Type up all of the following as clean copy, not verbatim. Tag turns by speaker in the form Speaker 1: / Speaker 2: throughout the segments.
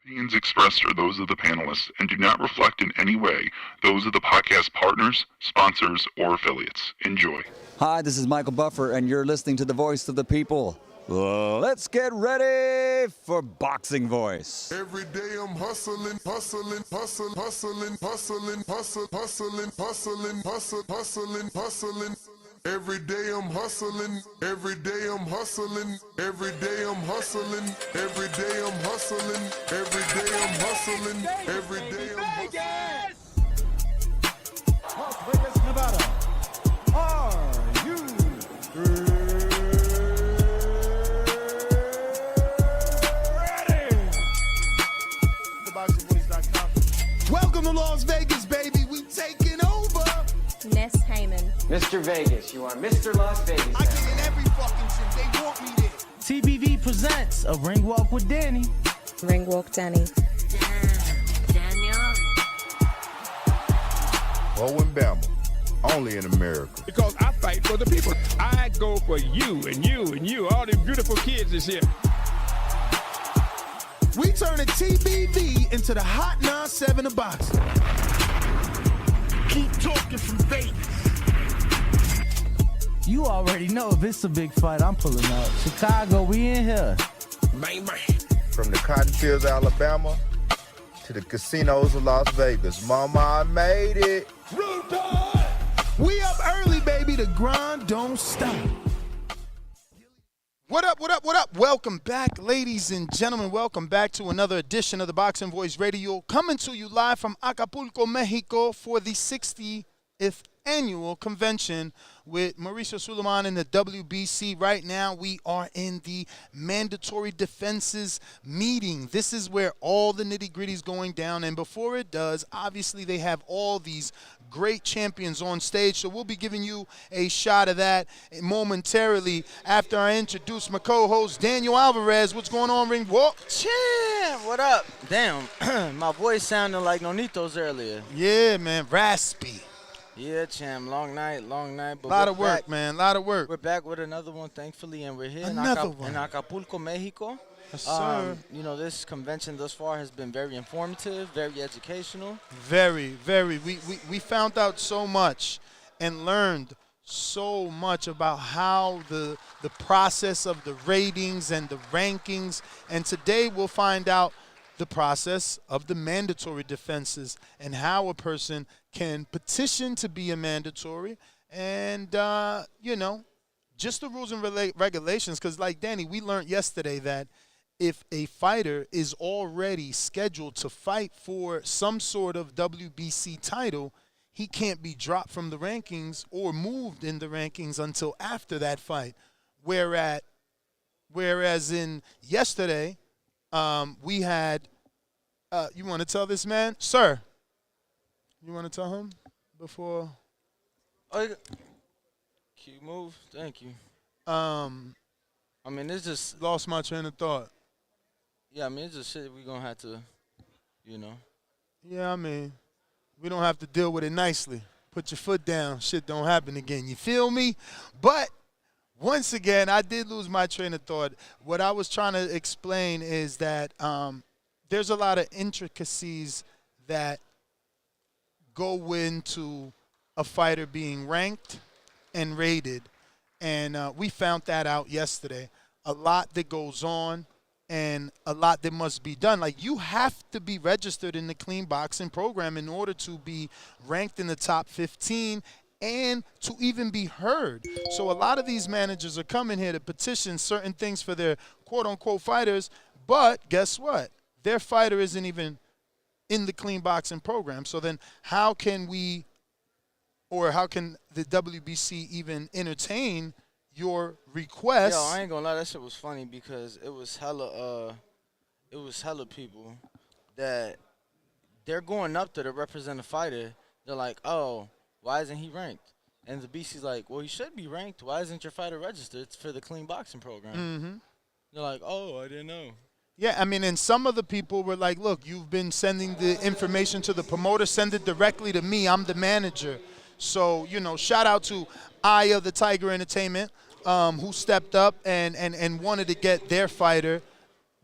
Speaker 1: Opinions expressed are those of the panelists and do not reflect in any way those of the podcast partners, sponsors, or affiliates. Enjoy.
Speaker 2: Hi, this is Michael Buffer, and you're listening to the Voice of the People. Let's get ready for Boxing Voice.
Speaker 3: Every day I'm hustling, hustling, hustling, hustling, hustling, hustling, hustling, hustling, hustling, hustling, hustling. Every day I'm hustling, every day I'm hustling, every day I'm hustling, every day I'm hustling, every day I'm hustling, every day I'm hustling.
Speaker 4: Las Vegas, Nevada. Are you ready? TheBoxingVoice.com. Welcome to Las Vegas, baby. We taking over.
Speaker 5: Ness Heyman.
Speaker 6: Mr. Vegas, you are Mr. Las Vegas.
Speaker 4: I get in every fucking gym. They want me there.
Speaker 7: TBV presents a ring walk with Danny.
Speaker 5: Ring Walk Danny.
Speaker 8: Daniel.
Speaker 3: Owen Bama, only in America.
Speaker 9: Because I fight for the people. I go for you and you and you. All them beautiful kids is here.
Speaker 4: We turning TBV into the Hot 97 of boxing. Keep talking from Vegas.
Speaker 7: You already know if it's a big fight, I'm pulling up. Chicago, we in here.
Speaker 9: Bang, bang.
Speaker 3: From the cotton fields of Alabama to the casinos of Las Vegas. Mama, I made it.
Speaker 4: We up early, baby. The grind don't stop. What up, what up, what up? Welcome back, ladies and gentlemen. Welcome back to another edition of the Boxing Voice Radio, coming to you live from Acapulco, Mexico for the 60th annual convention with Mauricio Suleiman in the WBC. Right now, we are in the mandatory defenses meeting. This is where all the nitty-gritty is going down. And before it does, obviously, they have all these great champions on stage. So we'll be giving you a shot of that momentarily after I introduce my co-host, Daniel Alvarez. What's going on, Ring Walk?
Speaker 7: Champ, what up? Damn, my voice sounded like Nonitos earlier.
Speaker 4: Yeah, man, raspy.
Speaker 7: Yeah, champ, long night. But
Speaker 4: A lot of work, man, a lot of work.
Speaker 7: We're back with another one, thankfully, and we're here in Acapulco, Mexico.
Speaker 4: Yes, sir.
Speaker 7: You know, this convention thus far has been very informative, very educational.
Speaker 4: Very, very. We found out so much and learned so much about how the process of the ratings and the rankings. And today we'll find out the process of the mandatory defenses and how a person can petition to be a mandatory and, you know, just the rules and regulations. Because like Danny, we learned yesterday that if a fighter is already scheduled to fight for some sort of WBC title, he can't be dropped from the rankings or moved in the rankings until after that fight. Whereas in yesterday, we had, you want to tell this man? Sir, you want to tell him before?
Speaker 7: Oh, cute move. Thank you. I mean, it's just.
Speaker 4: Lost my train of thought.
Speaker 7: Yeah, I mean, it's just shit we're going to have to, you know.
Speaker 4: Yeah, I mean, we don't have to deal with it nicely. Put your foot down. Shit don't happen again. You feel me? But once again, I did lose my train of thought. What I was trying to explain is that there's a lot of intricacies that go into a fighter being ranked and rated. And we found that out yesterday. A lot that goes on and a lot that must be done. Like, you have to be registered in the clean boxing program in order to be ranked in the top 15 and to even be heard. So a lot of these managers are coming here to petition certain things for their quote-unquote fighters, but guess what? Their fighter isn't even in the clean boxing program. So then how can we, or how can the WBC even entertain your request?
Speaker 7: Yo, I ain't gonna lie, that shit was funny because it was hella people that they're going up there to represent a fighter. They're like, oh, why isn't he ranked? And the BC's like, well, he should be ranked. Why isn't your fighter registered? It's for the clean boxing program.
Speaker 4: Mm-hmm.
Speaker 7: They're like, oh, I didn't know.
Speaker 4: Yeah, I mean, and some of the people were like, look, you've been sending the information to the promoter. Send it directly to me. I'm the manager. So, you know, shout out to Aya, the Tiger Entertainment, who stepped up and wanted to get their fighter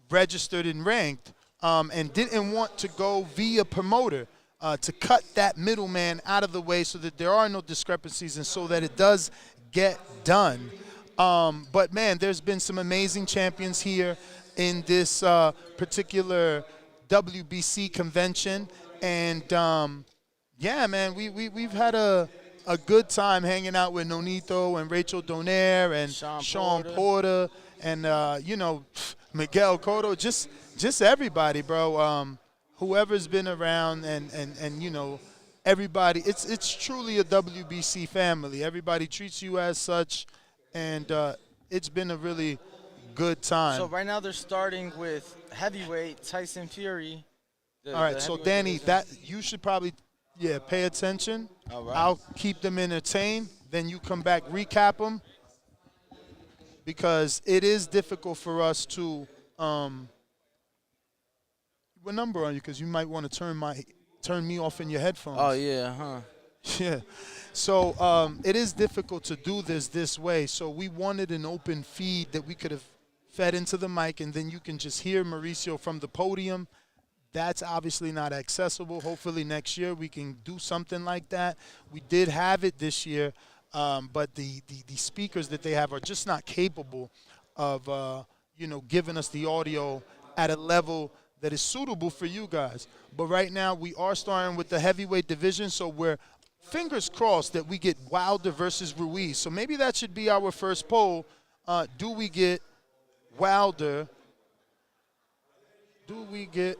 Speaker 4: registered and ranked. and didn't want to go via promoter to cut that middleman out of the way so that there are no discrepancies and so that it does get done. But, man, there's been some amazing champions here in this particular WBC convention. And, yeah, man, we've had a good time hanging out with Nonito and Rachel Donaire and Sean Porter and, Miguel Cotto, just everybody, bro. Whoever's been around and everybody. It's truly a WBC family. Everybody treats you as such, and it's been a really good time.
Speaker 7: So right now they're starting with heavyweight Tyson Fury.
Speaker 4: All right, so Danny, that you should probably pay attention.
Speaker 7: All right.
Speaker 4: I'll keep them entertained. Then you come back, recap them, because it is difficult for us to. What number are you? Because you might want to turn me off in your headphones.
Speaker 7: Oh yeah, huh?
Speaker 4: Yeah. So it is difficult to do this way. So we wanted an open feed that we could have fed into the mic, and then you can just hear Mauricio from the podium. That's obviously not accessible. Hopefully next year we can do something like that. We did have it this year, but the speakers that they have are just not capable of giving us the audio at a level that is suitable for you guys. But right now we are starting with the heavyweight division, so we're fingers crossed that we get Wilder versus Ruiz. So maybe that should be our first poll. Do we get Wilder? Do we get...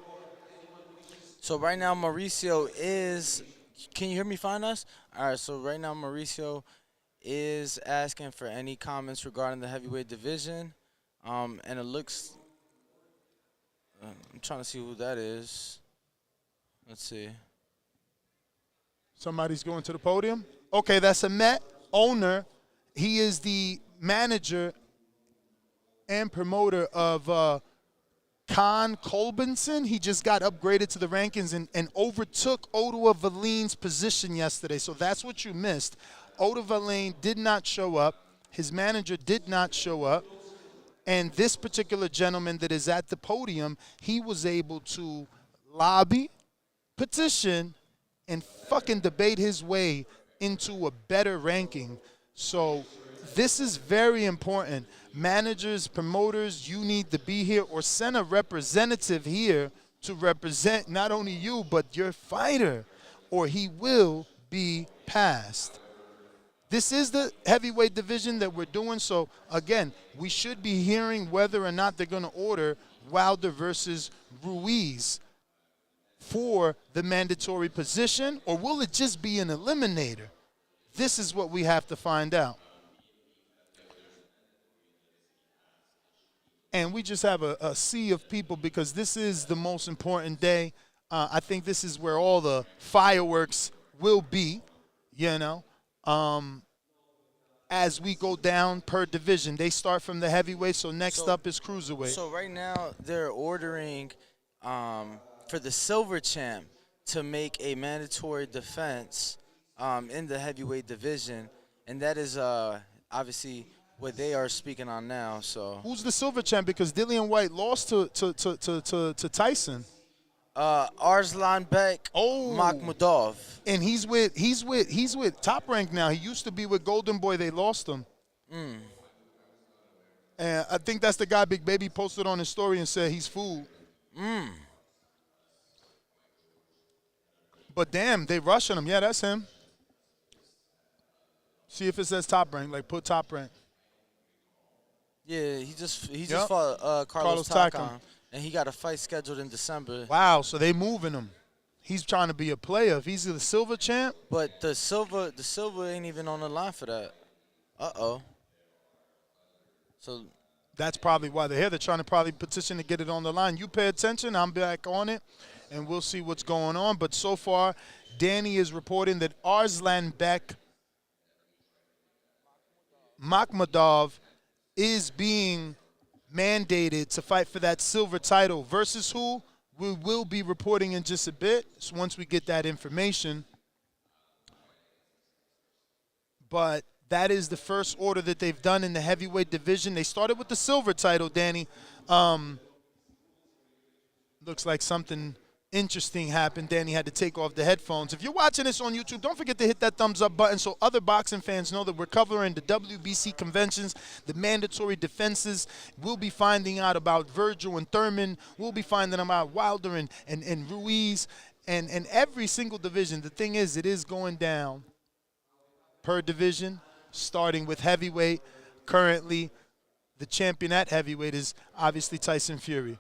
Speaker 7: So right now Mauricio is, can you hear me fine, us? All right, so right now Mauricio is asking for any comments regarding the heavyweight division. And it looks, I'm trying to see who that is. Let's see.
Speaker 4: Somebody's going to the podium? Okay, that's a Met owner. He is the manager and promoter of Khan Kolbenson. He just got upgraded to the rankings and overtook Ottawa Valine's position yesterday. So that's what you missed. Ottawa Valine did not show up. His manager did not show up. And this particular gentleman that is at the podium, he was able to lobby, petition, and fucking debate his way into a better ranking. So this is very important. Managers, promoters, you need to be here or send a representative here to represent not only you but your fighter, or he will be passed. This is the heavyweight division that we're doing. So, again, we should be hearing whether or not they're going to order Wilder versus Ruiz for the mandatory position, or will it just be an eliminator? This is what we have to find out. And we just have a sea of people because this is the most important day. I think this is where all the fireworks will be, as we go down per division. They start from the heavyweight, so next up is cruiserweight.
Speaker 7: So right now they're ordering for the silver champ to make a mandatory defense in the heavyweight division, and that is obviously what they are speaking on now. So
Speaker 4: who's the silver champ? Because Dillian White lost to Tyson.
Speaker 7: Arslan Bek Makhmudov.
Speaker 4: And he's with Top Rank now. He used to be with Golden Boy. They lost him. And I think that's the guy Big Baby posted on his story and said he's food. But damn, they rushing him. Yeah, that's him. See if it says Top Rank. Like put Top Rank.
Speaker 7: Yeah, he just fought Carlos Takam. And he got a fight scheduled in December.
Speaker 4: Wow, so they moving him. He's trying to be a player. If he's the silver champ.
Speaker 7: But the silver ain't even on the line for that. Uh-oh. So
Speaker 4: that's probably why they're here. They're trying to probably petition to get it on the line. You pay attention. I'm back on it, and we'll see what's going on. But so far, Danny is reporting that Arslan Bek Makhmudov is being mandated to fight for that silver title. Versus who? We will be reporting in just a bit, so once we get that information. But that is the first order that they've done in the heavyweight division. They started with the silver title, Danny. looks like something interesting happened. Danny had to take off the headphones. If you're watching this on YouTube, don't forget to hit that thumbs up button so other boxing fans know that we're covering the WBC conventions, the mandatory defenses. We'll be finding out about Virgil and Thurman. We'll be finding out about Wilder and Ruiz and every single division. The thing is, it is going down per division, starting with heavyweight. Currently, the champion at heavyweight is obviously Tyson Fury.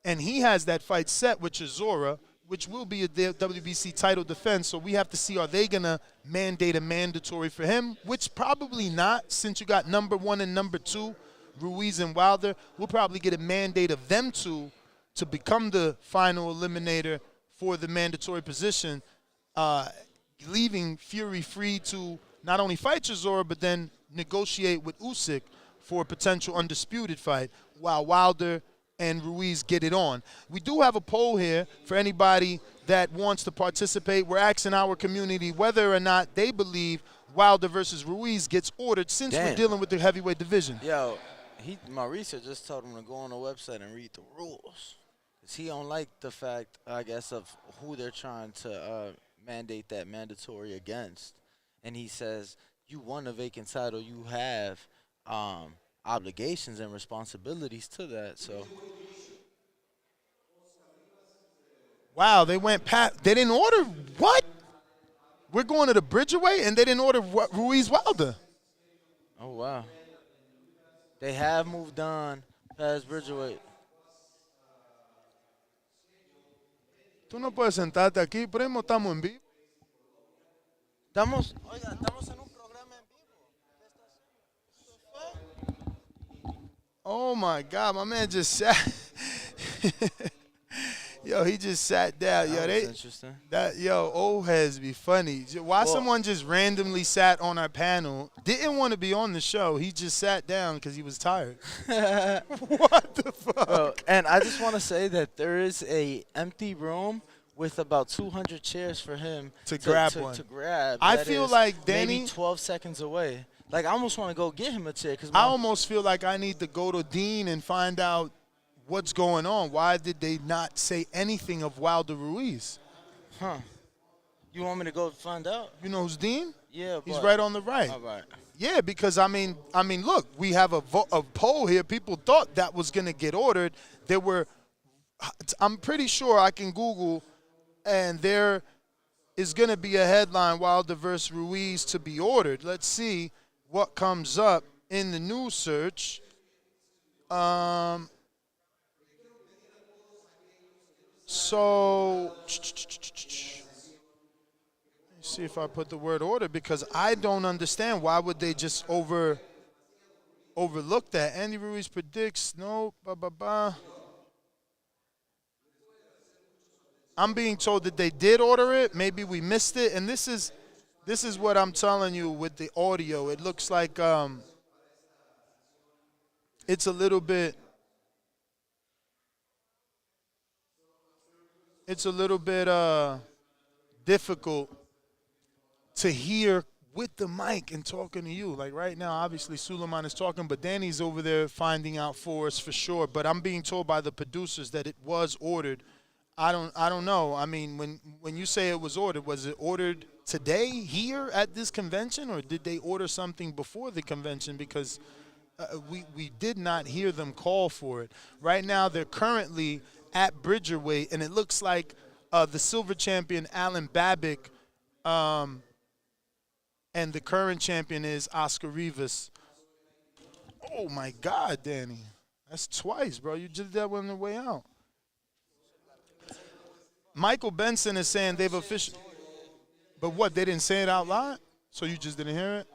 Speaker 4: And he has that fight set with Chisora, which will be a WBC title defense. So we have to see, are they going to mandate a mandatory for him? Which probably not, since you got number 1 and number 2, Ruiz and Wilder. We'll probably get a mandate of them two to become the final eliminator for the mandatory position, leaving Fury free to not only fight Chisora, but then negotiate with Usyk for a potential undisputed fight, while Wilder and Ruiz get it on. We do have a poll here for anybody that wants to participate. We're asking our community whether or not they believe Wilder versus Ruiz gets ordered, since we're dealing with the heavyweight division.
Speaker 7: Yo, my research just told him to go on the website and read the rules. Because he don't like the fact, I guess, of who they're trying to mandate that mandatory against. And he says, you won a vacant title, you have obligations and responsibilities to that. So,
Speaker 4: wow, they went past. They didn't order what? We're going to the Bridgerweight, and they didn't order Ruiz Wilder.
Speaker 7: Oh wow, they have moved on past Bridgerweight.
Speaker 4: Tú no puedes sentarte aquí, primo. Estamos en vivo.
Speaker 7: Estamos en un programa en vivo.
Speaker 4: Oh my God, my man just sat. Yo, he just sat down. Yo,
Speaker 7: That's interesting.
Speaker 4: Old heads be funny. Why someone just randomly sat on our panel, didn't want to be on the show. He just sat down because he was tired. What the fuck?
Speaker 7: Bro, and I just want to say that there is a empty room with about 200 chairs for him
Speaker 4: to grab one.
Speaker 7: To grab.
Speaker 4: I
Speaker 7: That
Speaker 4: feel
Speaker 7: is
Speaker 4: like Danny,
Speaker 7: maybe 12 seconds away. Like, I almost want to go get him a chair.
Speaker 4: I almost feel like I need to go to Dean and find out what's going on. Why did they not say anything of Wilder Ruiz?
Speaker 7: Huh. You want me to go find out?
Speaker 4: You know who's Dean?
Speaker 7: Yeah,
Speaker 4: He's right on the right.
Speaker 7: All right.
Speaker 4: Yeah, because, I mean, look, we have a poll here. People thought that was going to get ordered. I'm pretty sure I can Google, and there is going to be a headline, Wilder versus Ruiz to be ordered. Let's see what comes up in the news search. So, let's see if I put the word order, because I don't understand. Why would they just overlook that? Andy Ruiz predicts, no, I'm being told that they did order it. Maybe we missed it. And this is what I'm telling you with the audio. It looks like it's a little bit difficult to hear with the mic and talking to you. Like right now, obviously Suleiman is talking, but Danny's over there finding out for us for sure. But I'm being told by the producers that it was ordered. I don't know. I mean, when you say it was it ordered today here at this convention, or did they order something before the convention? Because we did not hear them call for it. Right now, they're currently at Bridgerweight, and it looks like the silver champion, Alan Babic, and the current champion is Oscar Rivas. Oh, my God, Danny. That's twice, bro. You did that on the way out. Michael Benson is saying they've officially – but what, they didn't say it out loud? So you just didn't hear it?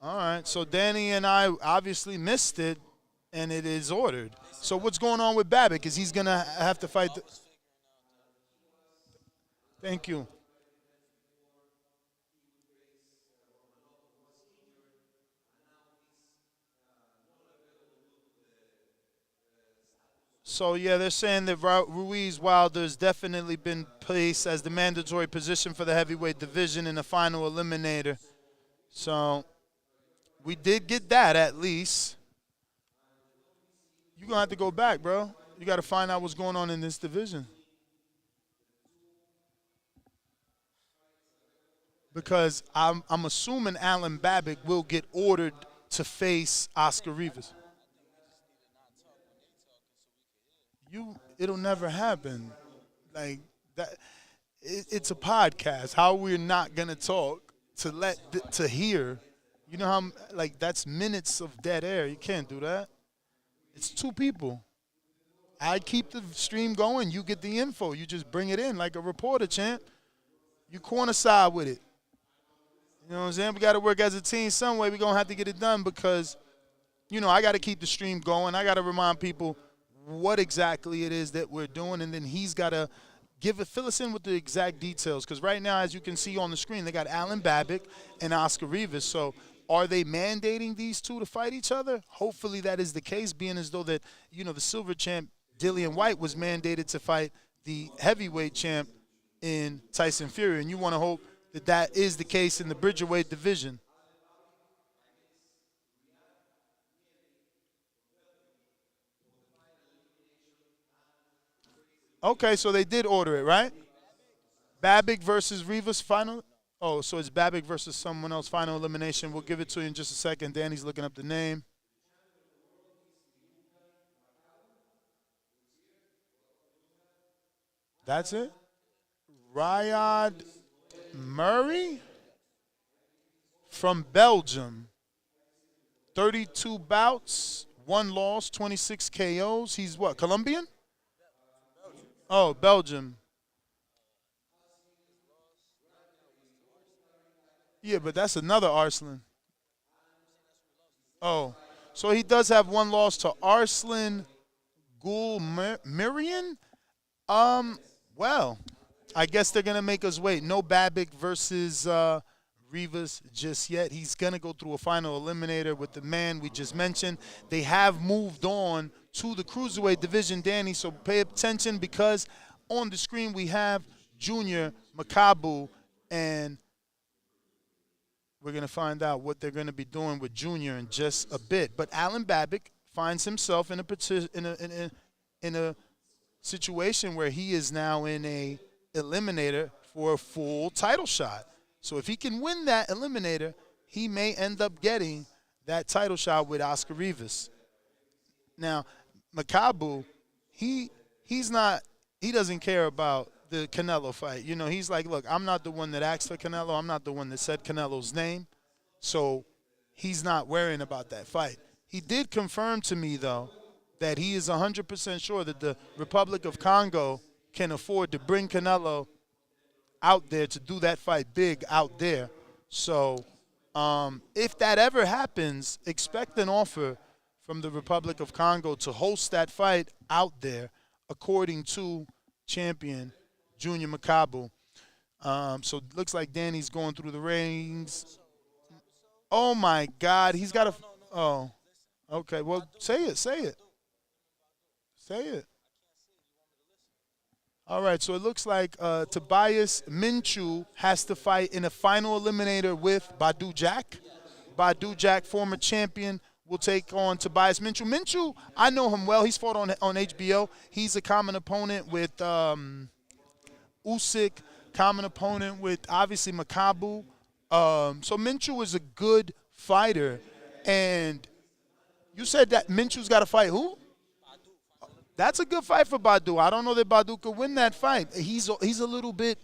Speaker 4: All right. So Danny and I obviously missed it, and it is ordered. So what's going on with Babic? Is he's going to have to fight Thank you. So, yeah, they're saying that Ruiz Wilder has definitely been placed as the mandatory position for the heavyweight division in the final eliminator. So, we did get that at least. You're going to have to go back, bro. You got to find out what's going on in this division. Because I'm assuming Alan Babic will get ordered to face Oscar Rivas. It'll never happen. Like that. It's a podcast. How we're not gonna talk to hear. You know how like that's minutes of dead air. You can't do that. It's two people. I keep the stream going. You get the info. You just bring it in like a reporter, champ. You corner side with it. You know what I'm saying? We got to work as a team some way. We're going to have to get it done because, you know, I got to keep the stream going. I got to remind people what exactly it is that we're doing, and then he's got to fill us in with the exact details. Because right now, as you can see on the screen, they got Alan Babic and Oscar Rivas. So are they mandating these two to fight each other? Hopefully that is the case, being as though that, you know, the silver champ, Dillian White, was mandated to fight the heavyweight champ in Tyson Fury. And you want to hope that is the case in the Bridgerweight division. Okay, so they did order it, right? Babic versus Rivas final. Oh, so it's Babic versus someone else, final elimination. We'll give it to you in just a second. Danny's looking up the name. That's it? Riyad Murray from Belgium. 32 bouts, 1 loss, 26 KOs. He's what, Colombian? Oh, Belgium. Yeah, but that's another Arslan. Oh, so he does have 1 loss to Arslan Gulmirian. Well, I guess they're going to make us wait. No Babic versus Rivas just yet. He's going to go through a final eliminator with the man we just mentioned. They have moved on to the Cruiserweight Division, Danny, so pay attention because on the screen we have Junior Makabu, and we're going to find out what they're going to be doing with Junior in just a bit. But Alan Babic finds himself in a situation where he is now in a eliminator for a full title shot. So if he can win that eliminator, he may end up getting that title shot with Oscar Rivas. Now, Makabu, he doesn't care about the Canelo fight. You know, he's like, look, I'm not the one that asked for Canelo. I'm not the one that said Canelo's name. So he's not worrying about that fight. He did confirm to me, though, that he is 100% sure that the Republic of Congo can afford to bring Canelo out there to do that fight big out there. So if that ever happens, expect an offer from the Republic of Congo to host that fight out there, according to champion Junior Makabu. So it looks like Danny's going through the rings. Oh, my God. He's got a – oh, okay. Well, say it. Say it. All right, so it looks like Tobias Minchu has to fight in a final eliminator with Badou Jack. Badou Jack, former champion, will take on Tobias Minchu. Minchu, I know him well. He's fought on HBO. He's a common opponent with Usyk, common opponent with, obviously, Makabu. So Minchu is a good fighter. And you said that Minchu's got to fight who? That's a good fight for Badou. I don't know that Badou could win that fight. He's a little bit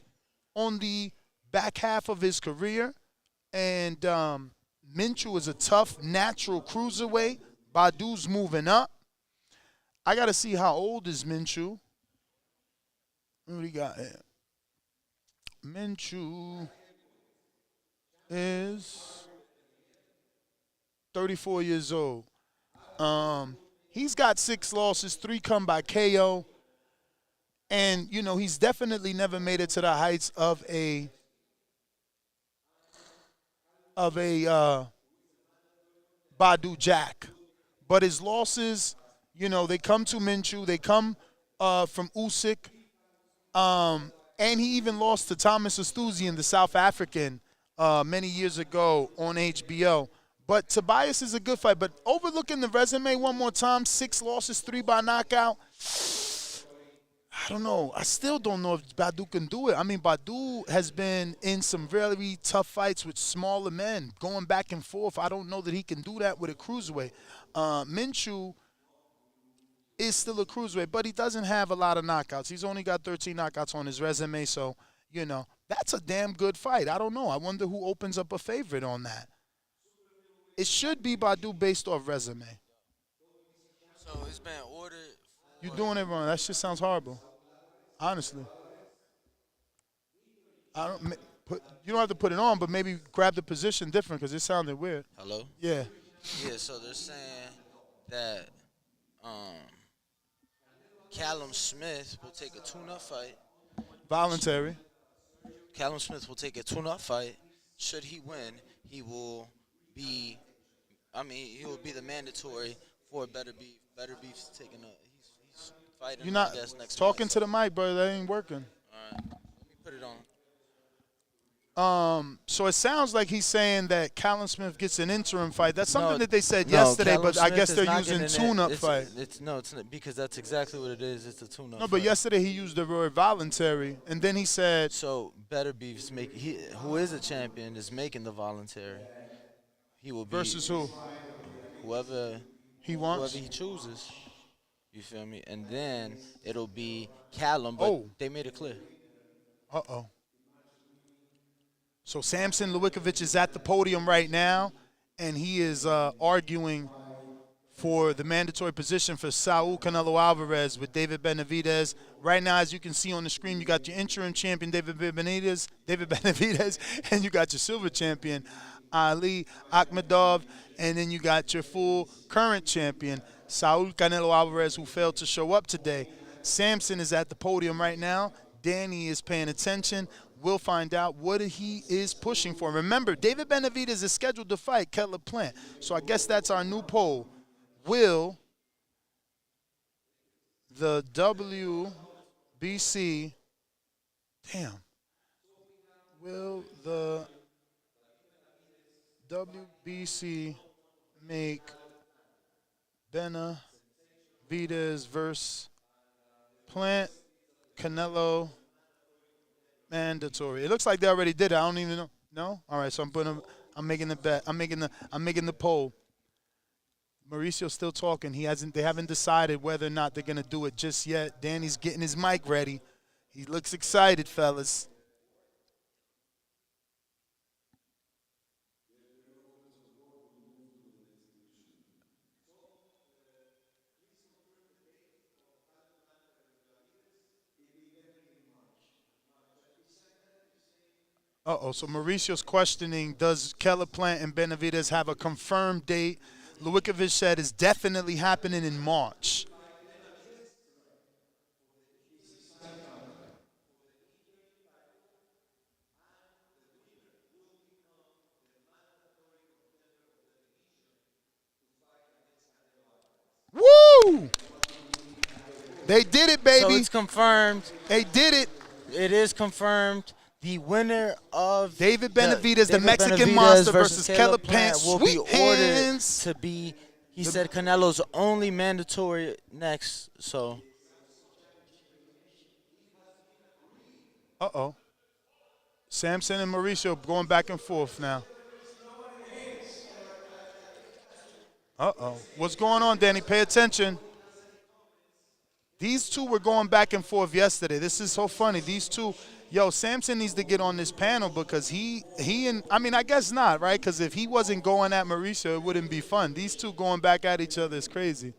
Speaker 4: on the back half of his career. And Minchu is a tough, natural cruiserweight. Badou's moving up. I got to see how old is Minchu. What do we got here? Minchu is 34 years old. He's got 6 losses, 3 come by KO. And, you know, he's definitely never made it to the heights of a Badou Jack. But his losses, you know, they come to Minchu. They come from Usyk. And he even lost to Thomas Astuzian, the South African, many years ago on HBO. But Tobias is a good fight. But overlooking the resume one more time, 6 losses, 3 by knockout. I don't know. I still don't know if Badu can do it. I mean, Badu has been in some really tough fights with smaller men, going back and forth. I don't know that he can do that with a cruiserweight. Minshew is still a cruiserweight, but he doesn't have a lot of knockouts. He's only got 13 knockouts on his resume, so, you know, that's a damn good fight. I don't know. I wonder who opens up a favorite on that. It should be Badu based off resume.
Speaker 7: So it's been ordered.
Speaker 4: You're doing it wrong. That shit sounds horrible. Honestly. You don't have to put it on, but maybe grab the position different because it sounded weird.
Speaker 7: Hello?
Speaker 4: Yeah.
Speaker 7: Yeah, so they're saying that Callum Smith will take a tune-up fight.
Speaker 4: Voluntary.
Speaker 7: Callum Smith will take a tune-up fight. Should he win, he will be the mandatory for Better Beef. Better Beef's taking he's fighting.
Speaker 4: You're not
Speaker 7: next
Speaker 4: talking
Speaker 7: month.
Speaker 4: to the mic, brother. That ain't working.
Speaker 7: All right, let me put it on.
Speaker 4: So it sounds like he's saying that Callum Smith gets an interim fight. That's something
Speaker 7: No,
Speaker 4: that they said
Speaker 7: no,
Speaker 4: yesterday,
Speaker 7: Callum
Speaker 4: but I
Speaker 7: Smith
Speaker 4: guess
Speaker 7: is
Speaker 4: they're
Speaker 7: not
Speaker 4: using
Speaker 7: getting
Speaker 4: tune-up
Speaker 7: it.
Speaker 4: fight.
Speaker 7: It's not because that's exactly what it is. It's a tune-up.
Speaker 4: No, but
Speaker 7: fight.
Speaker 4: yesterday he used the word voluntary, and then he said,
Speaker 7: So Better Beef's who is a champion is making the voluntary. He will be
Speaker 4: versus who?
Speaker 7: whoever
Speaker 4: He wants?
Speaker 7: he chooses. You feel me? And then it'll be Callum, but they made it clear.
Speaker 4: Uh-oh. So Samson Lewickovic is at the podium right now, and he is arguing for the mandatory position for Saul Canelo Alvarez with David Benavidez. Right now, as you can see on the screen, you got your interim champion, David Benavidez, and you got your silver champion, Ali Akhmedov, and then you got your full current champion, Saul Canelo Alvarez, who failed to show up today. Samson is at the podium right now. Danny is paying attention. We'll find out what he is pushing for. Remember, David Benavidez is scheduled to fight Caleb Plant. So I guess that's our new poll. Will the WBC, will the WBC make Benavidez versus Plant Canelo mandatory? It looks like they already did it. I don't even know. No? All right, so I'm making the bet. I'm making the poll. Mauricio's still talking. They haven't decided whether or not they're gonna do it just yet. Danny's getting his mic ready. He looks excited, fellas. So Mauricio's questioning, does Caleb Plant and Benavidez have a confirmed date? Lewickovic said it's definitely happening in March. Woo! They did it, baby.
Speaker 7: So it's confirmed.
Speaker 4: They did it.
Speaker 7: It is confirmed. The winner of
Speaker 4: David Benavidez, the Mexican monster, versus Caleb Plant
Speaker 7: will be ordered
Speaker 4: hands.
Speaker 7: to be. He said Canelo's only mandatory next. So.
Speaker 4: Samson and Mauricio going back and forth now. What's going on, Danny? Pay attention. These two were going back and forth yesterday. This is so funny. These two, Samson needs to get on this panel because I guess not, right? Because if he wasn't going at Mauricio, it wouldn't be fun. These two going back at each other is crazy.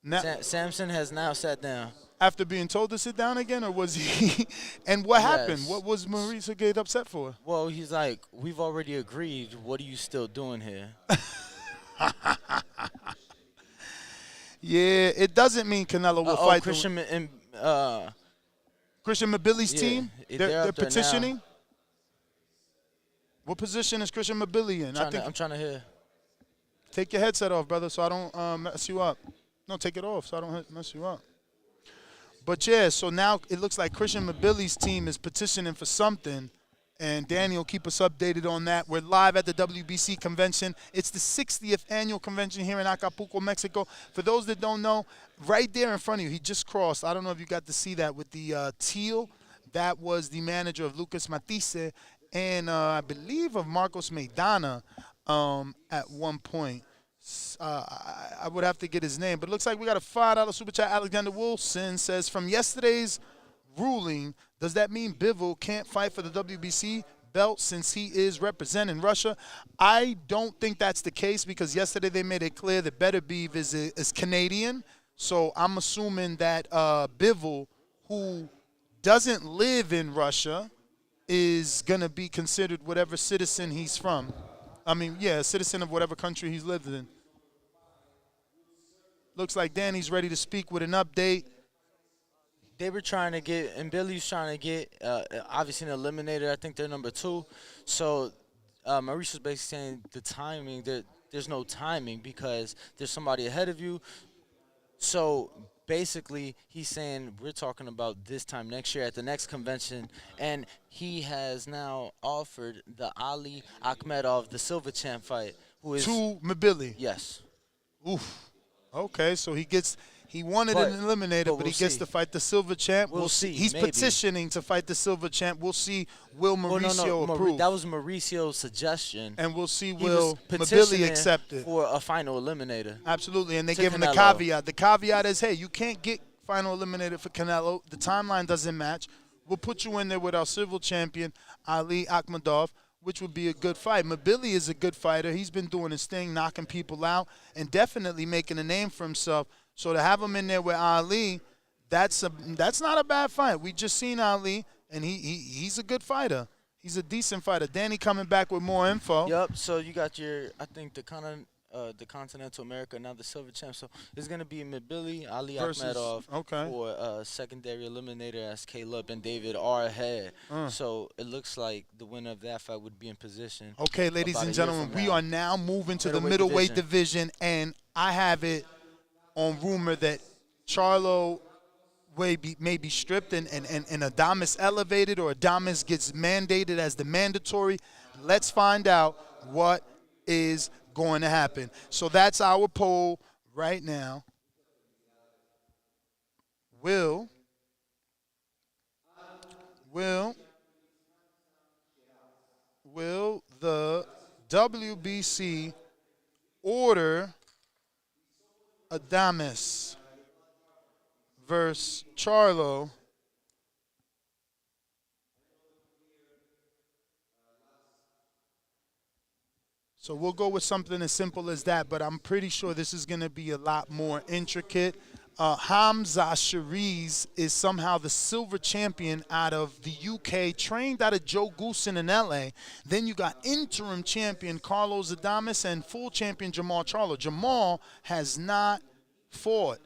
Speaker 4: Now,
Speaker 7: Samson has now sat down.
Speaker 4: After being told to sit down again, or was he? And what happened? What was Mauricio get upset for?
Speaker 7: Well, he's like, we've already agreed. What are you still doing here?
Speaker 4: Yeah, it doesn't mean Canelo will fight
Speaker 7: Christian
Speaker 4: Mabili's team. They're
Speaker 7: up there
Speaker 4: petitioning.
Speaker 7: now.
Speaker 4: What position is Christian Mabili in?
Speaker 7: I'm trying to hear.
Speaker 4: Take your headset off, brother, so I don't mess you up. No, take it off so I don't mess you up. But yeah, so now it looks like Christian Mabili's team is petitioning for something, And Danny will keep us updated on that. We're live at the WBC convention. It's the 60th annual convention here in Acapulco, Mexico. For those that don't know, right there in front of you, he just crossed. I don't know if you got to see that with the teal. That was the manager of Lucas Matisse and I believe of Marcos Maidana at one point. I would have to get his name, but it looks like we got a $5 super chat. Alexander Wilson says, from yesterday's ruling, does that mean Bivol can't fight for the WBC belt since he is representing Russia? I don't think that's the case because yesterday they made it clear that Beterbiev is Canadian. So I'm assuming that Bivol, who doesn't live in Russia, is going to be considered whatever citizen he's from. I mean, yeah, a citizen of whatever country he's lived in. Looks like Danny's ready to speak with an update.
Speaker 7: They were trying to get, and Billy's trying to get, obviously an eliminator. I think they're number 2. So Maurice was basically saying the timing, there's no timing because there's somebody ahead of you. So basically he's saying we're talking about this time next year at the next convention, and he has now offered the Ali Akhmedov, the Silver Champ fight, who is
Speaker 4: to Mabili.
Speaker 7: Yes.
Speaker 4: Oof. Okay, so he wanted an eliminator, but he gets to fight the Silver Champ.
Speaker 7: We'll see.
Speaker 4: He's
Speaker 7: maybe
Speaker 4: petitioning to fight the Silver Champ. We'll see. Will Mauricio approve?
Speaker 7: That was Mauricio's suggestion.
Speaker 4: And we'll see.
Speaker 7: He
Speaker 4: Will
Speaker 7: was petitioning
Speaker 4: Mabili accept it?
Speaker 7: for a final eliminator?
Speaker 4: Absolutely, and they
Speaker 7: to
Speaker 4: give him the
Speaker 7: Canelo.
Speaker 4: caveat. The caveat is, hey, you can't get final eliminator for Canelo. The timeline doesn't match. We'll put you in there with our civil champion, Ali Akhmedov, which would be a good fight. Mabili is a good fighter. He's been doing his thing, knocking people out, and definitely making a name for himself. So to have him in there with Ali, that's not a bad fight. We just seen Ali, and he's a good fighter. He's a decent fighter. Danny coming back with more info.
Speaker 7: Yep. So you got I think the Continental America, now the Silver Champ. So it's gonna be Mabili, Ali Akhmedov, or secondary eliminator as Caleb and David are ahead. So it looks like the winner of that fight would be in position.
Speaker 4: Okay, ladies and gentlemen, we are now moving to the middleweight division, and I have it on rumor that Charlo may be stripped and Adames elevated, or Adames gets mandated as the mandatory. Let's find out what is going to happen. So that's our poll right now. Will the WBC order Adames versus Charlo So we'll go with something as simple as that, but I'm pretty sure this is going to be a lot more intricate. Hamza Shariz is somehow the silver champion out of the UK, trained out of Joe Goosen in LA. Then you got interim champion Carlos Adames and full champion Jamal Charlo. Jamal has not fought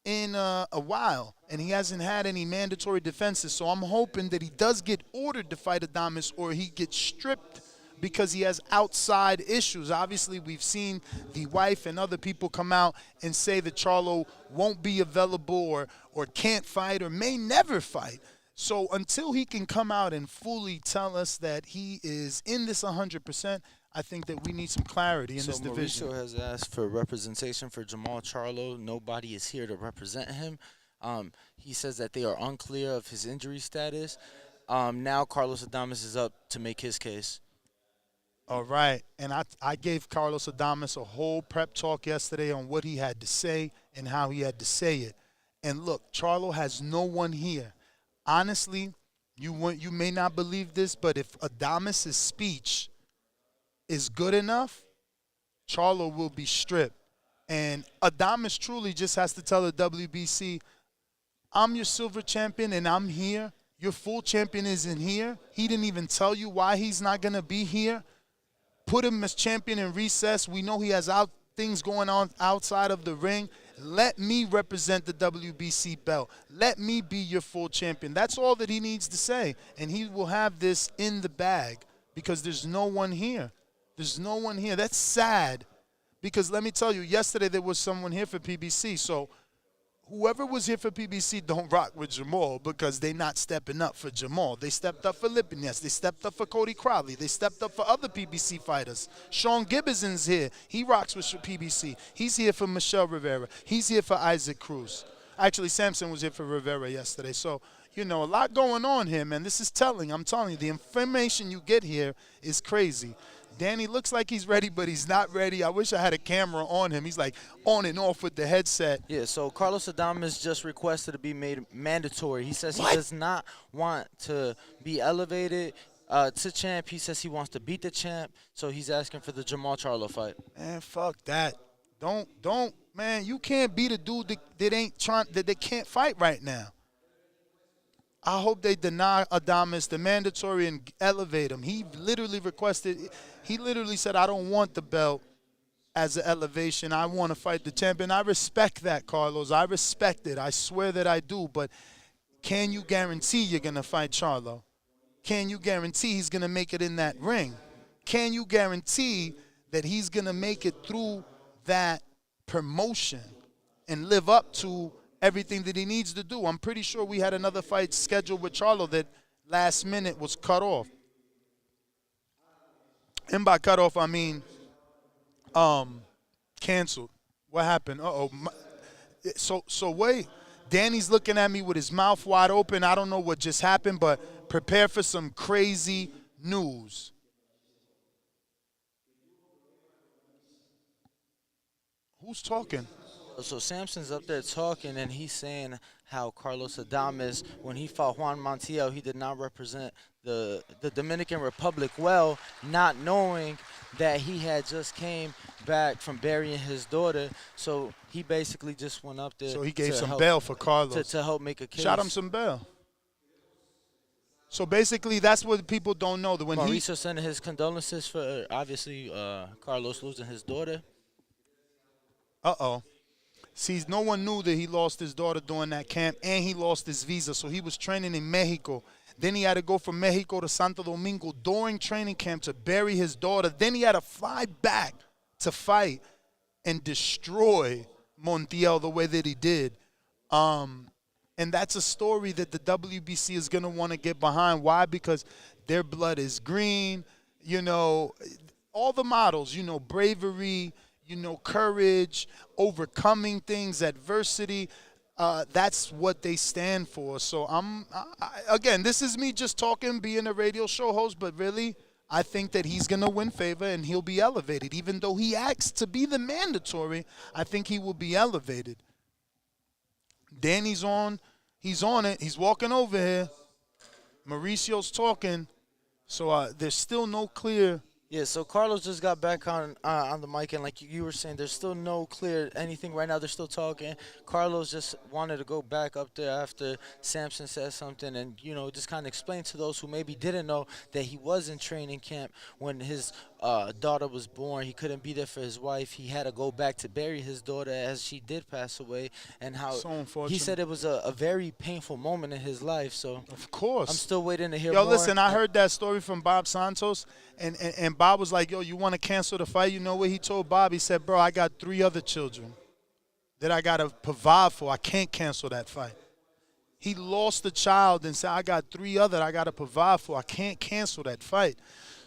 Speaker 4: in a while, and he hasn't had any mandatory defenses. So I'm hoping that he does get ordered to fight Adames, or he gets stripped because he has outside issues. Obviously, we've seen the wife and other people come out and say that Charlo won't be available or can't fight or may never fight. So until he can come out and fully tell us that he is in this 100%, I think that we need some clarity in this division.
Speaker 7: Mauricio has asked for representation for Jamal Charlo. Nobody is here to represent him. He says that they are unclear of his injury status. Now Carlos Adames is up to make his case.
Speaker 4: All right, and I gave Carlos Adames a whole prep talk yesterday on what he had to say and how he had to say it. And look, Charlo has no one here. Honestly, you may not believe this, but if Adames' speech is good enough, Charlo will be stripped. And Adames truly just has to tell the WBC, I'm your silver champion and I'm here. Your full champion isn't here. He didn't even tell you why he's not going to be here. Put him as champion in recess. We know he has things going on outside of the ring. Let me represent the WBC belt. Let me be your full champion. That's all that he needs to say. And he will have this in the bag because there's no one here. There's no one here. That's sad because let me tell you, yesterday there was someone here for PBC. So whoever was here for PBC don't rock with Jamal because they not stepping up for Jamal. They stepped up for Lipinets. They stepped up for Cody Crowley. They stepped up for other PBC fighters. Sean Gibbonson's here. He rocks with PBC. He's here for Michelle Rivera. He's here for Isaac Cruz. Actually, Samson was here for Rivera yesterday. So, a lot going on here, man. This is telling. I'm telling you, the information you get here is crazy. Danny looks like he's ready, but he's not ready. I wish I had a camera on him. He's like on and off with the headset.
Speaker 7: Yeah, so Carlos Adames just requested to be made mandatory. He says he does not want to be elevated to champ. He says he wants to beat the champ, so he's asking for the Jamal Charlo fight.
Speaker 4: Man, fuck that. Don't, man. You can't beat a dude that they can't fight right now. I hope they deny Adames the mandatory and elevate him. He literally said, I don't want the belt as an elevation. I want to fight the champion. I respect that, Carlos. I respect it. I swear that I do. But can you guarantee you're going to fight Charlo? Can you guarantee he's going to make it in that ring? Can you guarantee that he's going to make it through that promotion and live up to everything that he needs to do? I'm pretty sure we had another fight scheduled with Charlo that last minute was cut off. And by cut off, I mean canceled. What happened? Uh-oh. So wait. Danny's looking at me with his mouth wide open. I don't know what just happened, but prepare for some crazy news. Who's talking?
Speaker 7: So Samson's up there talking, and he's saying how Carlos Adames, when he fought Juan Montiel, he did not represent the Dominican Republic well, not knowing that he had just came back from burying his daughter. So he basically just went up there.
Speaker 4: So he gave some bail for Carlos.
Speaker 7: To help make a case.
Speaker 4: Shot him some bail. So basically, that's what people don't know. That when
Speaker 7: Mauricio sending his condolences for, obviously, Carlos losing his daughter.
Speaker 4: Uh-oh. See, no one knew that he lost his daughter during that camp, and he lost his visa, so he was training in Mexico. Then he had to go from Mexico to Santo Domingo during training camp to bury his daughter. Then he had to fly back to fight and destroy Montiel the way that he did. And that's a story that the WBC is going to want to get behind. Why? Because their blood is green. All the models, bravery, courage, overcoming things, adversity. That's what they stand for. So again, this is me just talking, being a radio show host, but really, I think that he's going to win favor and he'll be elevated. Even though he asked to be the mandatory, I think he will be elevated. Danny's on. He's on it. He's walking over here. Mauricio's talking. So there's still no clear.
Speaker 7: Yeah, so Carlos just got back on the mic, and like you were saying, there's still no clear anything right now. They're still talking. Carlos just wanted to go back up there after Samson said something and, just kind of explain to those who maybe didn't know that he was in training camp when his daughter was born. He couldn't be there for his wife. He had to go back to bury his daughter as she did pass away, and how he said it was a very painful moment in his life. So
Speaker 4: of course,
Speaker 7: I'm still waiting to hear more.
Speaker 4: Listen, I heard that story from Bob Santos, and Bob was like, you want to cancel the fight? You know what he told Bob? He said, bro, I got 3 other children that I got to provide for. I can't cancel that fight. He lost a child and said, I got 3 other I got to provide for. I can't cancel that fight.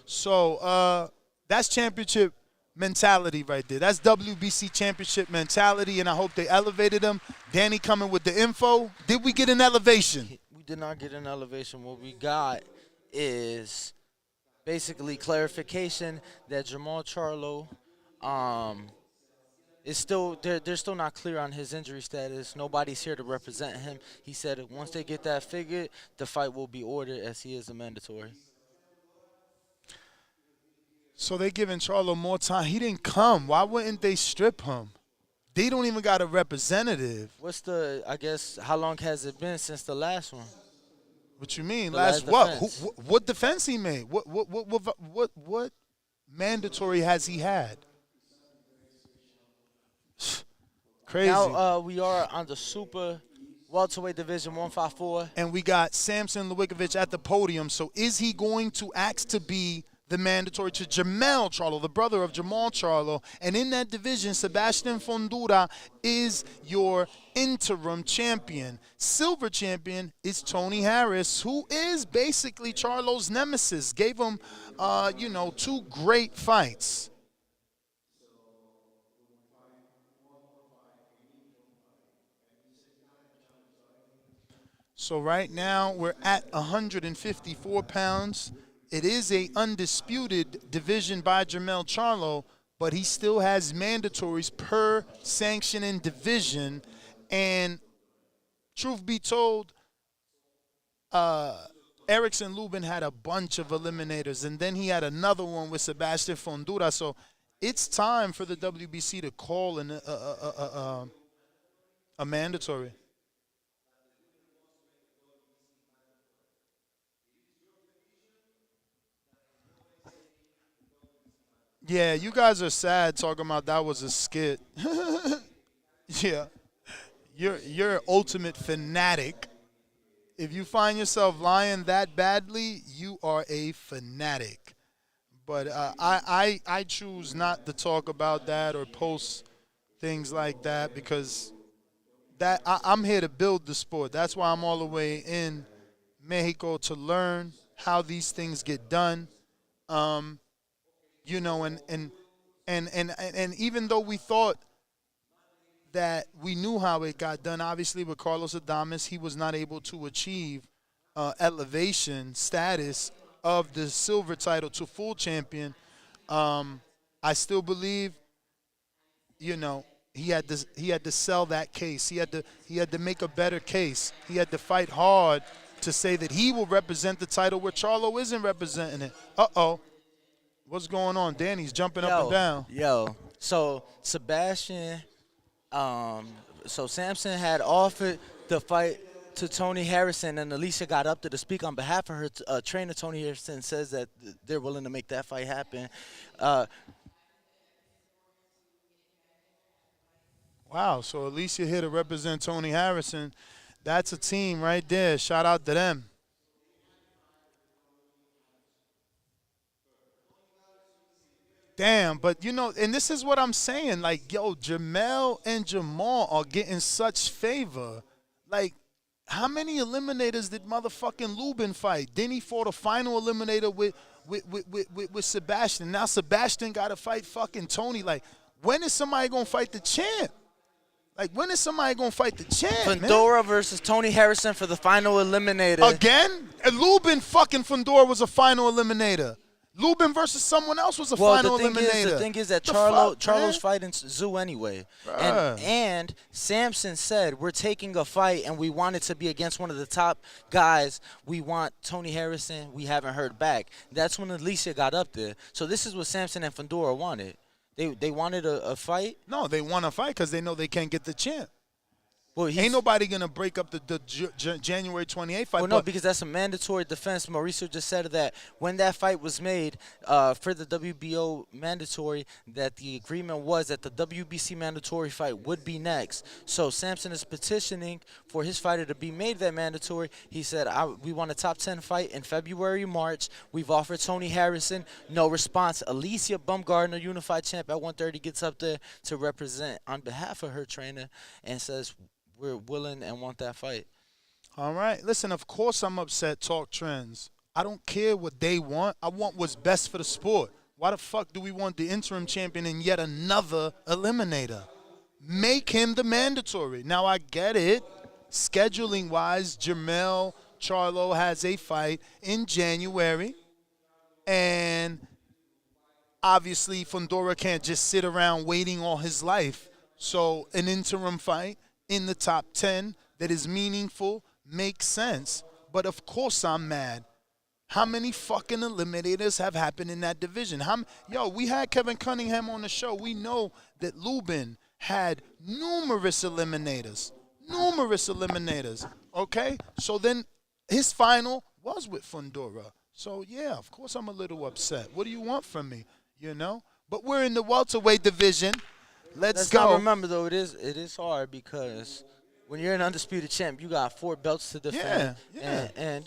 Speaker 4: So that's championship mentality right there. That's WBC championship mentality, and I hope they elevated him. Danny coming with the info. Did we get an elevation?
Speaker 7: We did not get an elevation. What we got is basically clarification that Jamal Charlo is still they're still not clear on his injury status. Nobody's here to represent him. He said once they get that figured, the fight will be ordered as he is a mandatory.
Speaker 4: So they giving Charlo more time. He didn't come. Why wouldn't they strip him? They don't even got a representative.
Speaker 7: How long has it been since the last one?
Speaker 4: What you mean?
Speaker 7: Last
Speaker 4: what?
Speaker 7: defense.
Speaker 4: What defense he made? What mandatory has he had? Crazy.
Speaker 7: Now we are on the super welterweight division, 154.
Speaker 4: And we got Samson Lewickovic at the podium. So is he going to ask to be the mandatory to Jamel Charlo, the brother of Jamal Charlo. And in that division, Sebastian Fundora is your interim champion. Silver champion is Tony Harris, who is basically Charlo's nemesis. Gave him, 2 great fights. So right now we're at 154 pounds. It is a undisputed division by Jermell Charlo, but he still has mandatories per sanctioning division. And truth be told, Erickson Lubin had a bunch of eliminators, and then he had another one with Sebastian Fundora. So it's time for the WBC to call a mandatory. Yeah, you guys are sad talking about that was a skit. Yeah. You're an ultimate fanatic. If you find yourself lying that badly, you are a fanatic. But I choose not to talk about that or post things like that because I'm here to build the sport. That's why I'm all the way in Mexico to learn how these things get done. And even though we thought that we knew how it got done, obviously with Carlos Adames, he was not able to achieve elevation status of the silver title to full champion. I still believe, he had to sell that case. He had to make a better case. He had to fight hard to say that he will represent the title where Charlo isn't representing it. Uh-oh. What's going on? Danny's jumping up and down.
Speaker 7: So Sebastian, Samson had offered the fight to Tony Harrison, and Alicia got up there to speak on behalf of her trainer. Tony Harrison says that they're willing to make that fight happen.
Speaker 4: Wow, so Alicia here to represent Tony Harrison. That's a team right there. Shout out to them. Damn, but and this is what I'm saying. Like, Jamel and Jamal are getting such favor. Like, how many eliminators did motherfucking Lubin fight? Then he fought a final eliminator with Sebastian. Now Sebastian got to fight fucking Tony. Like, when is somebody gonna fight the champ? Like, when is somebody gonna fight the champ?
Speaker 7: Fundora versus Tony Harrison for the final eliminator.
Speaker 4: Again? Lubin fucking Fundora was a final eliminator. Lubin versus someone else was a final eliminator.
Speaker 7: The thing is that Charlo's fighting Zoo anyway. And Samson said, we're taking a fight and we want it to be against one of the top guys. We want Tony Harrison. We haven't heard back. That's when Alicia got up there. So this is what Samson and Fundora wanted. They wanted a fight?
Speaker 4: No, they want a fight because they know they can't get the champ.
Speaker 7: Well,
Speaker 4: ain't nobody going to break up the January 28th fight.
Speaker 7: Well, no, because that's a mandatory defense. Mauricio just said that when that fight was made for the WBO mandatory, that the agreement was that the WBC mandatory fight would be next. So Samson is petitioning for his fighter to be made that mandatory. He said, we want a top 10 fight in February, March. We've offered Tony Harrison. No response. Alicia Bumgardner, unified champ at 130, gets up there to represent on behalf of her trainer and says, we're willing and want that fight.
Speaker 4: All right. Listen, of course I'm upset, Talk Trends. I don't care what they want. I want what's best for the sport. Why the fuck do we want the interim champion and yet another eliminator? Make him the mandatory. Now, I get it. Scheduling-wise, Jermell Charlo has a fight in January. And obviously, Fundora can't just sit around waiting all his life. So an interim fight in the top 10 that is meaningful makes sense. But of course I'm mad. How many fucking eliminators have happened in that division? We had Kevin Cunningham on the show. We know that Lubin had numerous eliminators. Okay? So then his final was with Fundora. So, yeah, of course I'm a little upset. What do you want from me? But we're in the welterweight division. Let's go.
Speaker 7: Now remember, though, it is hard because when you're an undisputed champ, you got 4 belts to defend.
Speaker 4: Yeah.
Speaker 7: And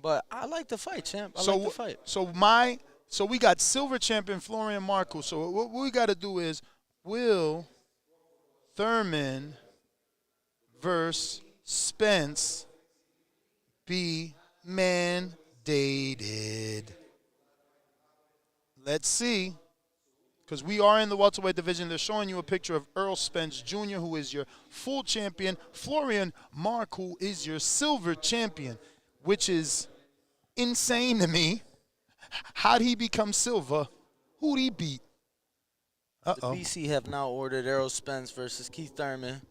Speaker 7: but I like the fight, champ. I like the fight.
Speaker 4: So my So we got silver champion Florian Marco. So what we got to do is, will Thurman versus Spence be mandated? Let's see. Because we are in the welterweight division. They're showing you a picture of Earl Spence Jr., who is your full champion. Florian Marco is your silver champion, which is insane to me. How'd he become silver? Who'd he beat?
Speaker 7: The BC have now ordered Errol Spence versus Keith Thurman.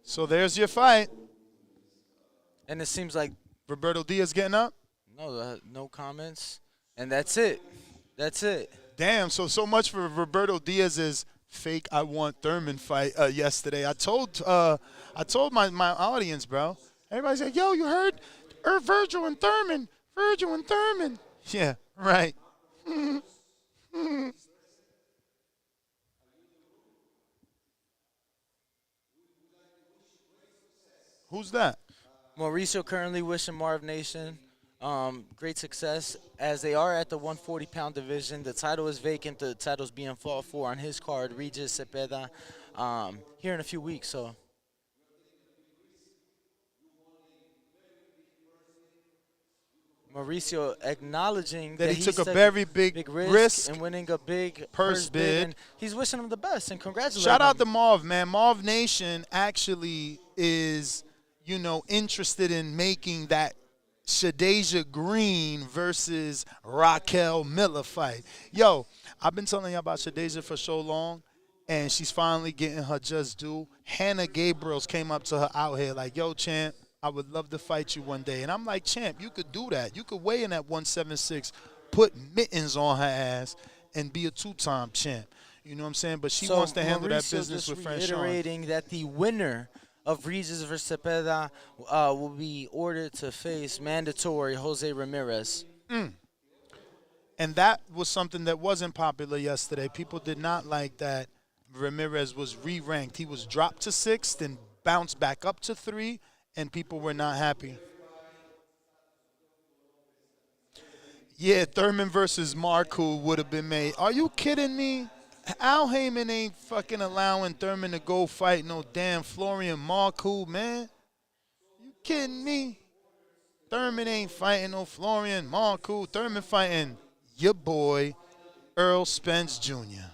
Speaker 4: So there's your fight.
Speaker 7: And it seems like
Speaker 4: Roberto Diaz getting up?
Speaker 7: no comments. And that's it. That's it.
Speaker 4: Damn, so much for Roberto Diaz's fake I want Thurman fight yesterday. I told my audience, bro. Everybody's like, yo, you heard Virgil and Thurman. Virgil and Thurman. Yeah, right. Who's that?
Speaker 7: Mauricio currently wishing Marv Nation great success as they are at the 140-pound division. The title is vacant. The title's being fought for on his card, Regis Cepeda, here in a few weeks. So Mauricio acknowledging
Speaker 4: that he took a very big risk
Speaker 7: and winning a big
Speaker 4: purse bid.
Speaker 7: And he's wishing him the best and congratulating
Speaker 4: Shout out
Speaker 7: him.
Speaker 4: to Marv, man. Marv Nation actually is, interested in making that Shadeja Green versus Raquel Miller fight. Yo, I've been telling you about Shadeja for so long, and she's finally getting her just due. Hannah Gabriels came up to her out here like, yo, champ, I would love to fight you one day. And I'm like, champ, you could do that. You could weigh in at 176, put mittens on her ass, and be a two-time champ. You know what I'm saying? But she wants to handle that business with French Sean.
Speaker 7: Reiterating that the winner of Regis versus Cepeda will be ordered to face mandatory Jose Ramirez.
Speaker 4: And that was something that wasn't popular yesterday. People did not like that Ramirez was re-ranked. He was dropped to 6th and bounced back up to 3, and people were not happy. Yeah, Thurman versus Marco would have been made. Are you kidding me? Al Heyman ain't fucking allowing Thurman to go fight no damn Florian Marco, man. You kidding me? Thurman ain't fighting no Florian Marco. Thurman fighting your boy, Earl Spence Jr.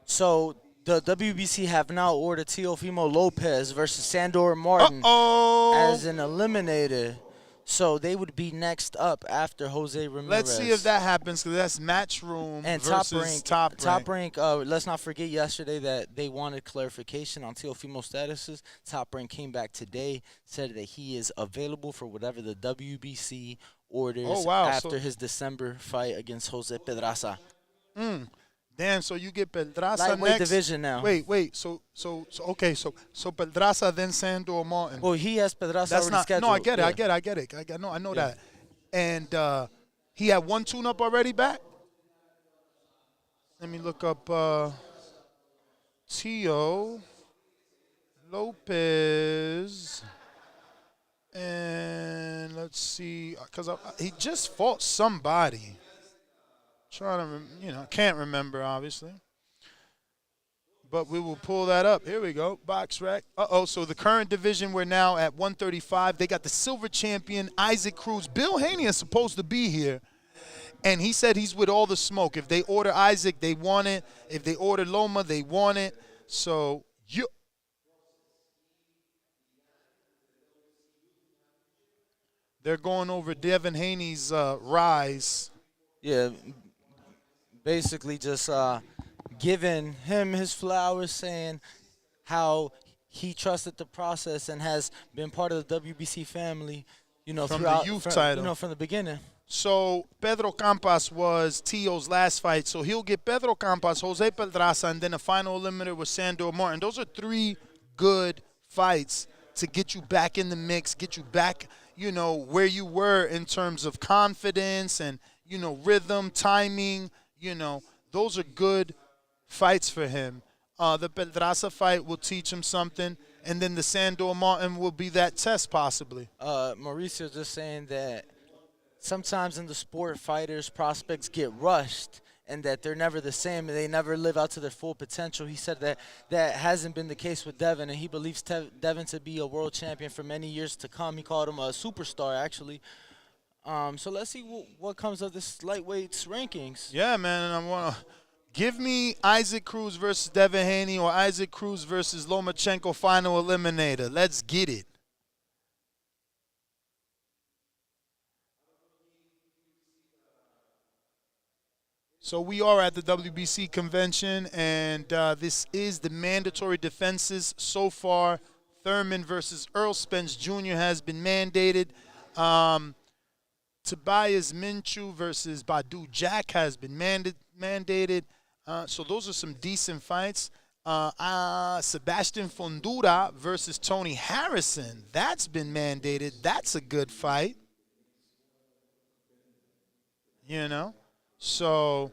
Speaker 7: So the WBC have now ordered Teofimo Lopez versus Sandor Martin as an eliminator. So they would be next up after Jose Ramirez.
Speaker 4: Let's see if that happens, because that's Matchroom
Speaker 7: and
Speaker 4: versus
Speaker 7: Top
Speaker 4: Rank.
Speaker 7: Top Rank, let's not forget yesterday that they wanted clarification on Teofimo statuses. Top Rank came back today, said that he is available for whatever the WBC orders after his December fight against Jose Pedraza.
Speaker 4: Damn, so you get Pedraza
Speaker 7: Lightweight
Speaker 4: next.
Speaker 7: division now.
Speaker 4: Wait. So Pedraza then Sandor Martin.
Speaker 7: Well, he has Pedraza
Speaker 4: That's
Speaker 7: already
Speaker 4: not.
Speaker 7: scheduled.
Speaker 4: No, I get it.
Speaker 7: Yeah.
Speaker 4: I get it. I know that. And he had one tune-up already back. Let me look up Teo Lopez, and let's see, because he just fought somebody. Trying to, can't remember, obviously. But we will pull that up. Here we go. Box rack. So the current division, we're now at 135. They got the silver champion, Isaac Cruz. Bill Haney is supposed to be here. And he said he's with all the smoke. If they order Isaac, they want it. If they order Loma, they want it. So, they're going over Devin Haney's rise.
Speaker 7: Yeah, basically just giving him his flowers, saying how he trusted the process and has been part of the WBC family,
Speaker 4: from
Speaker 7: throughout
Speaker 4: the youth title,
Speaker 7: from the beginning.
Speaker 4: So Pedro Campas was Tio's last fight, so he'll get Pedro Campas, Jose Pedraza, and then a final eliminator with Sandor Martin. Those are 3 good fights to get you back in the mix, get you back, where you were in terms of confidence and rhythm, timing. Those are good fights for him. The Pedraza fight will teach him something, and then the Sandor Martin will be that test possibly.
Speaker 7: Mauricio just saying that sometimes in the sport, fighters, prospects get rushed and that they're never the same and they never live out to their full potential. He said that that hasn't been the case with Devin, and he believes Devin to be a world champion for many years to come. He called him a superstar, actually. So let's see what comes of this lightweights rankings.
Speaker 4: Yeah, man, and I want to give me Isaac Cruz versus Devin Haney or Isaac Cruz versus Lomachenko final eliminator. Let's get it. So we are at the WBC convention, and this is the mandatory defenses so far. Thurman versus Earl Spence Jr. has been mandated. Tobias Minchu versus Badu Jack has been mandated. So those are some decent fights. Sebastian Fondura versus Tony Harrison. That's been mandated. That's a good fight. You know? So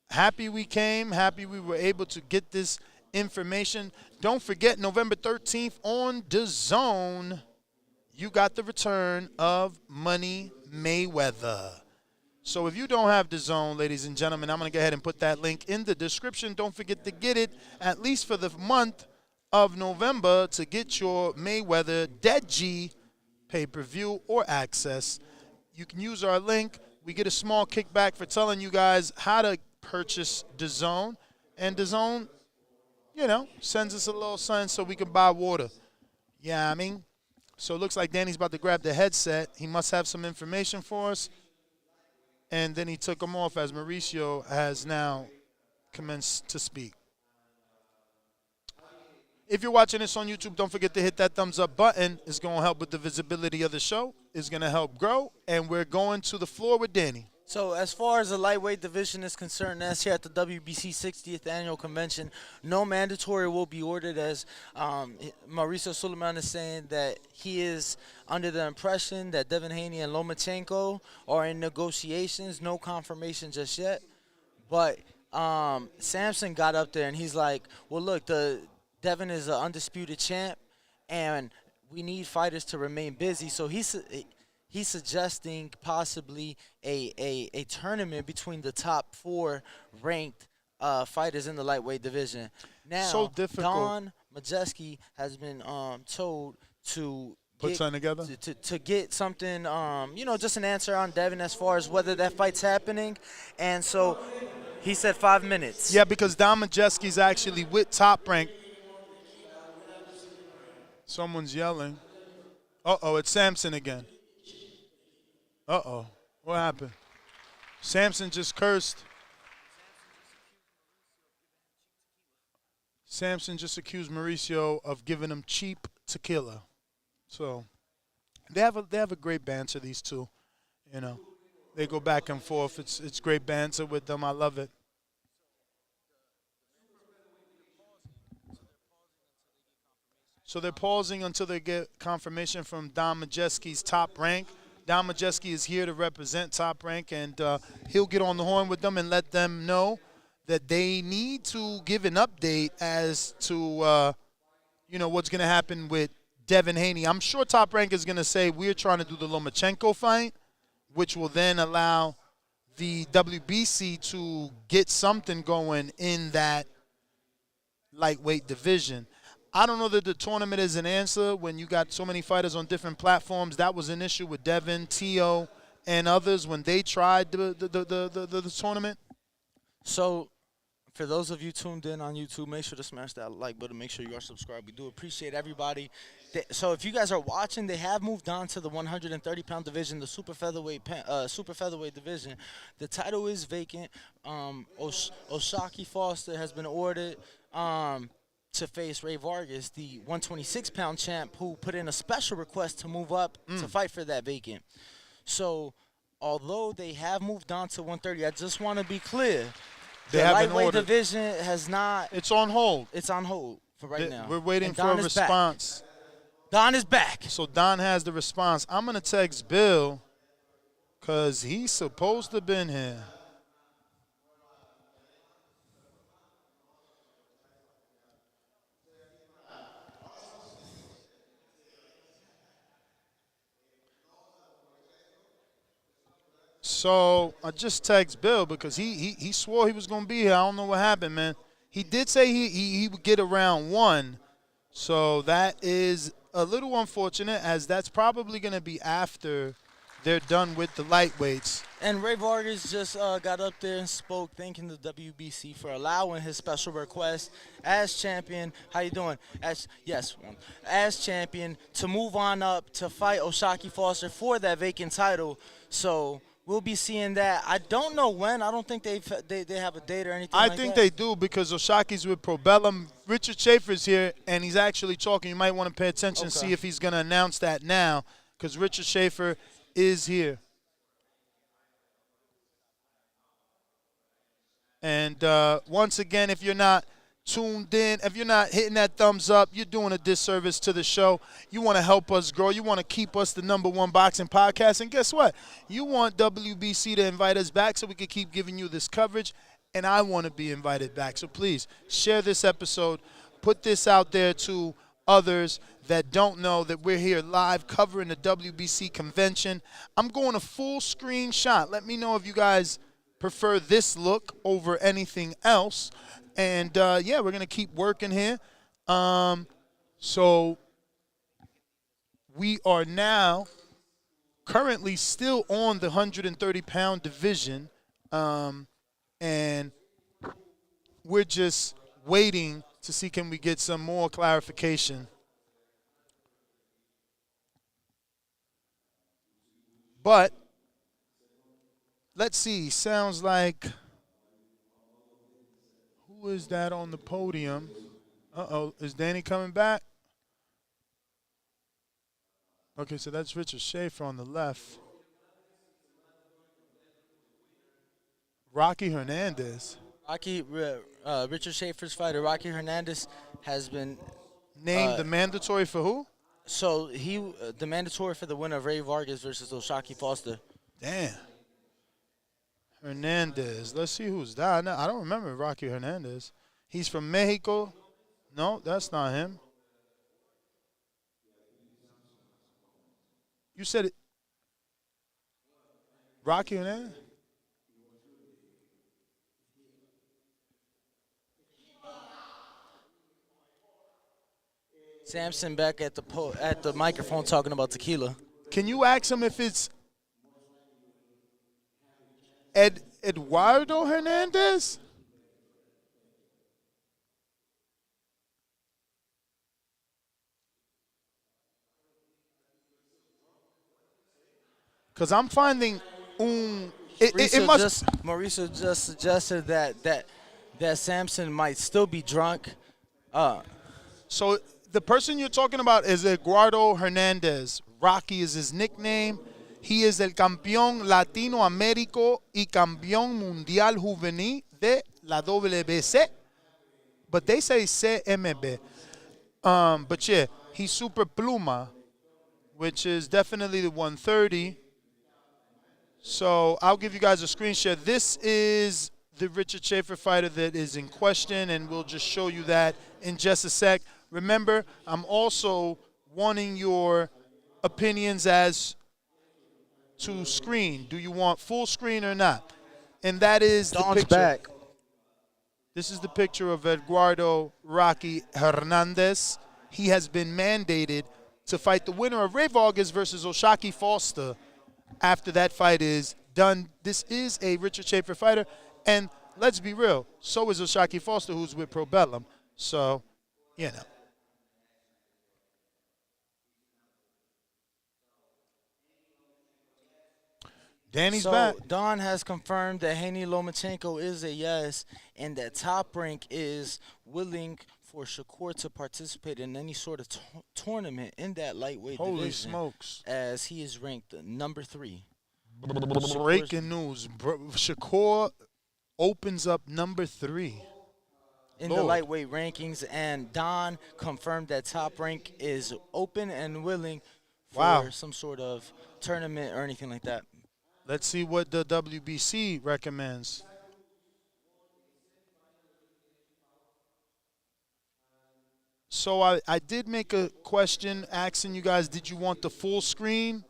Speaker 4: happy we came. Happy we were able to get this information. Don't forget, November 13th on DAZN, you got the return of Money Mayweather. So if you don't have DAZN, ladies and gentlemen, I'm going to go ahead and put that link in the description. Don't forget to get it, at least for the month of November, to get your Mayweather Dead G pay-per-view or access. You can use our link. We get a small kickback for telling you guys how to purchase DAZN. And DAZN, you know, sends us a little sign so we can buy water. Yeah, I mean. So it looks like Danny's about to grab the headset. He must have some information for us. And then he took them off as Mauricio has now commenced to speak. If you're watching this on YouTube, don't forget to hit that thumbs up button. It's going to help with the visibility of the show. It's going to help grow. And we're going to the floor with Danny.
Speaker 7: So as far as the lightweight division is concerned, that's here at the WBC 60th Annual Convention. No mandatory will be ordered, as Mauricio Suleiman is saying that he is under the impression that Devin Haney and Lomachenko are in negotiations. No confirmation just yet. But Samson got up there and he's like, well, look, Devin is an undisputed champ, and we need fighters to remain busy. So he's suggesting possibly a tournament between the top 4 ranked fighters in the lightweight division. Now,
Speaker 4: so difficult.
Speaker 7: Don Majeski has been told to
Speaker 4: put something together?
Speaker 7: To get something, you know, just an answer on Devin as far as whether that fight's happening. And so he said 5 minutes.
Speaker 4: Yeah, because Don Majeski's actually with Top Rank. Someone's yelling. Uh-oh, it's Samson again. Uh-oh, what happened? Samson just cursed. Samson just accused Mauricio of giving him cheap tequila. So they have a great banter, these two. You know, they go back and forth. It's great banter with them. I love it. So they're pausing until they get confirmation from Don Majeski's Top Rank. Don Majeski is here to represent Top Rank, and he'll get on the horn with them and let them know that they need to give an update as to, you know, what's going to happen with Devin Haney. I'm sure Top Rank is going to say we're trying to do the Lomachenko fight, which will then allow the WBC to get something going in that lightweight division. I don't know that the tournament is an answer when you got so many fighters on different platforms. That was an issue with Devin, Tio, and others when they tried the tournament.
Speaker 7: So for those of you tuned in on YouTube, make sure to smash that like button. Make sure you are subscribed. We do appreciate everybody. So if you guys are watching, they have moved on to the 130-pound division, the super featherweight division. The title is vacant. Oshaki Foster has been ordered to face Ray Vargas, the 126-pound champ, who put in a special request to move up to fight for that vacant. So although they have moved on to 130, I just want to be clear. The lightweight division has not.
Speaker 4: It's on hold.
Speaker 7: It's on hold for right now.
Speaker 4: We're waiting for a response.
Speaker 7: Don is back.
Speaker 4: So Don has the response. I'm going to text Bill because he's supposed to have been here. So I just text Bill because he swore he was going to be here. I don't know what happened, man. He did say he would get around 1. So that is a little unfortunate, as that's probably going to be after they're done with the lightweights.
Speaker 7: And Ray Vargas just got up there and spoke, thanking the WBC for allowing his special request as champion. How you doing? As champion to move on up to fight O'Shaquie Foster for that vacant title. So we'll be seeing that. I don't know when. I don't think they have a date or anything.
Speaker 4: I think they do, because O'Shaquie's with Probellum. Richard Schaefer's here, and he's actually talking. You might want to pay attention and see if he's going to announce that now, because Richard Schaefer is here. And once again, if you're not tuned in, if you're not hitting that thumbs up, you're doing a disservice to the show. You want to help us grow. You want to keep us the #1 boxing podcast. And guess what? You want WBC to invite us back so we can keep giving you this coverage. And I want to be invited back. So please share this episode. Put this out there to others that don't know that we're here live covering the WBC convention. I'm going a full screen shot. Let me know if you guys prefer this look over anything else. And, yeah, we're going to keep working here. So we are now currently still on the 130-pound division. And we're just waiting to see, can we get some more clarification. But let's see. Sounds like, who is that on the podium? Uh-oh. Is Danny coming back? Okay, so that's Richard Schaefer on the left. Rocky Hernandez.
Speaker 7: Richard Schaefer's fighter, Rocky Hernandez, has been
Speaker 4: named the mandatory for who?
Speaker 7: So the mandatory for the winner of Ray Vargas versus O'Shaquie Foster.
Speaker 4: Damn. Hernandez. Let's see who's that. I don't remember Rocky Hernandez. He's from Mexico. No, that's not him. You said it. Rocky Hernandez?
Speaker 7: Samson back at the microphone talking about tequila.
Speaker 4: Can you ask him if it's Eduardo Hernandez? Because I'm finding
Speaker 7: Mauricio just suggested that Samson might still be drunk.
Speaker 4: So the person you're talking about is Eduardo Hernandez. Rocky is his nickname. He is el campeón latinoamérico y campeón mundial juvenil de la WBC. But they say CMB. But yeah, he's Super Pluma, which is definitely the 130. So I'll give you guys a screen share. This is the Richard Schaefer fighter that is in question, and we'll just show you that in just a sec. Remember, I'm also wanting your opinions as to screen. Do you want full screen or not? And that is the picture.
Speaker 7: Back.
Speaker 4: This is the picture of Eduardo Rocky Hernandez. He has been mandated to fight the winner of Ray Vargas versus O'Shaquie Foster after that fight is done. This is a Richard Schaefer fighter, and let's be real, so is O'Shaquie Foster, who's with Probellum. So, you know. Danny's back.
Speaker 7: Don has confirmed that Haney Lomachenko is a yes, and that Top Rank is willing for Shakur to participate in any sort of tournament in that lightweight division.
Speaker 4: Holy smokes.
Speaker 7: As he is ranked number 3.
Speaker 4: Breaking news. Shakur opens up number 3.
Speaker 7: In the lightweight rankings, and Don confirmed that Top Rank is open and willing for some sort of tournament or anything like that.
Speaker 4: Let's see what the WBC recommends. So I did make a question asking you guys, did you want the full screen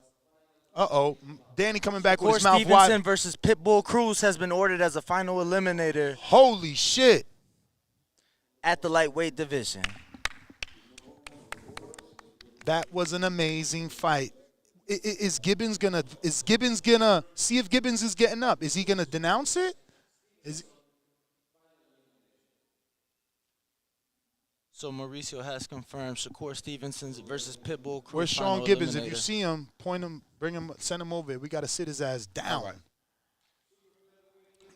Speaker 4: Uh-oh. Danny coming back with
Speaker 7: Shakur
Speaker 4: his mouth
Speaker 7: Stevenson
Speaker 4: wide.
Speaker 7: versus Pitbull Cruz has been ordered as a final eliminator
Speaker 4: Holy shit.
Speaker 7: at the lightweight division.
Speaker 4: That was an amazing fight. Is Gibbons gonna see if Gibbons is getting up? Is he gonna denounce it?
Speaker 7: So Mauricio has confirmed Shakur Stevenson versus Pitbull Cruz.
Speaker 4: Where's Sean
Speaker 7: final
Speaker 4: Gibbons? If
Speaker 7: eliminator.
Speaker 4: you see him, point him, bring him, send him over here. We got to sit his ass down.
Speaker 7: All right.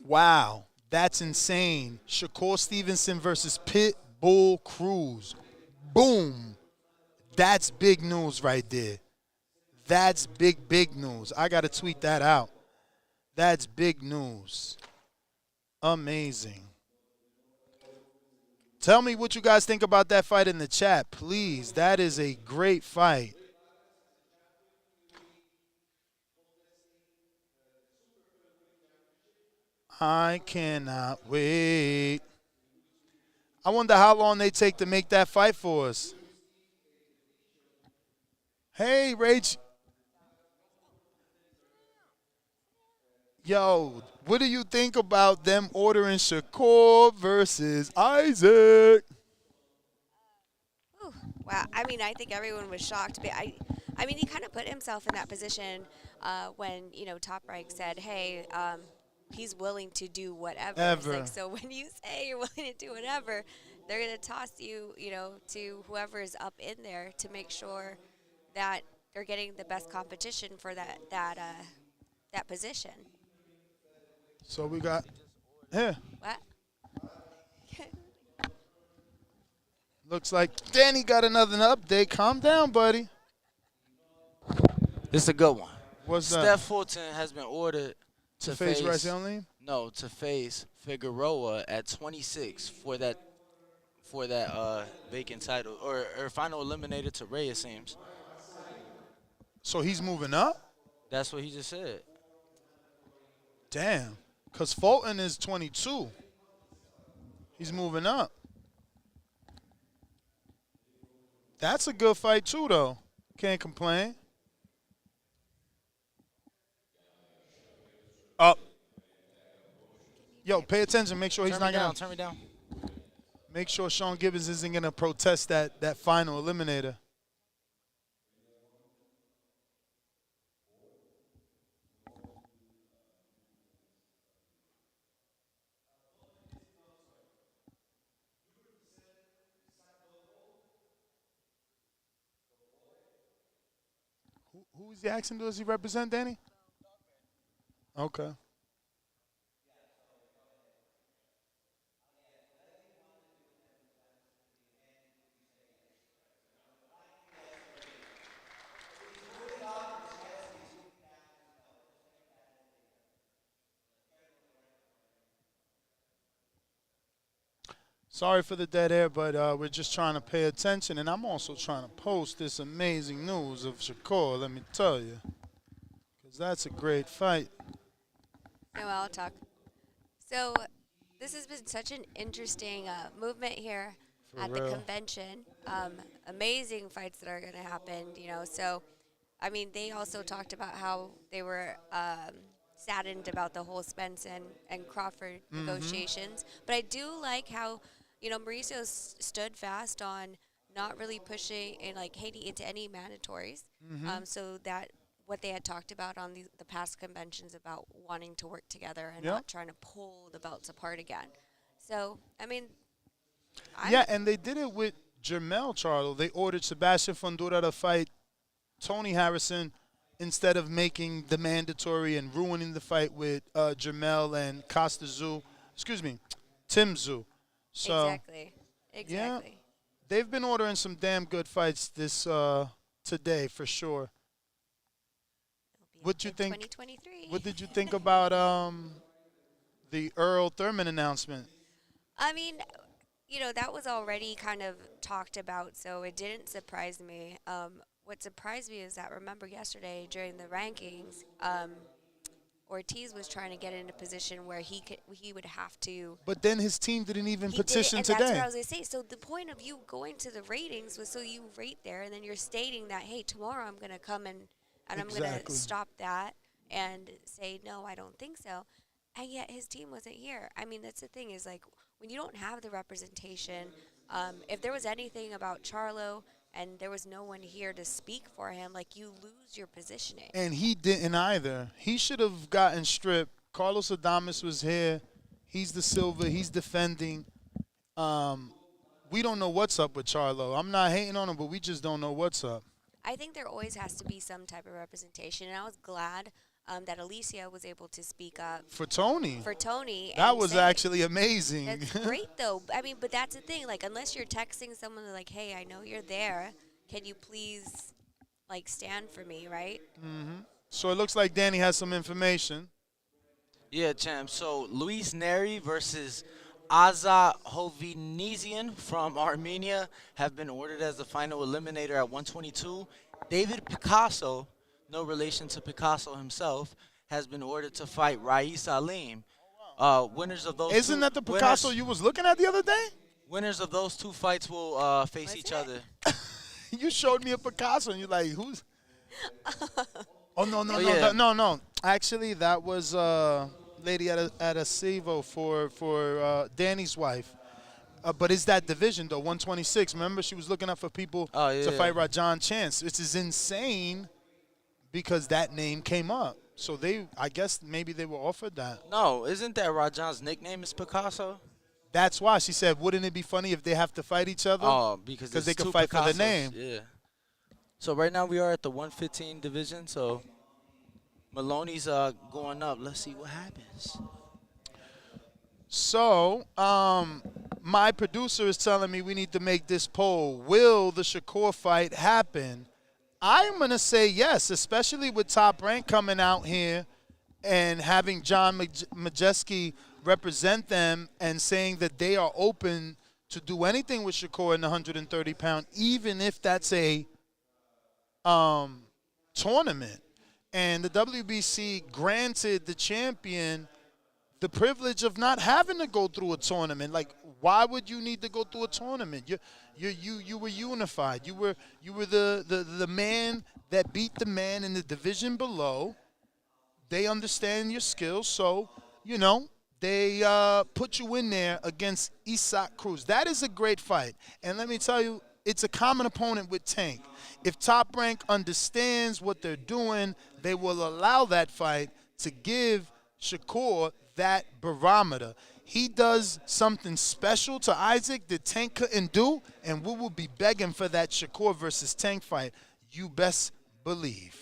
Speaker 4: Wow, that's insane. Shakur Stevenson versus Pitbull Cruz. Boom. That's big news right there. That's big news. I got to tweet that out. That's big news. Amazing. Tell me what you guys think about that fight in the chat, please. That is a great fight. I cannot wait. I wonder how long they take to make that fight for us. Hey, Rach. Yo, what do you think about them ordering Shakur versus Isaac?
Speaker 8: Ooh, wow. I mean, I think everyone was shocked. But I mean, he kind of put himself in that position when, Top Rank said, hey, he's willing to do whatever. It's like, so when you say you're willing to do whatever, they're going to toss you, to whoever is up in there to make sure that they're getting the best competition for that position.
Speaker 4: So we got, yeah.
Speaker 8: What?
Speaker 4: Looks like Danny got another update. Calm down, buddy.
Speaker 7: This is a good one.
Speaker 4: What's that?
Speaker 7: Steph Fulton has been ordered
Speaker 4: To face Raisel?
Speaker 7: No, to face Figueroa at 26 for that vacant title or final eliminator to Ray, it seems.
Speaker 4: So he's moving up?
Speaker 7: That's what he just said.
Speaker 4: Damn. Because Fulton is 22. He's moving up. That's a good fight, too, though. Can't complain. Up. Yo, pay attention. Make sure he's not going to.
Speaker 7: Turn me down.
Speaker 4: Make sure Sean Gibbons isn't going to protest that final eliminator. Who is the accent does he represent, Danny? Okay. Sorry for the dead air, but we're just trying to pay attention, and I'm also trying to post this amazing news of Shakur, let me tell you, because that's a great fight.
Speaker 8: No, I'll talk. So this has been such an interesting movement here at the convention. Amazing fights that are going to happen, So, I mean, they also talked about how they were saddened about the whole Spence and Crawford negotiations. But I do like how, Mauricio stood fast on not really pushing and, hating into any mandatories. So that what they had talked about on the past conventions about wanting to work together and not trying to pull the belts apart again. So, I mean.
Speaker 4: And they did it with Jermell Charlo. They ordered Sebastian Fundora to fight Tony Harrison instead of making the mandatory and ruining the fight with Jermell and Tim Tszyu. So,
Speaker 8: Exactly.
Speaker 4: Yeah, they've been ordering some damn good fights this today for sure. What you think?
Speaker 8: 2023.
Speaker 4: What did you think about the Earl Thurman announcement?
Speaker 8: I mean, that was already kind of talked about, so it didn't surprise me. What surprised me is that, remember yesterday during the rankings, Ortiz was trying to get in a position where he would have to.
Speaker 4: But then his team didn't even petition
Speaker 8: and
Speaker 4: today.
Speaker 8: That's what I was going to say. So the point of you going to the ratings was so you rate there, and then you're stating that, hey, tomorrow I'm going to come and and I'm going to
Speaker 4: Exactly.
Speaker 8: stop that and say, no, I don't think so. And yet his team wasn't here. I mean, that's the thing is, like, when you don't have the representation, if there was anything about Charlo and there was no one here to speak for him, like, you lose your positioning.
Speaker 4: And he didn't either. He should have gotten stripped. Carlos Adames was here. He's the silver. He's defending. We don't know what's up with Charlo. I'm not hating on him, but we just don't know what's up.
Speaker 8: I think there always has to be some type of representation, and I was glad that Alicia was able to speak up
Speaker 4: For Tony.
Speaker 8: for Tony.
Speaker 4: That
Speaker 8: and
Speaker 4: was
Speaker 8: say,
Speaker 4: actually amazing.
Speaker 8: That's great, though. I mean, but that's the thing. Like, unless you're texting someone like, hey, I know you're there. Can you please, like, stand for me, right?
Speaker 4: So it looks like Danny has some information.
Speaker 7: Yeah, champ. So Luis Neri versus Aza Hovnisian from Armenia have been ordered as the final eliminator at 122. David Picasso, no relation to Picasso himself, has been ordered to fight Rais Salim. Winners of those
Speaker 4: Isn't that the Picasso you was looking at the other day?
Speaker 7: Winners of those two fights will face each other.
Speaker 4: You showed me a Picasso, and you're like, who's? Oh,
Speaker 7: yeah.
Speaker 4: no. Actually, that was lady at a Sevo for Danny's wife. But it's that division, though, 126. Remember, she was looking up for people to fight Rajan Chance. Which is insane because that name came up. So I guess maybe they were offered that.
Speaker 7: No, isn't that Rajan's nickname is Picasso?
Speaker 4: That's why she said, wouldn't it be funny if they have to fight each other?
Speaker 7: Oh, because
Speaker 4: they
Speaker 7: it's
Speaker 4: could
Speaker 7: two
Speaker 4: fight for the
Speaker 7: Picassos.
Speaker 4: name.
Speaker 7: Yeah. So right now we are at the 115 division. So Maloney's going up. Let's see what happens.
Speaker 4: So, my producer is telling me we need to make this poll. Will the Shakur fight happen? I'm going to say yes, especially with Top Rank coming out here and having John Majeski represent them and saying that they are open to do anything with Shakur in the 130-pound, even if that's a tournament. And the WBC granted the champion the privilege of not having to go through a tournament. Like, why would you need to go through a tournament? You were unified. You were the man that beat the man in the division below. They understand your skills, so they put you in there against Isaac Cruz. That is a great fight, and let me tell you, it's a common opponent with Tank. If Top Rank understands what they're doing, they will allow that fight to give Shakur that barometer. He does something special to Isaac that Tank couldn't do, and we will be begging for that Shakur versus Tank fight. You best believe.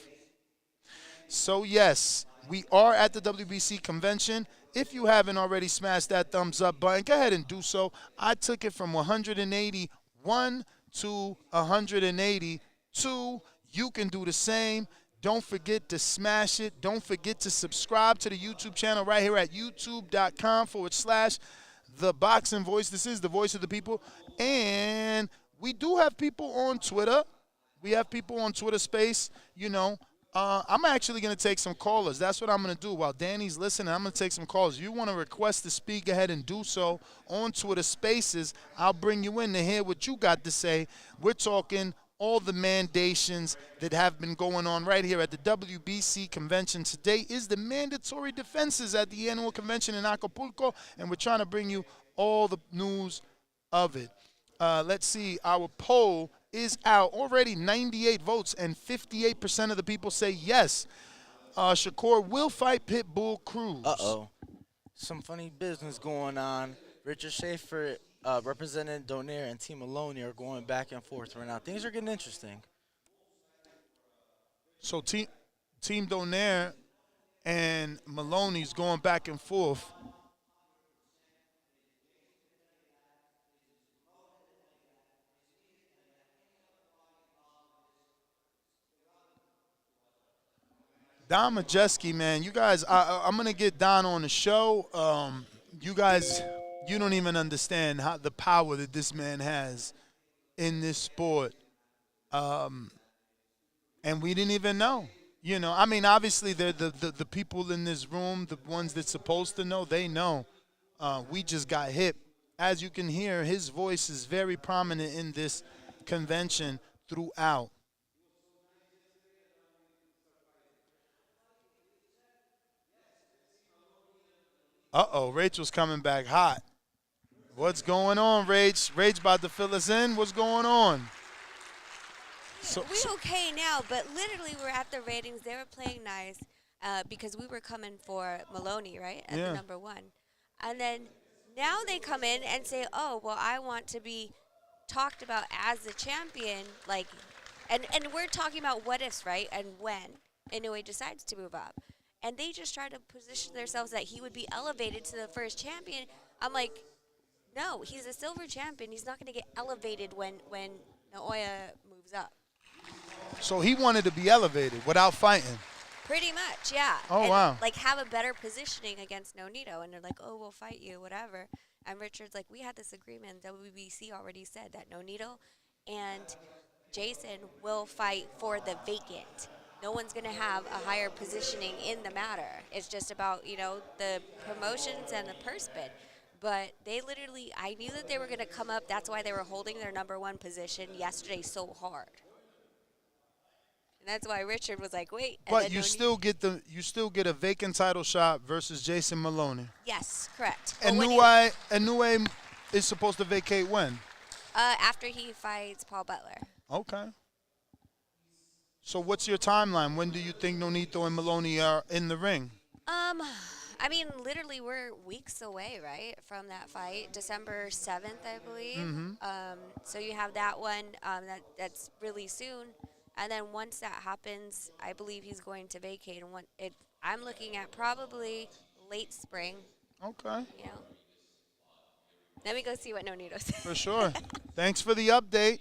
Speaker 4: So, yes, we are at the WBC convention. If you haven't already smashed that thumbs up button, go ahead and do so. I took it from 181 to 182. You can do the same. Don't forget to smash it. Don't forget to subscribe to the YouTube channel right here at youtube.com/The Boxing Voice. This is the voice of the people. And we do have people on Twitter. We have people on Twitter Space. I'm actually going to take some callers. That's what I'm going to do. While Danny's listening, I'm going to take some calls. If you want to request to speak, go ahead and do so on Twitter Spaces. I'll bring you in to hear what you got to say. We're talking all the mandations that have been going on right here at the WBC convention. Today is the mandatory defenses at the annual convention in Acapulco, and we're trying to bring you all the news of it. Let's see. Our poll is out. Already 98 votes, and 58% of the people say yes. Shakur will fight Pitbull Cruz.
Speaker 7: Uh-oh. Some funny business going on. Richard Schaefer representing Donaire and Team Maloney are going back and forth right now. Things are getting interesting.
Speaker 4: So Team Donaire and Maloney's going back and forth. Don Majeski, man, you guys, I'm going to get Don on the show. You guys, you don't even understand the power that this man has in this sport. And we didn't even know. I mean, obviously, they're the people in this room, the ones that's supposed to know, they know. We just got hip. As you can hear, his voice is very prominent in this convention throughout. Uh-oh, Rachel's coming back hot. What's going on, Rach? Rach about to fill us in. What's going on?
Speaker 8: We okay now, but literally we're at the ratings. They were playing nice because we were coming for Maloney, right, at the number 1. And then now they come in and say, oh, well, I want to be talked about as the champion, like, and we're talking about what ifs, right, and when Inoue decides to move up. And they just try to position themselves that he would be elevated to the first champion. I'm like, no, he's a silver champion. He's not going to get elevated when Naoya moves up.
Speaker 4: So he wanted to be elevated without fighting.
Speaker 8: Pretty much, yeah.
Speaker 4: Oh,
Speaker 8: and,
Speaker 4: wow.
Speaker 8: Like, have a better positioning against Nonito. And they're like, oh, we'll fight you, whatever. And Richard's like, we had this agreement. WBC already said that Nonito and Jason will fight for the vacant. No one's going to have a higher positioning in the matter. It's just about, the promotions and the purse bid. But they literally, I knew that they were going to come up. That's why they were holding their number 1 position yesterday so hard. And that's why Richard was like, wait.
Speaker 4: But you still get a vacant title shot versus Jason Maloney.
Speaker 8: Yes, correct.
Speaker 4: And Inoue is supposed to vacate when?
Speaker 8: After he fights Paul Butler.
Speaker 4: Okay. So what's your timeline? When do you think Nonito and Maloney are in the ring?
Speaker 8: I mean, literally, we're weeks away, right, from that fight. December 7th, I believe.
Speaker 4: Mm-hmm.
Speaker 8: So you have that one. That's really soon. And then once that happens, I believe he's going to vacate. And I'm looking at probably late spring.
Speaker 4: Okay.
Speaker 8: Let me go see what Nonito says.
Speaker 4: For sure. Thanks for the update.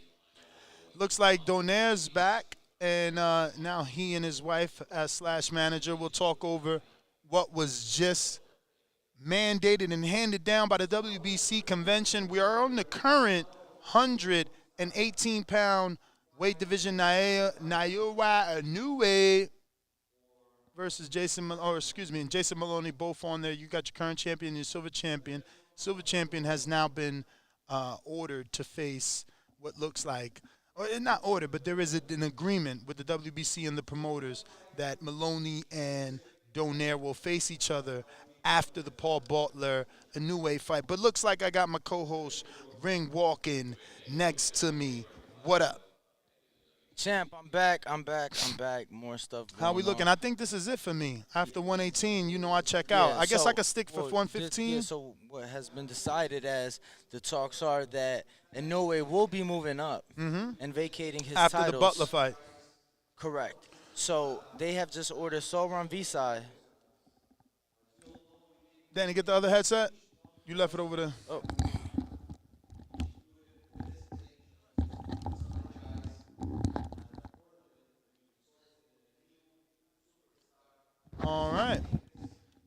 Speaker 4: Looks like Donaire's back, and now he and his wife as /manager will talk over what was just mandated and handed down by the WBC convention. We are on the current 118-pound weight division. Naoya Inoue versus Jason Maloney, both on there. You got your current champion and your silver champion. Silver champion has now been ordered to face what looks like, or not ordered, but there is an agreement with the WBC and the promoters that Maloney and Donaire will face each other after the Paul Butler Inoue fight. But looks like I got my co-host Ring walking next to me. What up?
Speaker 7: Champ, I'm back. More stuff going
Speaker 4: How we looking?
Speaker 7: on.
Speaker 4: I think this is it for me. After 118, I check out. I guess I could stick for 115.
Speaker 7: So what has been decided as the talks are that Inoue will be moving up and vacating his
Speaker 4: after
Speaker 7: titles.
Speaker 4: the Butler fight.
Speaker 7: Correct. So they have just ordered Sauron Visai.
Speaker 4: Danny, get the other headset. You left it over there.
Speaker 7: Oh.
Speaker 4: All right.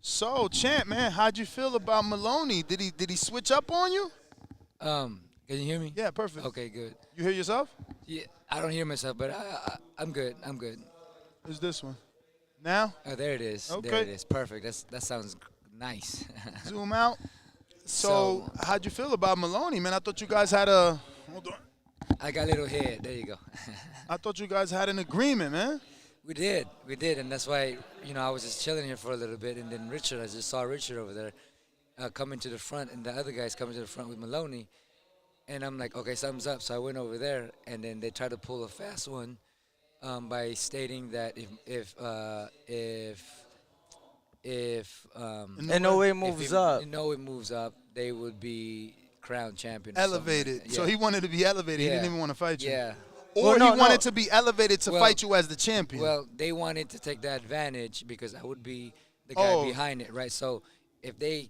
Speaker 4: So, Champ, man, how'd you feel about Maloney? Did he switch up on you?
Speaker 10: Can you hear me?
Speaker 4: Yeah, perfect.
Speaker 10: Okay, good.
Speaker 4: You hear yourself?
Speaker 10: Yeah, I don't hear myself, but I'm good.
Speaker 4: Who's this one? Now?
Speaker 10: Oh, there it is.
Speaker 4: Okay.
Speaker 10: There it is. Perfect. That sounds nice.
Speaker 4: Zoom out. So, how'd you feel about Maloney, man? I thought you guys had a – hold on.
Speaker 10: I got a little head. There you go.
Speaker 4: I thought you guys had an agreement, man.
Speaker 10: We did, and that's why, I was just chilling here for a little bit, and then I just saw Richard over there coming to the front, and the other guys coming to the front with Maloney, and I'm like, okay, something's up, so I went over there, and then they tried to pull a fast one by stating that if
Speaker 7: Inoue
Speaker 10: moves up, they would be crowned champion.
Speaker 4: Elevated.
Speaker 10: Like
Speaker 4: so he wanted to be elevated.
Speaker 10: Yeah.
Speaker 4: He didn't even want to fight you.
Speaker 10: Yeah.
Speaker 4: Or he wanted to be elevated to fight you as the champion.
Speaker 10: Well, they wanted to take that advantage because I would be the guy behind it, right? So if they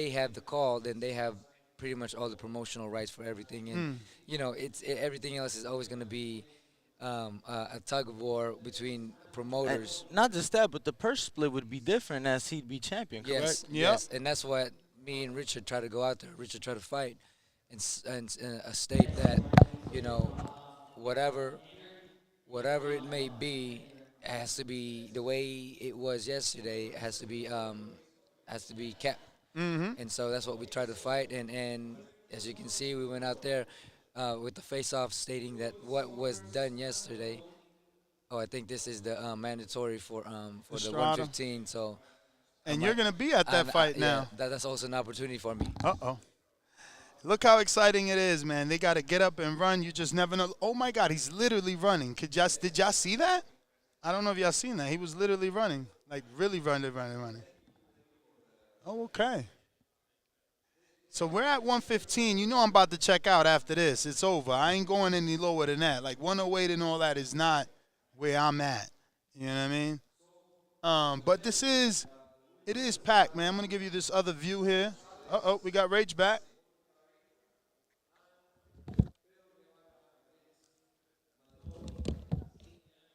Speaker 10: have the call, then they have pretty much all the promotional rights for everything, and everything else is always going to be a tug of war between promoters.
Speaker 7: And not just that, but the purse split would be different as he'd be champion, correct?
Speaker 10: Yes, and that's what me and Richard try to go out there. Richard try to fight and state that, whatever it may be, it has to be the way it was yesterday. It has to be kept. And so that's what we tried to fight. And as you can see, we went out there with the face-off stating that what was done yesterday. Oh, I think this is the mandatory for the 115. So
Speaker 4: And you're going to be at that fight now.
Speaker 10: Yeah, that's also an opportunity for me.
Speaker 4: Uh-oh. Look how exciting it is, man. They got to get up and run. You just never know. Oh, my God, he's literally running. Did y'all see that? I don't know if y'all seen that. He was literally running, like really running. Oh, okay. So we're at 115. You know I'm about to check out after this. It's over. I ain't going any lower than that. Like 108 and all that is not where I'm at. You know what I mean? But it is packed, man. I'm going to give you this other view here. Uh-oh, we got Rage back.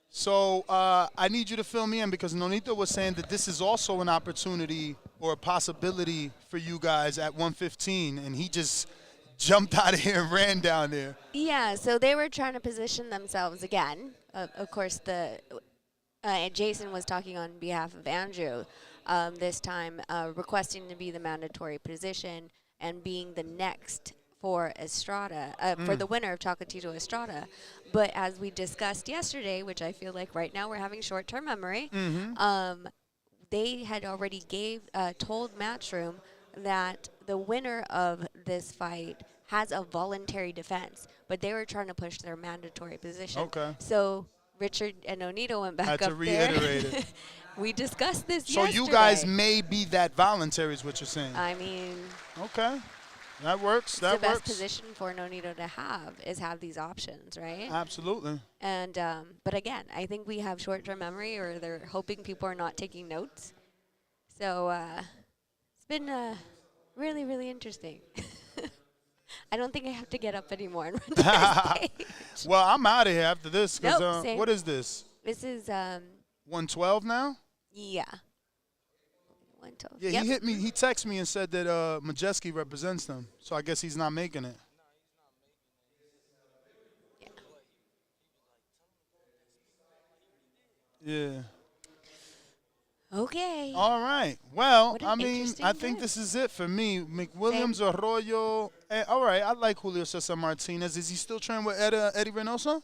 Speaker 4: So I need you to fill me in because Nonito was saying that this is also an opportunity or a possibility for you guys at 115, and he just jumped out of here and ran down there.
Speaker 8: Yeah, so they were trying to position themselves again. Of course, Jason was talking on behalf of Andrew this time, requesting to be the mandatory position and being the next for Estrada, for the winner of Chocolatito Estrada. But as we discussed yesterday, which I feel like right now we're having short-term memory, they had already told Matchroom that the winner of this fight has a voluntary defense, but they were trying to push their mandatory position.
Speaker 4: Okay.
Speaker 8: So Richard and Onito went back
Speaker 4: had
Speaker 8: up
Speaker 4: to reiterate
Speaker 8: there.
Speaker 4: it.
Speaker 8: We discussed this
Speaker 4: So
Speaker 8: yesterday.
Speaker 4: you guys may be that voluntary is what you're saying.
Speaker 8: I mean,
Speaker 4: okay. That works.
Speaker 8: the best position for Nonito to have these options, right?
Speaker 4: Absolutely.
Speaker 8: And but again, I think we have short-term memory, or they're hoping people are not taking notes. So it's been really, really interesting. I don't think I have to get up anymore and run to the stage.
Speaker 4: Well, I'm out of here after this.
Speaker 8: Nope, same.
Speaker 4: What is this?
Speaker 8: This is
Speaker 4: 112 now?
Speaker 8: Yeah. 112.
Speaker 4: Yeah,
Speaker 8: yep.
Speaker 4: he hit me. He texted me and said that Majeski represents them. So I guess he's not making it. Yeah.
Speaker 8: Okay.
Speaker 4: All right. Well,
Speaker 8: What an
Speaker 4: I mean,
Speaker 8: interesting
Speaker 4: I think
Speaker 8: day.
Speaker 4: this is it for me. McWilliams, Arroyo. All right, I like Julio Cesar Martinez. Is he still training with Eddie Reynoso?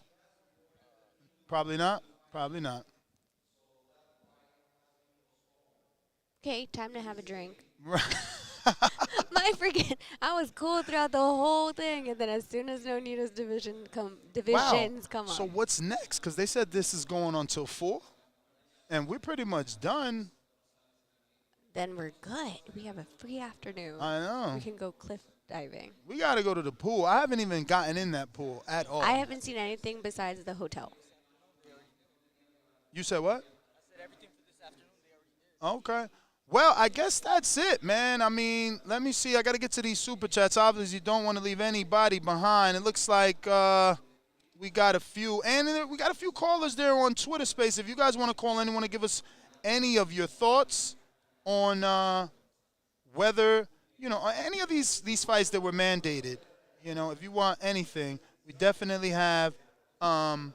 Speaker 4: Probably not. Probably not.
Speaker 8: Okay, time to have a drink. My freaking, I was cool throughout the whole thing, and then as soon as Nonito's divisions come
Speaker 4: So
Speaker 8: on.
Speaker 4: what's next? Because they said this is going on till 4, and we're pretty much done.
Speaker 8: Then we're good. We have a free afternoon.
Speaker 4: I know.
Speaker 8: We can go cliff diving.
Speaker 4: We got to go to the pool. I haven't even gotten in that pool at all.
Speaker 8: I haven't seen anything besides the hotel.
Speaker 4: You said what? I said everything for this afternoon they already did. Okay. Well, I guess that's it, man. I mean, let me see. I got to get to these super chats. Obviously, you don't want to leave anybody behind. It looks like we got a few. And we got a few callers there on Twitter Space. If you guys want to call in and want to give us any of your thoughts on whether, any of these fights that were mandated, if you want anything, we definitely have some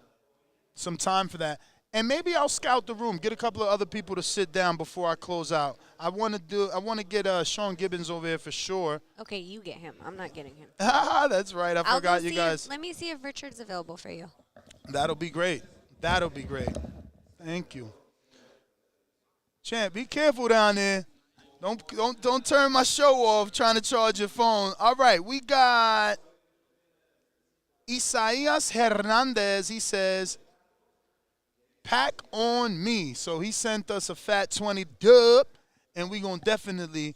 Speaker 4: time for that. And maybe I'll scout the room, get a couple of other people to sit down before I close out. I want to get Sean Gibbons over here for sure.
Speaker 8: Okay, you get him. I'm not getting him.
Speaker 4: That's right. I forgot you guys.
Speaker 8: Let me see if Richard's available for you.
Speaker 4: That'll be great. That'll be great. Thank you. Champ, be careful down there. Don't turn my show off trying to charge your phone. All right, we got Isaias Hernandez. He says, pack on me. So he sent us a fat 20 dub, and we going to definitely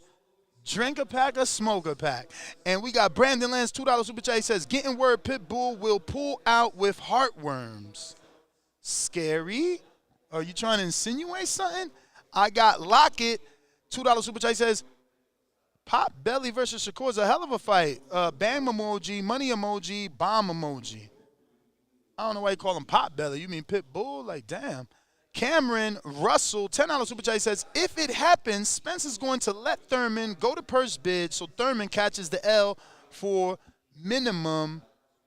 Speaker 4: drink a pack or smoke a pack. And we got Brandon Lance, $2 super chat. He says, getting word Pitbull will pull out with heartworms. Scary? Are you trying to insinuate something? I got Lockett, $2 super chat. He says, Pop Belly versus Shakur is a hell of a fight. Bam emoji, money emoji, bomb emoji. I don't know why you call him Pop Belly. You mean Pitbull? Like, damn. Cameron Russell, $10 super chat. He says, if it happens, Spence is going to let Thurman go to purse bid so Thurman catches the L for minimum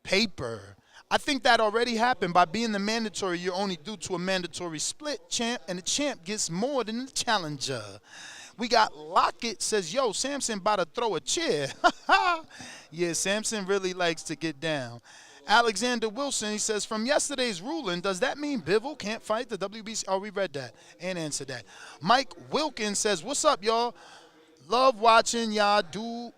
Speaker 4: paper. I think that already happened. By being the mandatory, you're only due to a mandatory split, champ, and the champ gets more than the challenger. We got Lockett says, yo, Samson about to throw a chair. Yeah, Samson really likes to get down. Alexander Wilson, he says, from yesterday's ruling, does that mean Bivol can't fight the WBC? Oh, we read that and answered that. Mike Wilkins says, what's up, y'all? Love watching y'all do,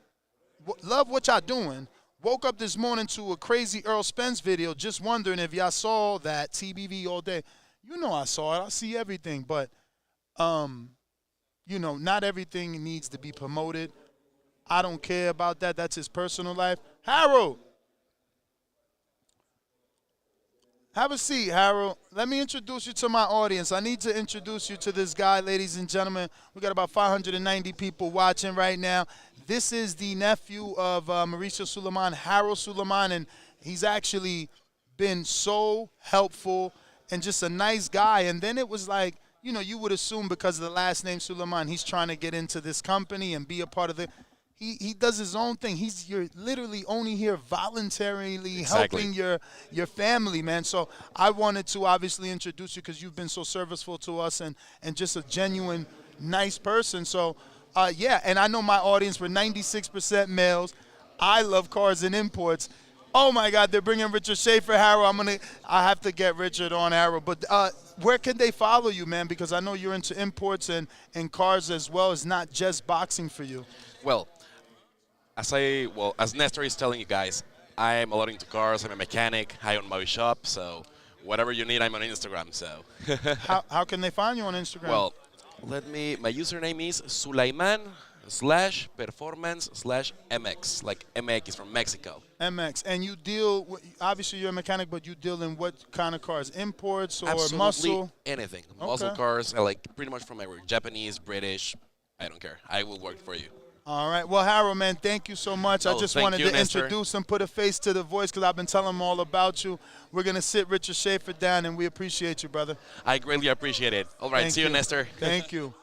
Speaker 4: love what y'all doing. Woke up this morning to a crazy Earl Spence video, just wondering if y'all saw that TBV all day. You know I saw it. I see everything, but, you know, not everything needs to be promoted. I don't care about that. That's his personal life. Harold. Have a seat, Harold. Let me introduce you to my audience. I need to introduce you to this guy, ladies and gentlemen. We got about 590 people watching right now. This is the nephew of Mauricio Suleiman, Harold Suleiman, and he's actually been so helpful and just a nice guy. And then it was like, you know, you would assume because of the last name Suleiman, he's trying to get into this company and be a part of the. He does his own thing. You're literally only here voluntarily helping your family, man. So I wanted to obviously introduce you because you've been so serviceful to us and just a genuine, nice person. So, yeah, and I know my audience were 96% males. I love cars and imports. Oh, my God, they're bringing Richard Schaefer, Harold. I have to get Richard on, Harold. But where can they follow you, man? Because I know you're into imports and cars as well. It's not just boxing for you.
Speaker 11: Well, as Nestor is telling you guys, I'm a lot into cars. I'm a mechanic. I own my shop, so whatever you need, I'm on Instagram. So
Speaker 4: how can they find you on Instagram?
Speaker 11: Well, my username is Sulaiman/performance/MX, like MX is from Mexico.
Speaker 4: MX, and you deal. Obviously, you're a mechanic, but you deal in what kind of cars? Imports or
Speaker 11: Absolutely
Speaker 4: muscle?
Speaker 11: Anything.
Speaker 4: Okay.
Speaker 11: Muscle cars, I like pretty much from everywhere. Japanese, British. I don't care. I will work for you.
Speaker 4: All right. Well, Harold, man, thank you so much. I just wanted to
Speaker 11: Nestor.
Speaker 4: introduce him, put a face to the voice, because I've been telling him all about you. We're going to sit Richard Schaefer down, and we appreciate you, brother.
Speaker 11: I greatly appreciate it. All right. See you, Nestor.
Speaker 4: Thank you.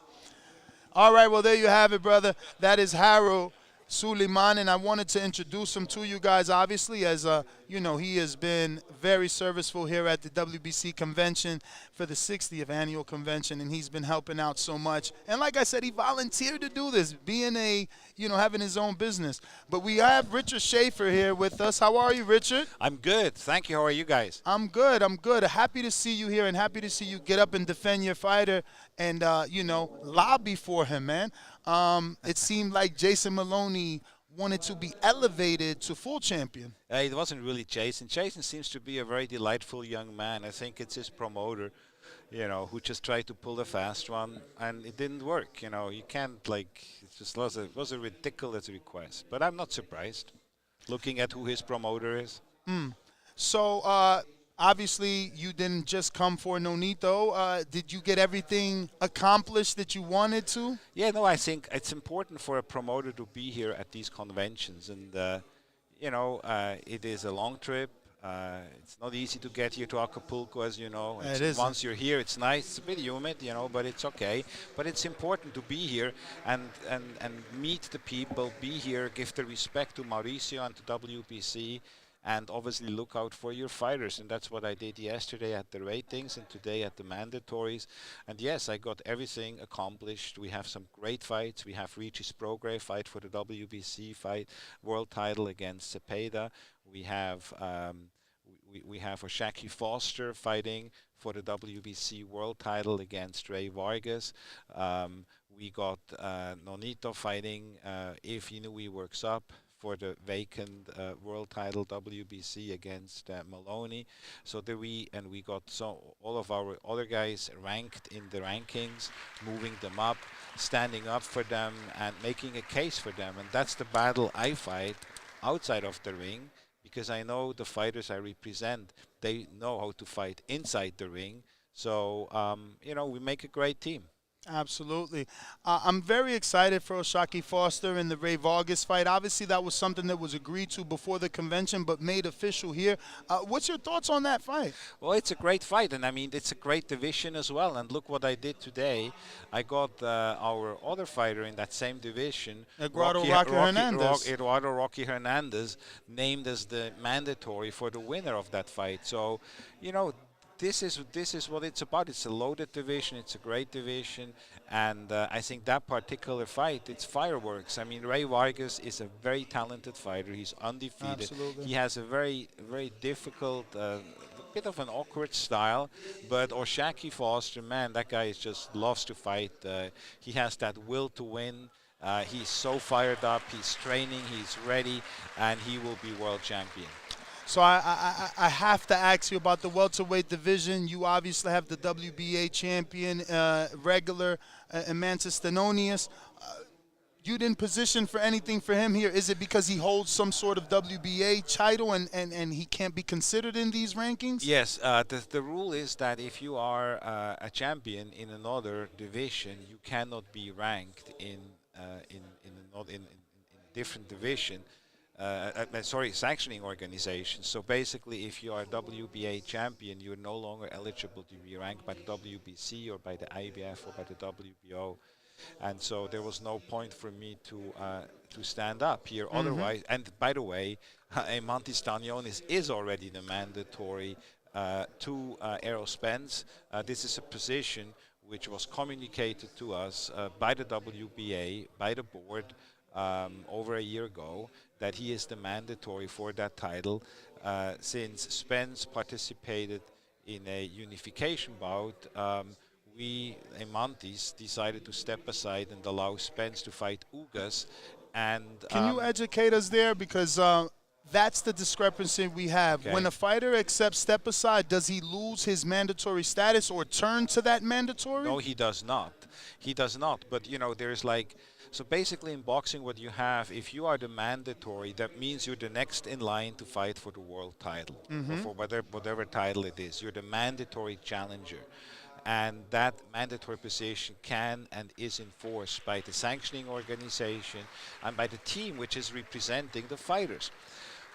Speaker 4: All right. Well, there you have it, brother. That is Harold Suleiman, and I wanted to introduce him to you guys, obviously, as, you know, he has been very serviceful here at the WBC convention for the 60th annual convention, and he's been helping out so much. And like I said, he volunteered to do this, being having his own business. But we have Richard Schaefer here with us. How are you, Richard?
Speaker 12: I'm good. Thank you. How are you guys?
Speaker 4: I'm good. I'm good. Happy to see you here and happy to see you get up and defend your fighter and, lobby for him, man. It seemed like Jason Maloney wanted to be elevated to full champion.
Speaker 12: It wasn't really Jason. Jason seems to be a very delightful young man. I think it's his promoter, who just tried to pull a fast one, and it didn't work. You can't, it just was a ridiculous request. But I'm not surprised, looking at who his promoter is.
Speaker 4: So, obviously, you didn't just come for Nonito. Did you get everything accomplished that you wanted to?
Speaker 12: Yeah, no, I think it's important for a promoter to be here at these conventions. And, it is a long trip. It's not easy to get here to Acapulco, as you know. Once you're here, it's nice. It's a bit humid, but it's okay. But it's important to be here and meet the people, be here, give the respect to Mauricio and to WBC. And obviously look out for your fighters. And that's what I did yesterday at the ratings and today at the mandatories. And yes, I got everything accomplished. We have some great fights. We have Regis Prograis fight for the WBC world title against Cepeda. We have we have Oshaki Foster fighting for the WBC world title against Ray Vargas. We got Nonito fighting if Inoue works up for the vacant world title WBC against Maloney. So we got all of our other guys ranked in the rankings, moving them up, standing up for them, and making a case for them. And that's the battle I fight outside of the ring, because I know the fighters I represent, they know how to fight inside the ring. So, we make a great team.
Speaker 4: Absolutely. I'm very excited for Oshaki Foster in the Ray Vargas fight. Obviously, that was something that was agreed to before the convention, but made official here. What's your thoughts on that fight?
Speaker 12: Well, it's a great fight, and I mean, it's a great division as well. And look what I did today. I got our other fighter in that same division,
Speaker 4: Eduardo
Speaker 12: Rocky Hernandez, named as the mandatory for the winner of that fight. So, this is what it's about. It's a loaded division. It's a great division, and I think that particular fight, it's fireworks. I mean, Ray Vargas is a very talented fighter. He's undefeated.
Speaker 4: Absolutely.
Speaker 12: He has a very difficult, bit of an awkward style, but Oshaki Foster, man, that guy just loves to fight. He has that will to win. He's so fired up. He's training. He's ready, and he will be world champion.
Speaker 4: So I have to ask you about the welterweight division. You obviously have the WBA champion, regular, Emantis Stenonius. You didn't position for anything for him here. Is it because he holds some sort of WBA title and he can't be considered in these rankings?
Speaker 12: Yes, the rule is that if you are a champion in another division, you cannot be ranked in a different division. Sanctioning organization. So basically, if you are a WBA champion, you're no longer eligible to be ranked by the WBC or by the IBF or by the WBO. And so there was no point for me to stand up here. Otherwise, and by the way, Emantis Stenonius is already the mandatory to Errol Spence. This is a position which was communicated to us by the WBA, by the board, over a year ago, that he is the mandatory for that title. Since Spence participated in a unification bout, we, Emantis, decided to step aside and allow Spence to fight Ugas. And
Speaker 4: can you educate us there? Because that's the discrepancy we have.
Speaker 12: Okay.
Speaker 4: When a fighter accepts step aside, does he lose his mandatory status or turn to that mandatory?
Speaker 12: No, he does not. He does not. But, you know, there's like, so basically in boxing what you have, if you are the mandatory, that means you're the next in line to fight for the world title, or for whatever title it is. You're the mandatory challenger. And that mandatory position can and is enforced by the sanctioning organization and by the team which is representing the fighters.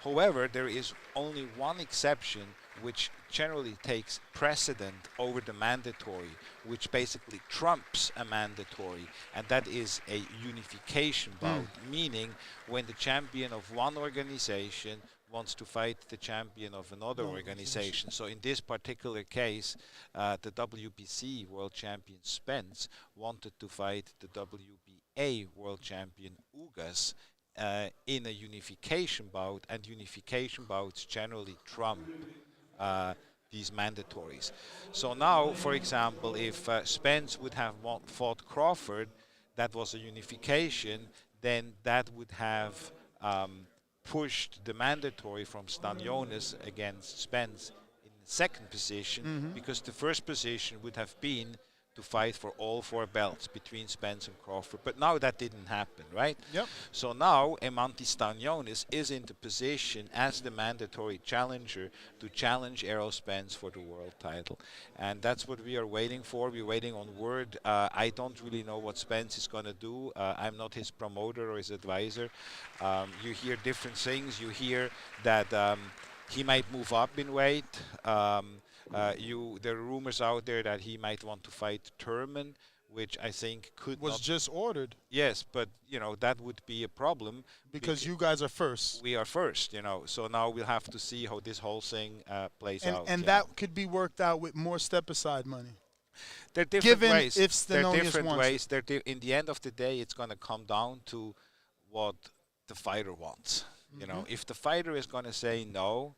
Speaker 12: However, there is only one exception which generally takes precedent over the mandatory, which basically trumps a mandatory, and that is a unification bout, meaning when the champion of one organization wants to fight the champion of another organization. So in this particular case, the WBC world champion Spence wanted to fight the WBA world champion Ugas in a unification bout, and unification bouts generally trump these mandatories. So now, for example, if Spence would have fought Crawford, that was a unification, then that would have pushed the mandatory from Stenonius against Spence in the second position, because the first position would have been to fight for all 4 belts between Spence and Crawford. But now that didn't happen, right?
Speaker 4: Yep.
Speaker 12: So now Emantis Stenonius is in the position as the mandatory challenger to challenge Errol Spence for the world title. And that's what we are waiting for. We're waiting on word. I don't really know what Spence is going to do. I'm not his promoter or his advisor. You hear different things. You hear that he might move up in weight. There are rumors out there that he might want to fight Turman, which I think was
Speaker 4: just ordered.
Speaker 12: Yes, but you know that would be a problem
Speaker 4: because you guys are first.
Speaker 12: We are first, you know. So now we'll have to see how this whole thing plays out.
Speaker 4: And that could be worked out with more step aside money.
Speaker 12: There are different ways.
Speaker 4: If
Speaker 12: there are different
Speaker 4: wants
Speaker 12: ways. In the end of the day, it's going to come down to what the fighter wants. You know, if the fighter is going to say no.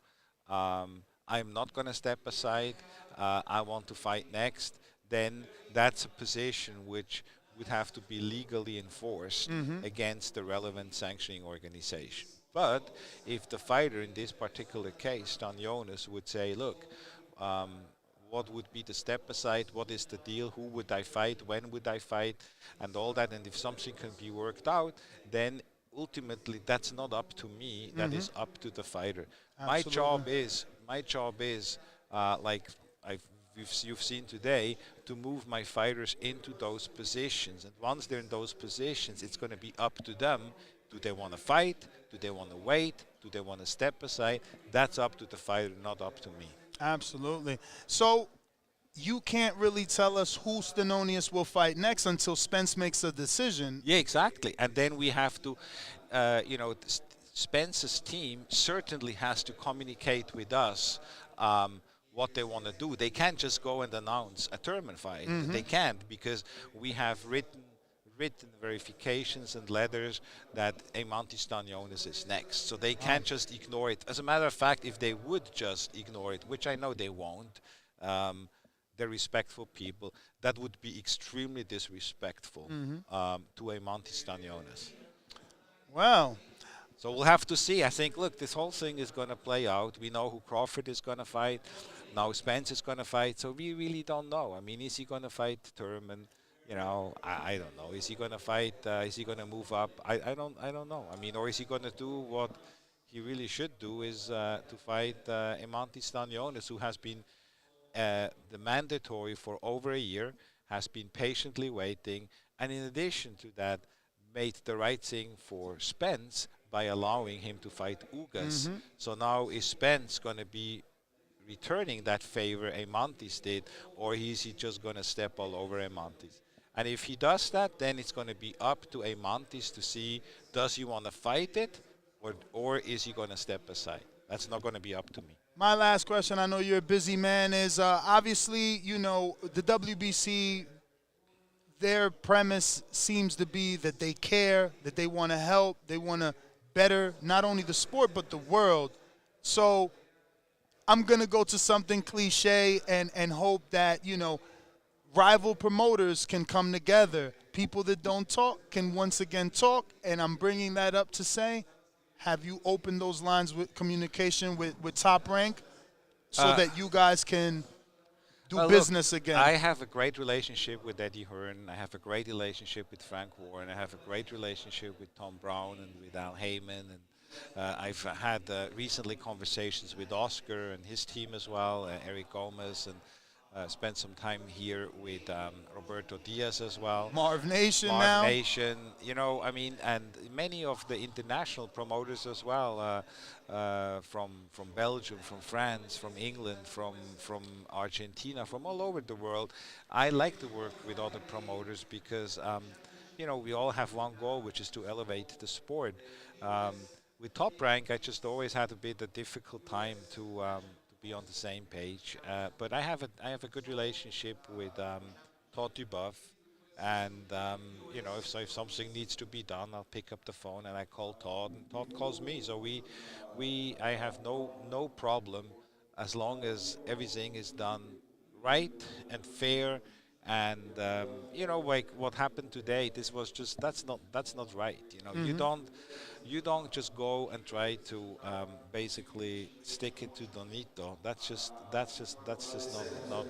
Speaker 12: I'm not going to step aside, I want to fight next, then that's a position which would have to be legally enforced against the relevant sanctioning organization. But if the fighter in this particular case, Stenonius, would say, look, what would be the step aside, what is the deal, who would I fight, when would I fight, and all that, and if something can be worked out, then ultimately that's not up to me, that is up to the fighter.
Speaker 4: Absolutely.
Speaker 12: My job is, like you've seen today, to move my fighters into those positions. And once they're in those positions, it's going to be up to them. Do they want to fight? Do they want to wait? Do they want to step aside? That's up to the fighter, not up to me.
Speaker 4: Absolutely. So you can't really tell us who Stenonius will fight next until Spence makes a decision.
Speaker 12: Yeah, exactly. And then we have to, Spence's team certainly has to communicate with us what they want to do. They can't just go and announce a tournament fight. They can't, because we have written verifications and letters that Eimantas Stanionis is next. So they can't just ignore it. As a matter of fact, if they would just ignore it, which I know they won't, they're respectful people, that would be extremely disrespectful to Eimantas Stanionis.
Speaker 4: Wow.
Speaker 12: So we'll have to see. I think, look, this whole thing is going to play out. We know who Crawford is going to fight. Now Spence is going to fight. So we really don't know. I mean, is he going to fight Thurman? You know, I don't know. Is he going to fight? Is he going to move up? I don't know. I mean, or is he going to do what he really should do, is to fight Eimantas Stanionis, who has been the mandatory for over a year, has been patiently waiting, and in addition to that, made the right thing for Spence by allowing him to fight Ugas. So now is Spence going to be returning that favor Eimantas did, or is he just going to step all over Eimantas? And if he does that, then it's going to be up to Eimantas to see, does he want to fight it, or is he going to step aside? That's not going to be up to me.
Speaker 4: My last question, I know you're a busy man, is obviously, you know, the WBC, their premise seems to be that they care, that they want to help, they want to better not only the sport but the world. So I'm going to go to something cliche and hope that, you know, rival promoters can come together. People that don't talk can once again talk, and I'm bringing that up to say, have you opened those lines with communication with Top Rank so that you guys can do business again?
Speaker 12: I have a great relationship with Eddie Hearn. I have a great relationship with Frank Warren. I have a great relationship with Tom Brown and with Al Heyman. And I've had recently conversations with Oscar and his team as well, Eric Gomez, and spent some time here with Roberto Diaz as well.
Speaker 4: Marv Nation
Speaker 12: Marv
Speaker 4: now.
Speaker 12: Nation, you know, I mean, and many of the international promoters as well, from Belgium, from France, from England, from Argentina, from all over the world. I like to work with other promoters because, you know, we all have one goal, which is to elevate the sport. With Top Rank, I just always had a bit of difficult time to be on the same page, but I have a good relationship with Todd Duboff, and you know, if something needs to be done, I'll pick up the phone and I call Todd, and Todd calls me. So I have no problem as long as everything is done right and fair. And you know, like what happened today, this was just that's not right. You know, you don't just go and try to basically stick it to Donito. That's just not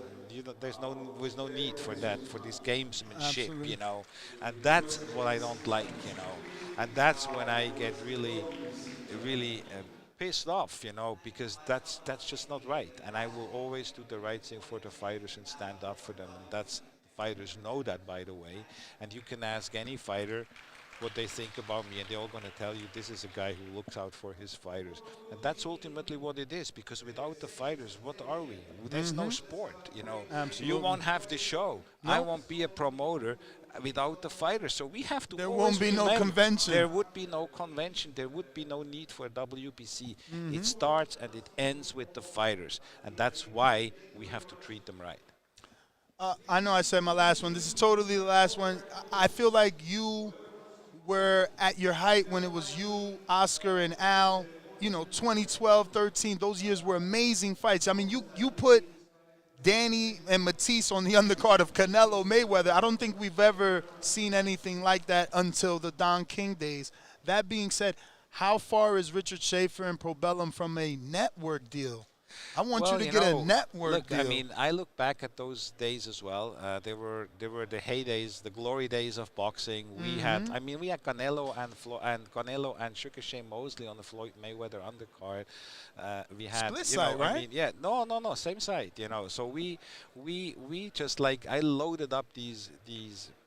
Speaker 12: there's no need for that, for this gamesmanship.
Speaker 4: Absolutely.
Speaker 12: You know, and that's what I don't like. You know, and that's when I get really pissed off, you know, because that's just not right. And I will always do the right thing for the fighters and stand up for them. And the fighters know that, by the way. And you can ask any fighter what they think about me, and they're all going to tell you this is a guy who looks out for his fighters. And that's ultimately what it is, because without the fighters, what are we? There's no sport, you know.
Speaker 4: Absolutely.
Speaker 12: You won't have the show.
Speaker 4: No.
Speaker 12: I won't be a promoter without the fighters. So we have to
Speaker 4: There
Speaker 12: always
Speaker 4: won't be no
Speaker 12: remember,
Speaker 4: convention.
Speaker 12: There would be no convention. There would be no need for a WBC. It starts and it ends with the fighters. And that's why we have to treat them right.
Speaker 4: I know I said my last one. This is totally the last one. I feel like you were at your height when it was you, Oscar, and Al. You know, 2012, 13, those years were amazing fights. I mean, you put Danny and Matisse on the undercard of Canelo Mayweather. I don't think we've ever seen anything like that until the Don King days. That being said, how far is Richard Schaefer and Probellum from a network deal? I want you to get a network deal.
Speaker 12: I mean, I look back at those days as well. They were the heydays, the glory days of boxing. We had Canelo and Canelo and Sugar Shane Mosley on the Floyd Mayweather undercard. We had
Speaker 4: split side, right?
Speaker 12: I mean, yeah, no, same side. You know, so we just like I loaded up these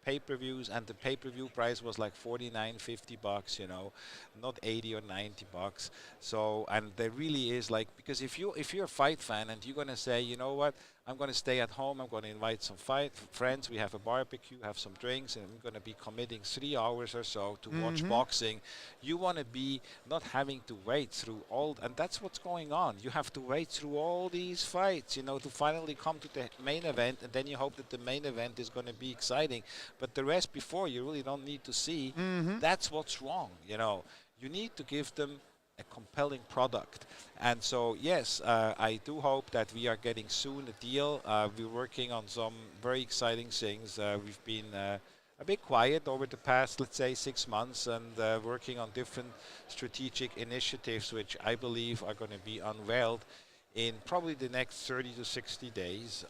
Speaker 12: pay-per-views, and the pay-per-view price was like $49-50, you know, not $80 or $90. So, and there really is like, because if you're a fight fan and you're gonna say, you know what, I'm going to stay at home. I'm going to invite some friends. We have a barbecue, have some drinks, and we're going to be committing 3 hours or so to watch boxing. You want to be not having to wait through all, and that's what's going on. You have to wait through all these fights, you know, to finally come to the main event, and then you hope that the main event is going to be exciting. But the rest before, you really don't need to see. That's what's wrong, you know. You need to give them a compelling product. And so, yes, I do hope that we are getting soon a deal. We're working on some very exciting things. We've been a bit quiet over the past, let's say, 6 months, and working on different strategic initiatives, which I believe are going to be unveiled in probably the next 30 to 60 days.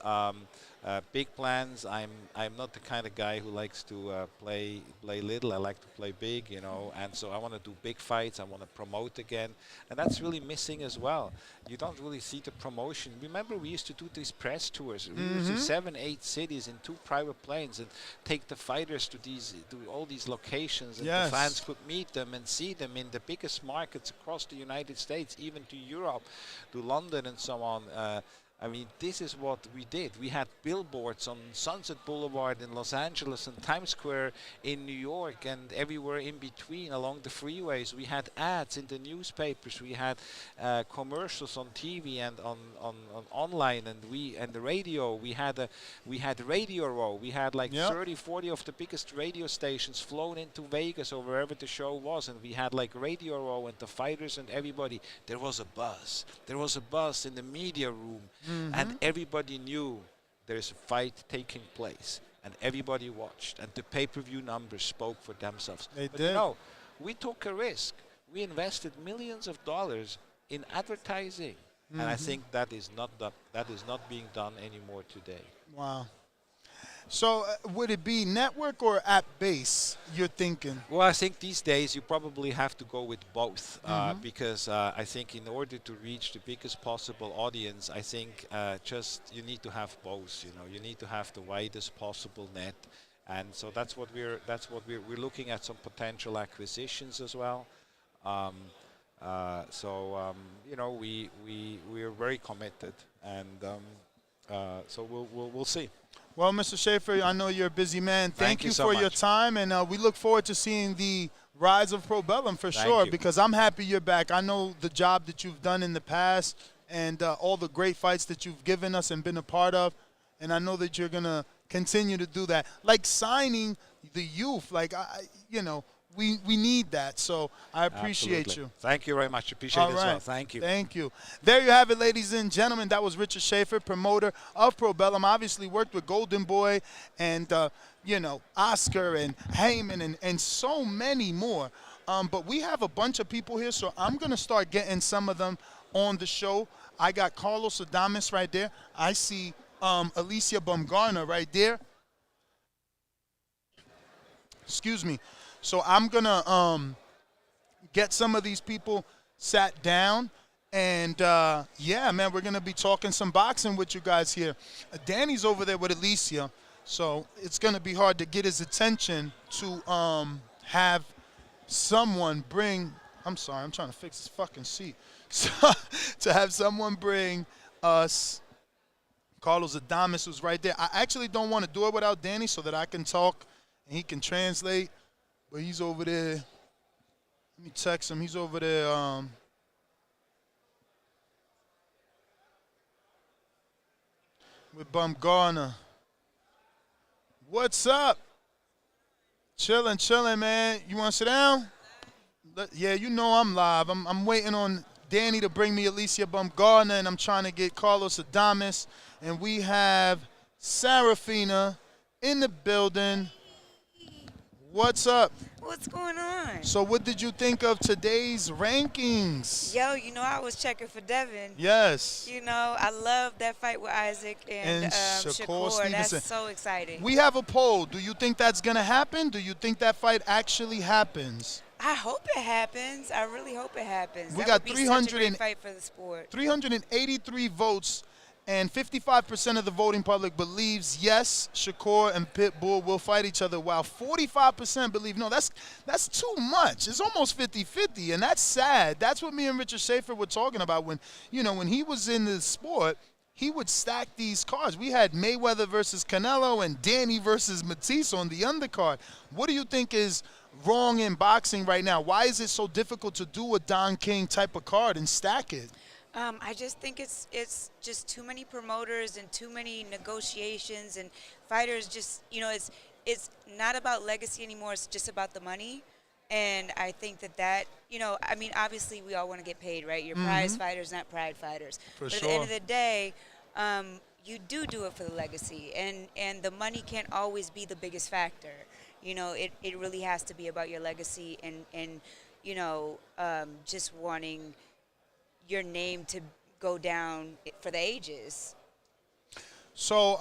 Speaker 12: Big plans. I'm not the kind of guy who likes to play little. I like to play big, you know. And so I want to do big fights. I want to promote again, and that's really missing as well. You don't really see the promotion. Remember, we used to do these press tours. We used to 7, 8 cities in 2 private planes and take the fighters to all these locations, and the fans could meet them and see them in the biggest markets across the United States, even to Europe, to London, and so on. I mean, this is what we did. We had billboards on Sunset Boulevard in Los Angeles and Times Square in New York and everywhere in between along the freeways. We had ads in the newspapers. We had commercials on TV and on online, and the radio. We had Radio Row. We had like 30, 40 of the biggest radio stations flown into Vegas or wherever the show was, and we had like Radio Row and the fighters and everybody. There was a buzz. There was a buzz in the media room. And everybody knew there's a fight taking place, and everybody watched, and the pay-per-view numbers spoke for themselves. But you know, we took a risk. We invested millions of dollars in advertising, and I think that is not being done anymore today.
Speaker 4: Wow. So would it be network or app-based, you're thinking?
Speaker 12: Well, I think these days you probably have to go with both because I think in order to reach the biggest possible audience, I think just you need to have both. You know, you need to have the widest possible net, and so that's what we're looking at, some potential acquisitions as well. You know, we're very committed, and so we'll see.
Speaker 4: Well, Mr. Schaefer, I know you're a busy man. Thank you
Speaker 12: so
Speaker 4: for
Speaker 12: much.
Speaker 4: your time, and we look forward to seeing the rise of Pro Bellum for sure, because I'm happy you're back. I know the job that you've done in the past and all the great fights that you've given us and been a part of, and I know that you're going to continue to do that. Like signing the youth, like, you know, we need that, so I appreciate you.
Speaker 12: Thank you very much. Appreciate it as well. Thank you.
Speaker 4: Thank you. There you have it, ladies and gentlemen. That was Richard Schaefer, promoter of Pro Bellum. Obviously worked with Golden Boy and, you know, Oscar and Heyman and so many more. But we have a bunch of people here, so I'm going to start getting some of them on the show. I got Carlos Adames right there. I see Alicia Baumgartner right there. Excuse me. So I'm going to get some of these people sat down. And, yeah, man, we're going to be talking some boxing with you guys here. Danny's over there with Alicia, so it's going to be hard to get his attention to have someone bring – I'm sorry, I'm trying to fix this fucking seat. To have someone bring us Carlos Adames, who's right there. I actually don't want to do it without Danny so that I can talk and he can translate. But he's over there. Let me text him. He's over there. With Baumgartner. What's up? Chilling, man. You want to sit down? Yeah, you know I'm live. I'm waiting on Danny to bring me Alicia Baumgartner, and I'm trying to get Carlos Adames. And we have Serafina in the building. What's up?
Speaker 13: What's going on?
Speaker 4: So what did you think of today's rankings?
Speaker 13: Yo, you know, I was checking for Devin.
Speaker 4: Yes.
Speaker 13: You know, I love that fight with Isaac and Shakur. That's so exciting.
Speaker 4: We have a poll. Do you think that's going to happen? Do you think that fight actually happens?
Speaker 13: I hope it happens. I really hope it happens.
Speaker 4: We
Speaker 13: that
Speaker 4: got
Speaker 13: would be such a great fight for the sport.
Speaker 4: 383 votes. And 55% of the voting public believes, yes, Shakur and Pitbull will fight each other, while 45% believe, no, that's too much. It's almost 50-50, and that's sad. That's what me and Richard Schaefer were talking about when, you know, when he was in the sport, he would stack these cards. We had Mayweather versus Canelo and Danny versus Matisse on the undercard. What do you think is wrong in boxing right now? Why is it so difficult to do a Don King type of card and stack it?
Speaker 13: I just think it's just too many promoters and too many negotiations, and fighters just, it's not about legacy anymore. It's just about the money. And I think that, obviously we all want to get paid, right? You're prize fighters, not pride fighters. But at the end of the day, you do it for the legacy. And the money can't always be the biggest factor. It really has to be about your legacy and just wanting your name to go down for the ages.
Speaker 4: So,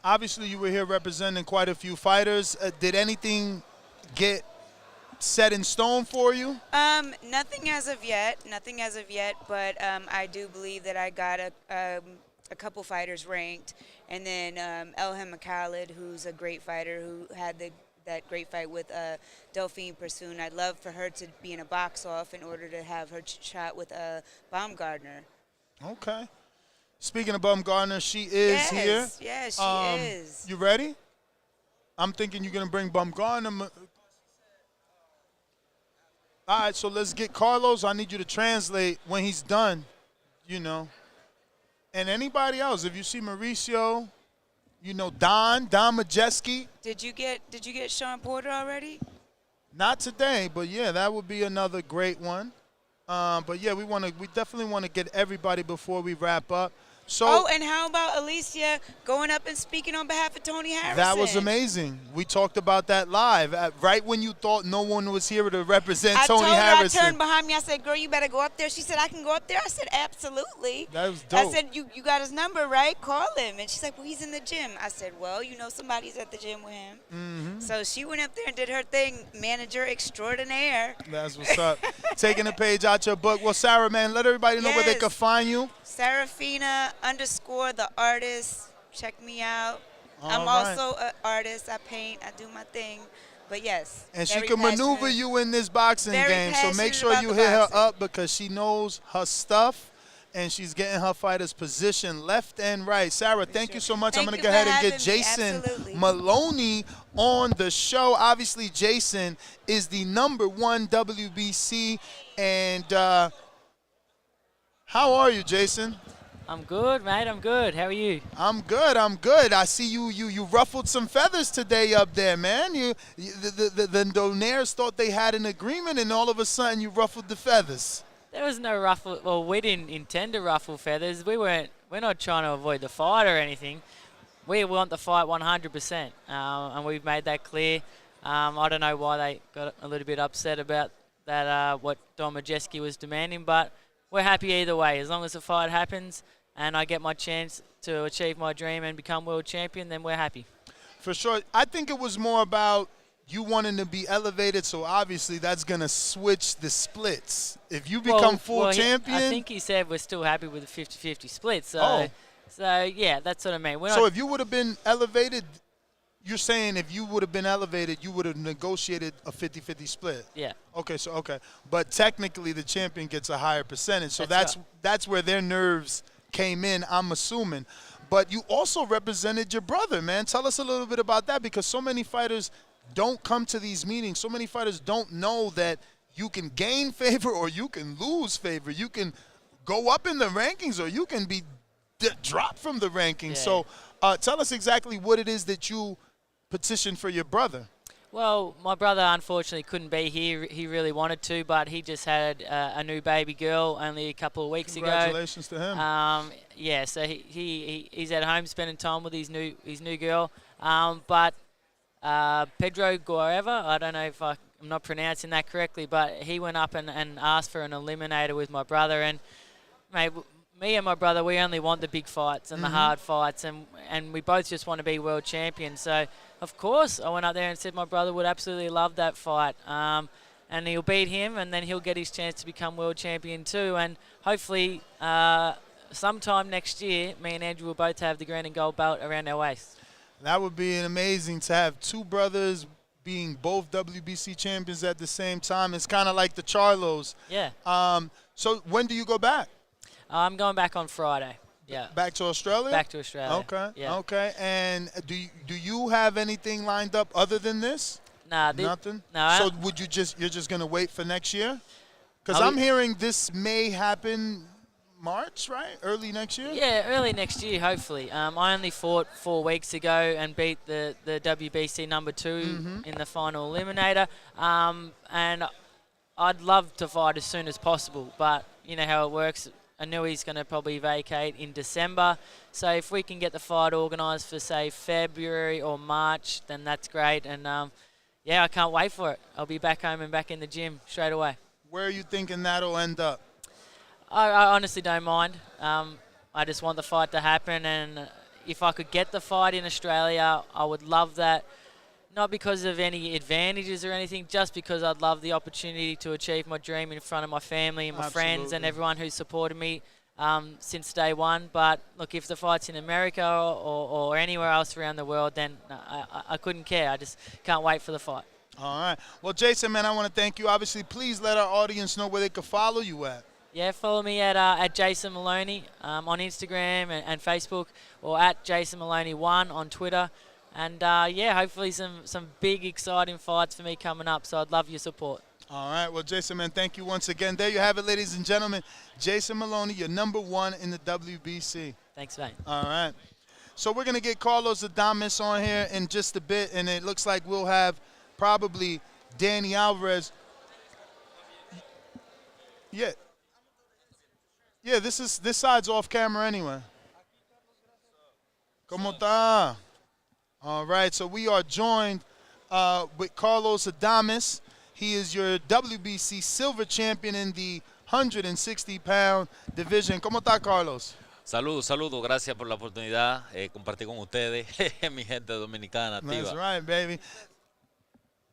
Speaker 4: obviously you were here representing quite a few fighters. Did anything get set in stone for you?
Speaker 13: Nothing as of yet, but I do believe that I got a couple fighters ranked. And then Elham Khalid, who's a great fighter who had that great fight with Delphine Persoon. I'd love for her to be in a box-off in order to have her shot with Baumgardner.
Speaker 4: Okay. Speaking of Baumgardner, she is here.
Speaker 13: Yes, she is.
Speaker 4: You ready? I'm thinking you're going to bring Baumgardner. All right, so let's get Carlos. I need you to translate when he's done, And anybody else, if you see Mauricio, Don Majeski.
Speaker 13: Did you get Sean Porter already?
Speaker 4: Not today, but yeah, that would be another great one. But yeah, we definitely want to get everybody before we wrap up. So,
Speaker 13: and how about Alicia going up and speaking on behalf of Tony Harrison?
Speaker 4: That was amazing. We talked about that live, right when you thought no one was here to represent Tony Harrison.
Speaker 13: I turned behind me. I said, girl, you better go up there. She said, I can go up there. I said, absolutely.
Speaker 4: That was dope.
Speaker 13: I said, you got his number, right? Call him. And she's like, well, he's in the gym. I said, well, somebody's at the gym with him.
Speaker 4: Mm-hmm.
Speaker 13: So she went up there and did her thing, manager extraordinaire.
Speaker 4: That's what's up. Taking a page out your book. Well, Sarah, man, let everybody know where they can find you.
Speaker 13: Serafina_the artist. Check me out. I'm also an artist. I paint. I do my thing. But yes.
Speaker 4: And she can maneuver you in this boxing game. So make sure you hit her up because she knows her stuff and she's getting her fighters positioned left and right. Sarah, thank you so much. I'm going to go ahead and get Jason Maloney on the show. Obviously, Jason is the #1 WBC. And how are you, Jason?
Speaker 14: I'm good, mate. I'm good. How are you?
Speaker 4: I'm good. I see you ruffled some feathers today up there, man. The Donaires thought they had an agreement, and all of a sudden you ruffled the feathers.
Speaker 14: There was no ruffle. Well, we didn't intend to ruffle feathers. We're not trying to avoid the fight or anything. We want the fight 100%, and we've made that clear. I don't know why they got a little bit upset about that. What Don Majeski was demanding, but we're happy either way. As long as the fight happens and I get my chance to achieve my dream and become world champion, then we're happy.
Speaker 4: For sure. I think it was more about you wanting to be elevated, so obviously that's going to switch the splits. If you become full champion.
Speaker 14: I think he said we're still happy with the 50-50 split. So yeah, that's what I mean.
Speaker 4: So if you would have been elevated, you're saying if you would have been elevated, you would have negotiated a 50-50 split.
Speaker 14: Yeah.
Speaker 4: Okay, but technically the champion gets a higher percentage. So that's where their nerves came in, I'm assuming. But you also represented your brother, man. Tell us a little bit about that because so many fighters don't come to these meetings. So many fighters don't know that you can gain favor or you can lose favor. You can go up in the rankings or you can be dropped from the rankings.
Speaker 14: Yeah.
Speaker 4: So tell us exactly what it is that you petitioned for your brother.
Speaker 14: Well, my brother unfortunately couldn't be here. He really wanted to, but he just had a new baby girl only a couple of weeks ago.
Speaker 4: Congratulations to him.
Speaker 14: Yeah, so he's at home spending time with his new girl. But Pedro Guerreva, I don't know if I'm not pronouncing that correctly, but he went up and asked for an eliminator with my brother. And mate, me and my brother, we only want the big fights and the hard fights, and we both just want to be world champions. So, of course, I went up there and said my brother would absolutely love that fight. And he'll beat him, and then he'll get his chance to become world champion too. And hopefully, sometime next year, me and Andrew will both have the green and gold belt around our waist.
Speaker 4: That would be amazing to have two brothers being both WBC champions at the same time. It's kind of like the Charlos.
Speaker 14: Yeah.
Speaker 4: So when do you go back?
Speaker 14: I'm going back on Friday. Yeah.
Speaker 4: Back to Australia?
Speaker 14: Back to Australia.
Speaker 4: Okay.
Speaker 14: Yeah.
Speaker 4: Okay. And do you have anything lined up other than this?
Speaker 14: Nah,
Speaker 4: Nothing?
Speaker 14: No.
Speaker 4: So you're just going to wait for next year? Because
Speaker 14: I'll
Speaker 4: I'm
Speaker 14: be-
Speaker 4: hearing this may happen March, right? Early next year?
Speaker 14: Yeah, early next year, hopefully. I only fought 4 weeks ago and beat the WBC number 2 in the final eliminator. And I'd love to fight as soon as possible, but you know how it works. I know he's going to probably vacate in December. So if we can get the fight organised for, say, February or March, then that's great. And, yeah, I can't wait for it. I'll be back home and back in the gym straight away.
Speaker 4: Where are you thinking that'll end up?
Speaker 14: I honestly don't mind. I just want the fight to happen, and if I could get the fight in Australia, I would love that. Not because of any advantages or anything, just because I'd love the opportunity to achieve my dream in front of my family and my friends and everyone who's supported me since day one. But look, if the fight's in America or anywhere else around the world, then I couldn't care. I just can't wait for the fight.
Speaker 4: All right. Well, Jason, man, I want to thank you. Obviously, please let our audience know where they can follow you at.
Speaker 14: Yeah, follow me at Jason Maloney on Instagram and Facebook, or at Jason Maloney1 on Twitter. And, yeah, hopefully some big, exciting fights for me coming up, so I'd love your support.
Speaker 4: All right. Well, Jason, man, thank you once again. There you have it, ladies and gentlemen. Jason Maloney, your #1 in the WBC.
Speaker 14: Thanks, mate.
Speaker 4: All right. So we're going to get Carlos Adames on here in just a bit, and it looks like we'll have probably Danny Alvarez. Yeah. Yeah, this side's off camera anyway. ¿Cómo está? All right, so we are joined with Carlos Adames. He is your WBC silver champion in the 160-pound division. ¿Cómo está, Carlos?
Speaker 15: Saludos, gracias por la oportunidad compartir con ustedes, mi gente dominicana nativa.
Speaker 4: That's right, baby.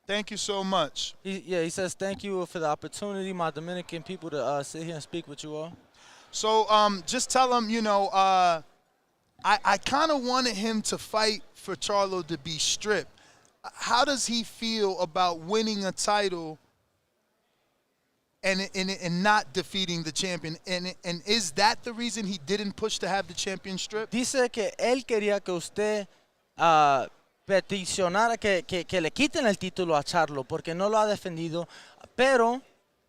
Speaker 4: Thank you so much.
Speaker 7: He says thank you for the opportunity, my Dominican people, to sit here and speak with you all.
Speaker 4: So just tell him, you know, I kind of wanted him to fight for Charlo to be stripped. How does he feel about winning a title and not defeating the champion? And is that the reason he didn't push to have the champion stripped?
Speaker 7: Dice que él quería que usted peticionara que le quiten el título a Charlo porque no lo ha defendido, pero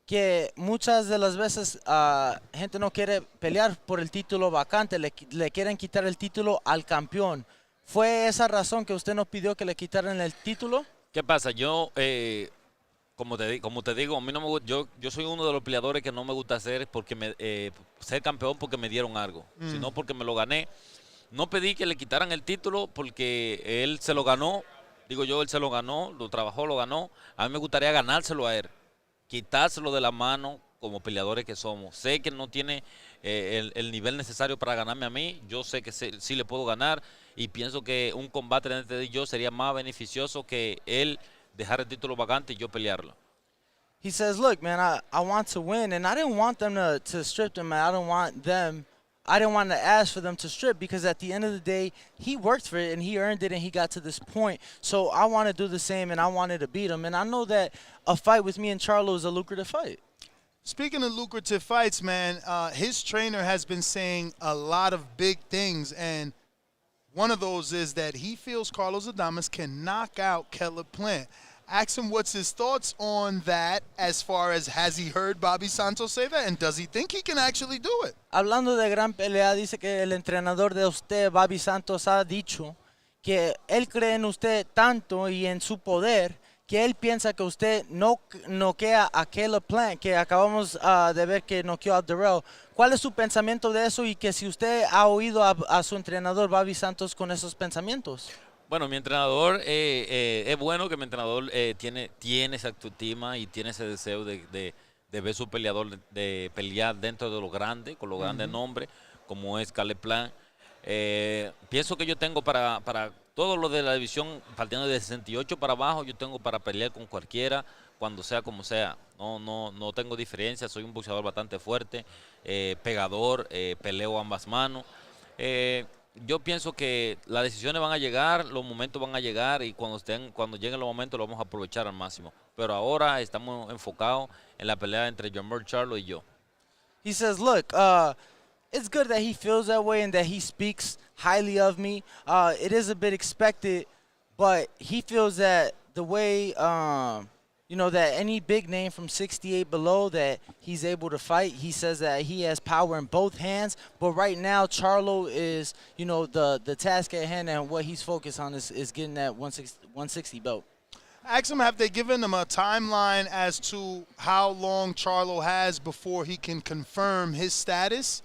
Speaker 7: que muchas de las veces gente no quiere pelear por el título vacante, le quieren quitar el título al campeón. ¿Fue esa razón que usted nos pidió que le quitaran el título?
Speaker 15: ¿Qué pasa? Yo, como te digo, a mí no me, yo soy uno de los peleadores que no me gusta ser campeón porque me dieron algo, sino porque me lo gané. No pedí que le quitaran el título porque él se lo ganó. Digo yo, él se lo ganó, lo trabajó, lo ganó. A mí me gustaría ganárselo a él, quitárselo de la mano como peleadores que somos. Sé que no tiene el nivel necesario para ganarme a mí. Yo sé que sí le puedo ganar y pienso que un combate entre él y yo sería más beneficioso que él dejar el título vacante y yo pelearlo.
Speaker 7: He says, look, man, I want to win, and I didn't want them to strip them, and I didn't want to ask for them to strip because at the end of the day, he worked for it and he earned it and he got to this point. So I want to do the same and I wanted to beat him. And I know that a fight with me and Charlo is a lucrative fight.
Speaker 4: Speaking of lucrative fights, man, his trainer has been saying a lot of big things. And one of those is that he feels Carlos Adames can knock out Caleb Plant. Ask him what's his thoughts on that as far as has he heard Bobby Santos say that and does he think he can actually do it?
Speaker 7: Hablando de gran pelea, dice que el entrenador de usted, Bobby Santos, ha dicho que él cree en usted tanto y en su poder que él piensa que usted no noquea a Caleb Plant, que acabamos de ver que noqueó a Darrell. ¿Cuál es su pensamiento de eso y que si usted ha oído a su entrenador Bobby Santos con esos pensamientos?
Speaker 15: Bueno, mi entrenador, es bueno que mi entrenador tiene esa autoestima y tiene ese deseo de ver su peleador, de pelear dentro de lo grande, con los grandes nombres, como es Caleb Plant. Pienso que yo tengo para todo lo de la división, partiendo de 68 para abajo, yo tengo para pelear con cualquiera, cuando sea como sea. No tengo diferencia, soy un boxeador bastante fuerte, pegador, peleo ambas manos. Yo pienso que las decisiones van a llegar, los momentos van a llegar y cuando lleguen los momentos los vamos a aprovechar al máximo. Pero ahora estamos enfocados en la pelea entre Jamel Charlo y yo.
Speaker 7: He says, look, it's good that he feels that way and that he speaks highly of me. It is a bit expected, but he feels that the way, that any big name from 68 below that he's able to fight. He says that he has power in both hands, but right now Charlo is, the task at hand, and what he's focused on is getting that 160 belt.
Speaker 4: Ask him, have they given him a timeline as to how long Charlo has before he can confirm his status?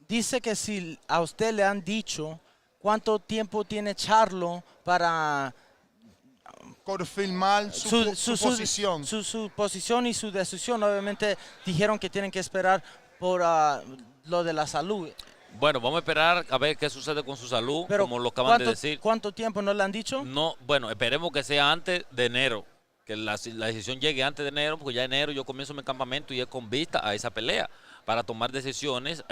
Speaker 7: Dice que si a usted le han dicho cuánto tiempo tiene Charlo para
Speaker 4: confirmar su posición.
Speaker 7: Su posición y su decisión. Obviamente dijeron que tienen que esperar por lo de la salud.
Speaker 15: Bueno, vamos a esperar a ver qué sucede con su salud,
Speaker 7: Pero
Speaker 15: como lo acaban de decir.
Speaker 7: ¿Cuánto tiempo no le han dicho?
Speaker 15: No, bueno, esperemos que sea antes de enero, que la decisión llegue antes de enero, porque ya en enero yo comienzo mi campamento y es con vista a esa pelea, para tomar decisiones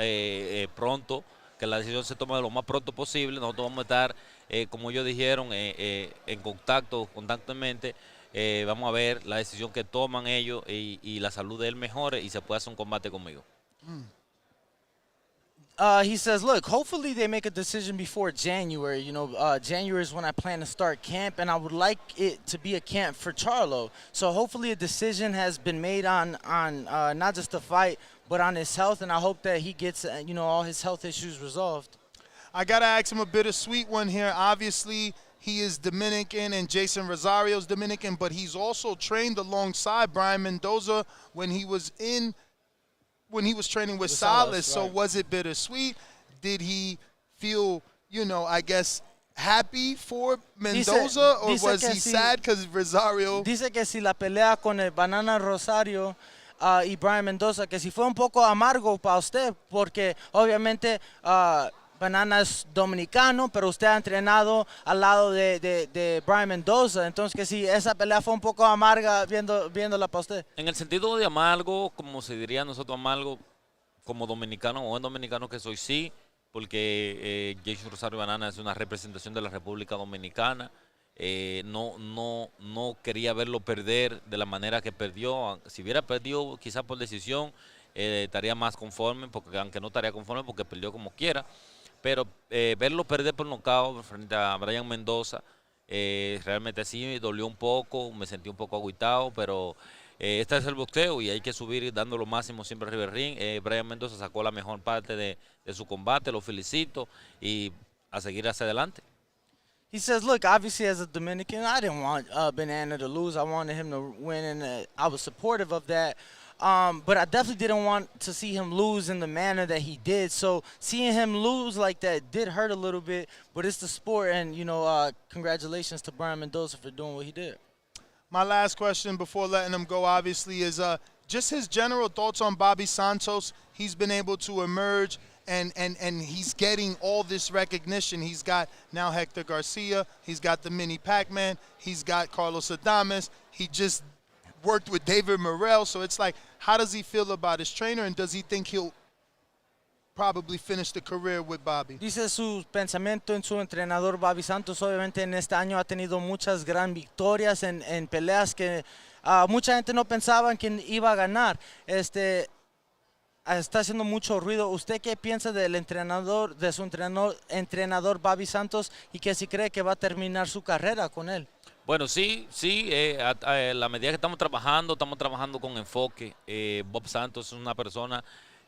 Speaker 15: pronto, que la decisión se tome lo más pronto posible. Nosotros vamos a estar, como ellos dijeron, en contacto constantemente. Vamos a ver la decisión que toman ellos y la salud de él mejore y se pueda hacer un combate conmigo.
Speaker 7: He says, look, hopefully they make a decision before January. January is when I plan to start camp, and I would like it to be a camp for Charlo. So hopefully a decision has been made on not just the fight, but on his health, and I hope that he gets, all his health issues resolved.
Speaker 4: I got to ask him a bittersweet one here. Obviously, he is Dominican, and Jason Rosario's Dominican, but he's also trained alongside Brian Mendoza when he was training with Salas. So was it bittersweet? Did he feel, I guess, happy for Mendoza, or was he sad because Rosario?
Speaker 7: Dice que si la pelea con el Banana Rosario y Brian Mendoza, que si fue un poco amargo para usted, porque obviamente Banana es dominicano, pero usted ha entrenado al lado de Brian Mendoza, entonces que si esa pelea fue un poco amarga viéndola para usted.
Speaker 15: En el sentido de amargo, como se diría nosotros amargo, como dominicano o buen dominicano que soy, sí, porque Jason Rosario Banana es una representación de la República Dominicana. No quería verlo perder de la manera que perdió. Si hubiera perdido quizás por decisión, estaría más conforme, aunque no estaría conforme porque perdió como quiera. Pero verlo perder por nocaut frente a Brian Mendoza, realmente sí dolió un poco, me sentí un poco agüitado, pero este es el boxeo y hay que subir dando lo máximo siempre arriba del ring. Brian Mendoza sacó la mejor parte de su combate, lo felicito y a seguir hacia adelante.
Speaker 7: He says, look, obviously as a Dominican, I didn't want Banana to lose. I wanted him to win, and I was supportive of that. But I definitely didn't want to see him lose in the manner that he did. So seeing him lose like that did hurt a little bit, but it's the sport, and, congratulations to Brian Mendoza for doing what he did.
Speaker 4: My last question before letting him go, obviously, is just his general thoughts on Bobby Santos. He's been able to emerge, and he's getting all this recognition. He's got now Hector Garcia. He's got the mini Pac-Man. He's got Carlos Adames. He just worked with David Morrell. So it's like, how does he feel about his trainer, and does he think he'll probably finish the career with Bobby?
Speaker 7: Dice su pensamiento en su entrenador Bobby Santos. Obviamente en este año ha tenido muchas gran victorias en peleas que mucha gente no pensaba que iba a ganar. Está haciendo mucho ruido. ¿Usted qué piensa del entrenador, de su entrenador Bobby Santos, y que si cree que va a terminar su carrera con él?
Speaker 15: Bueno, sí, a la medida que estamos trabajando con enfoque. Bob Santos es una persona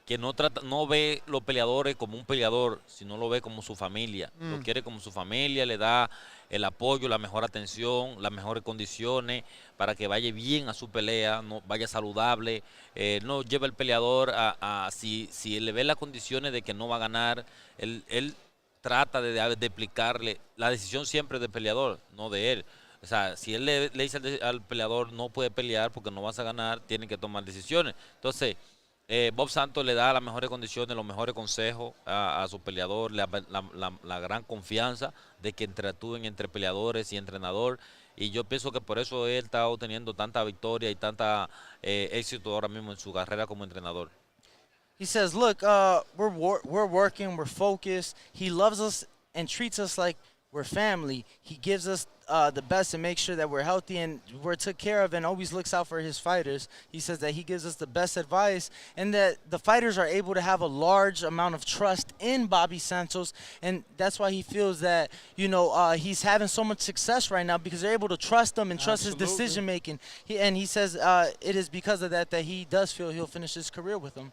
Speaker 15: que no ve los peleadores como un peleador, sino lo ve como su familia. Lo quiere como su familia, le da el apoyo, la mejor atención, las mejores condiciones para que vaya bien a su pelea, no vaya saludable. No lleva el peleador si le ve las condiciones de que no va a ganar, él trata de explicarle la decisión siempre del peleador, no de él. O sea, si él le dice al peleador no puede pelear porque no vas a ganar, tiene que tomar decisiones. Entonces, Bob Santos le da las mejores condiciones, los mejores consejos a su peleador, la gran confianza de que interactúen entre peleadores y entrenador. Y yo pienso que por eso él está obteniendo tanta victoria y tanta éxito ahora mismo en su carrera como entrenador.
Speaker 7: He says, look, we're working, we're focused. He loves us and treats us like we're family. He gives us the best and makes sure that we're healthy and we're took care of and always looks out for his fighters. He says that he gives us the best advice and that the fighters are able to have a large amount of trust in Bobby Santos, and that's why he feels that, he's having so much success right now because they're able to trust him and trust his decision making. He says it is because of that he does feel he'll finish his career with him.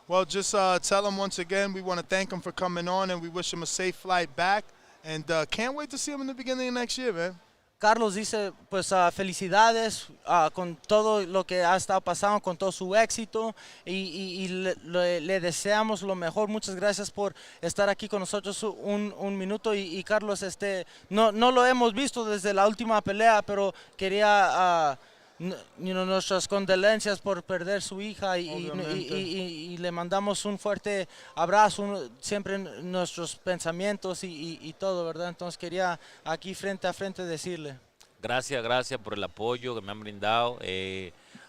Speaker 4: Well, just tell him once again we want to thank him for coming on and we wish him a safe flight back. And can't wait to see him in the beginning of next year, man.
Speaker 7: Carlos dice, pues felicidades con todo lo que ha estado pasando, con todo su éxito y le deseamos lo mejor. Muchas gracias por estar aquí con nosotros un minuto y Carlos, no lo hemos visto desde la última pelea, pero quería nuestras condolencias por perder su hija y le mandamos un fuerte abrazo, siempre nuestros pensamientos y todo, ¿verdad? Entonces quería aquí frente a frente decirle.
Speaker 15: Gracias por el apoyo que me han brindado,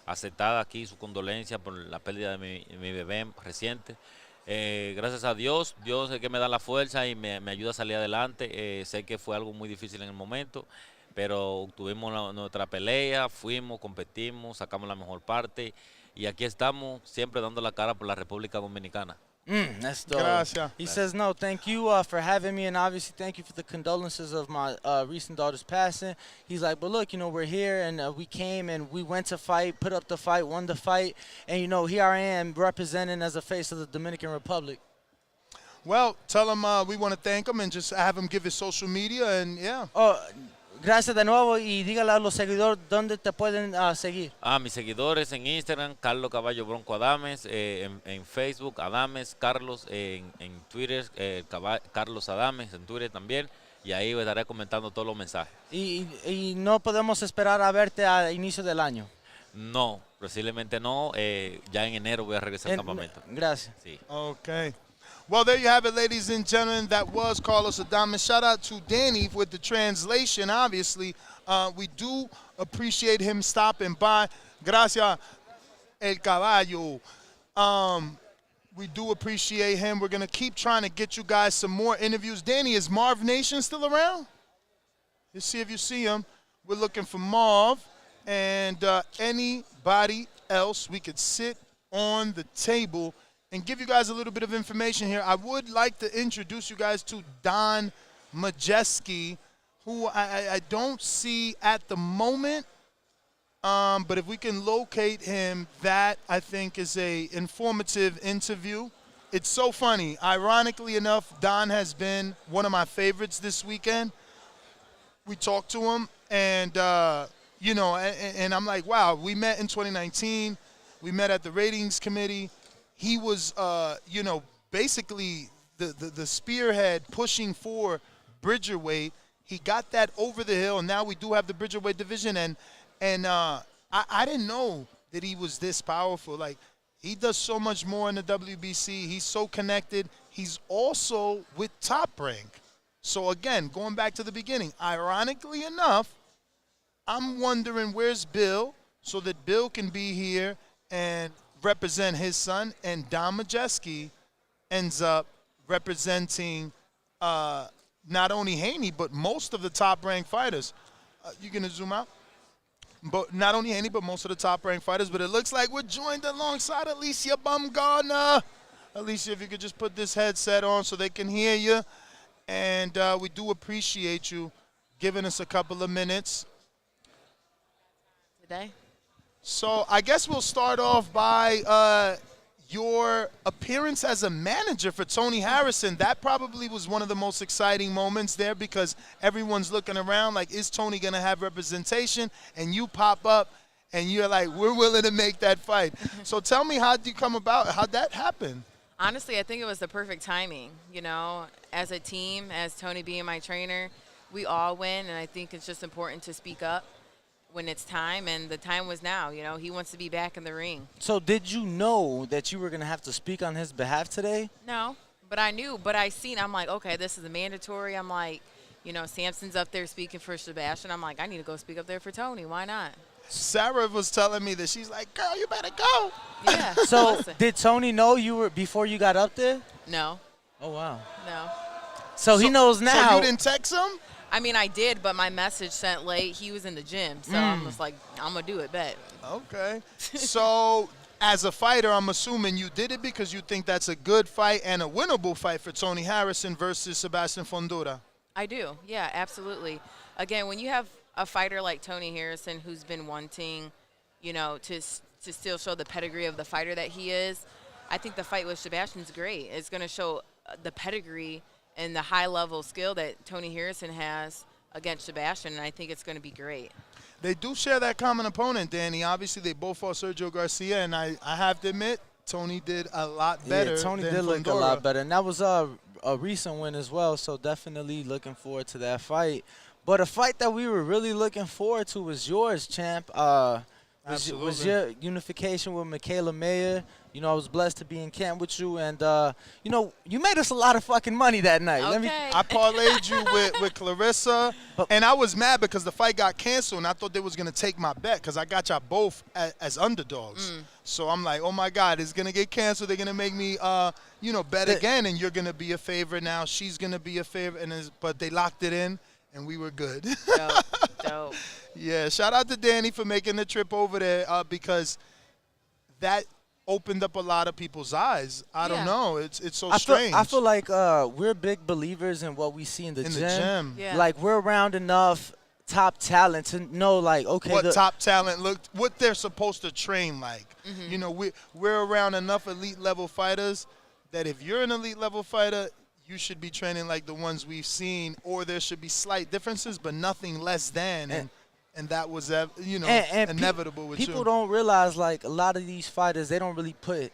Speaker 15: aceptada aquí su condolencia por la pérdida de mi bebé reciente. Gracias a Dios es el que me da la fuerza y me ayuda a salir adelante. Sé que fue algo muy difícil en el momento, pero tuvimos nuestra pelea, fuimos, competimos, sacamos la mejor parte y aquí estamos siempre dando la cara por la República Dominicana.
Speaker 7: That's dope.
Speaker 4: Gracias.
Speaker 7: He says, no, thank you for having me, and obviously thank you for the condolences of my recent daughter's passing. He's like, but look, we're here, and we came, and we went to fight, put up the fight, won the fight, and, here I am representing as a face of the Dominican Republic.
Speaker 4: Well, tell him we want to thank him and just have him give his social media, and yeah.
Speaker 7: Gracias de nuevo y dígale a los seguidores dónde te pueden seguir.
Speaker 15: Mis seguidores en Instagram, Carlos Caballo Bronco Adames, en Facebook, Adames, Carlos, en Twitter, Carlos Adames, en Twitter también, y ahí estaré comentando todos los mensajes.
Speaker 7: Y no podemos esperar a verte a inicio del año.
Speaker 15: No, posiblemente no, ya en enero voy a regresar al campamento.
Speaker 7: Gracias.
Speaker 15: Sí.
Speaker 4: Okay. Well, there you have it, ladies and gentlemen. That was Carlos Adames. Shout out to Danny with the translation, obviously. We do appreciate him stopping by. Gracias, El Caballo. We do appreciate him. We're going to keep trying to get you guys some more interviews. Danny, is Marv Nation still around? Let's see if you see him. We're looking for Marv and anybody else we could sit on the table and give you guys a little bit of information here. I would like to introduce you guys to Don Majeski, who I don't see at the moment, but if we can locate him, that I think is a informative interview. It's so funny. Ironically enough, Don has been one of my favorites this weekend. We talked to him, and and I'm like, wow, we met in 2019. We met at the ratings committee. He was, basically the spearhead pushing for Bridgerweight. He got that over the hill, and now we do have the Bridgerweight division. And I didn't know that he was this powerful. Like, he does so much more in the WBC. He's so connected. He's also with Top Rank. So, again, going back to the beginning, ironically enough, I'm wondering where's Bill so that Bill can be here and represent his son, and Don Majeski ends up representing not only Haney, but most of the top-ranked fighters. You going to zoom out? But not only Haney, but most of the top-ranked fighters. But it looks like we're joined alongside Alicia Bumgarner. Alicia, if you could just put this headset on so they can hear you. And we do appreciate you giving us a couple of minutes.
Speaker 16: Today?
Speaker 4: So I guess we'll start off by your appearance as a manager for Tony Harrison. That probably was one of the most exciting moments there because everyone's looking around like, is Tony going to have representation? And you pop up and you're like, we're willing to make that fight. So tell me, how'd you come about? How'd that happen?
Speaker 16: Honestly, I think it was the perfect timing. As a team, as Tony being my trainer, we all win, and I think it's just important to speak up when it's time, and the time was now. He wants to be back in the ring.
Speaker 7: So did you know that you were going to have to speak on his behalf today?
Speaker 16: No, but I knew. But I'm like, okay, this is a mandatory. I'm like, Samson's up there speaking for Sebastian. I'm like, I need to go speak up there for Tony. Why not?
Speaker 4: Sarah was telling me that she's like, girl, you better go.
Speaker 16: Yeah.
Speaker 7: So did Tony know you were before you got up there?
Speaker 16: No.
Speaker 7: Oh, wow.
Speaker 16: No.
Speaker 7: So he knows now.
Speaker 4: So you didn't text him?
Speaker 16: I mean, I did, but my message sent late. He was in the gym, so I'm just like, I'm gonna do it. Bet.
Speaker 4: Okay. So, as a fighter, I'm assuming you did it because you think that's a good fight and a winnable fight for Tony Harrison versus Sebastian Fundora.
Speaker 16: I do. Yeah, absolutely. Again, when you have a fighter like Tony Harrison who's been wanting, you know, to still show the pedigree of the fighter that he is, I think the fight with Sebastian's great. It's going to show the pedigree and the high-level skill that Tony Harrison has against Sebastian, and I think it's going to be great.
Speaker 4: They do share that common opponent, Danny. Obviously, they both fought Sergio Garcia, and I have to admit, Tony did a lot better.
Speaker 7: Yeah, Tony
Speaker 4: than
Speaker 7: did look a
Speaker 4: Fundora.
Speaker 7: lot better, and that was a recent win as well, so definitely looking forward to that fight. But a fight that we were really looking forward to was yours, champ. Was your unification with Michaela Mayer. You know, I was blessed to be in camp with you, and, you know, you made us a lot of fucking money that night.
Speaker 16: Okay.
Speaker 4: I parlayed you with Clarissa, and I was mad because the fight got canceled, and I thought they was going to take my bet because I got y'all both as underdogs. So I'm like, oh, my God, it's going to get canceled. They're going to make me, you know, bet again, and you're going to be a favorite now. She's going to be a favorite, but they locked it in, and we were good.
Speaker 16: Dope.
Speaker 4: Yeah, shout out to Danny for making the trip over there because that opened up a lot of people's eyes. I don't know. It's so strange.
Speaker 7: I feel like we're big believers in what we see in the gym.
Speaker 16: Yeah.
Speaker 7: Like, we're around enough top talent to know, like, okay.
Speaker 4: What top talent what they're supposed to train like. You know, we're around enough elite level fighters that if you're an elite level fighter, you should be training like the ones we've seen, or there should be slight differences, but nothing less than. And that was, you know, inevitable with you.
Speaker 7: People don't realize, like, a lot of these fighters, they don't really put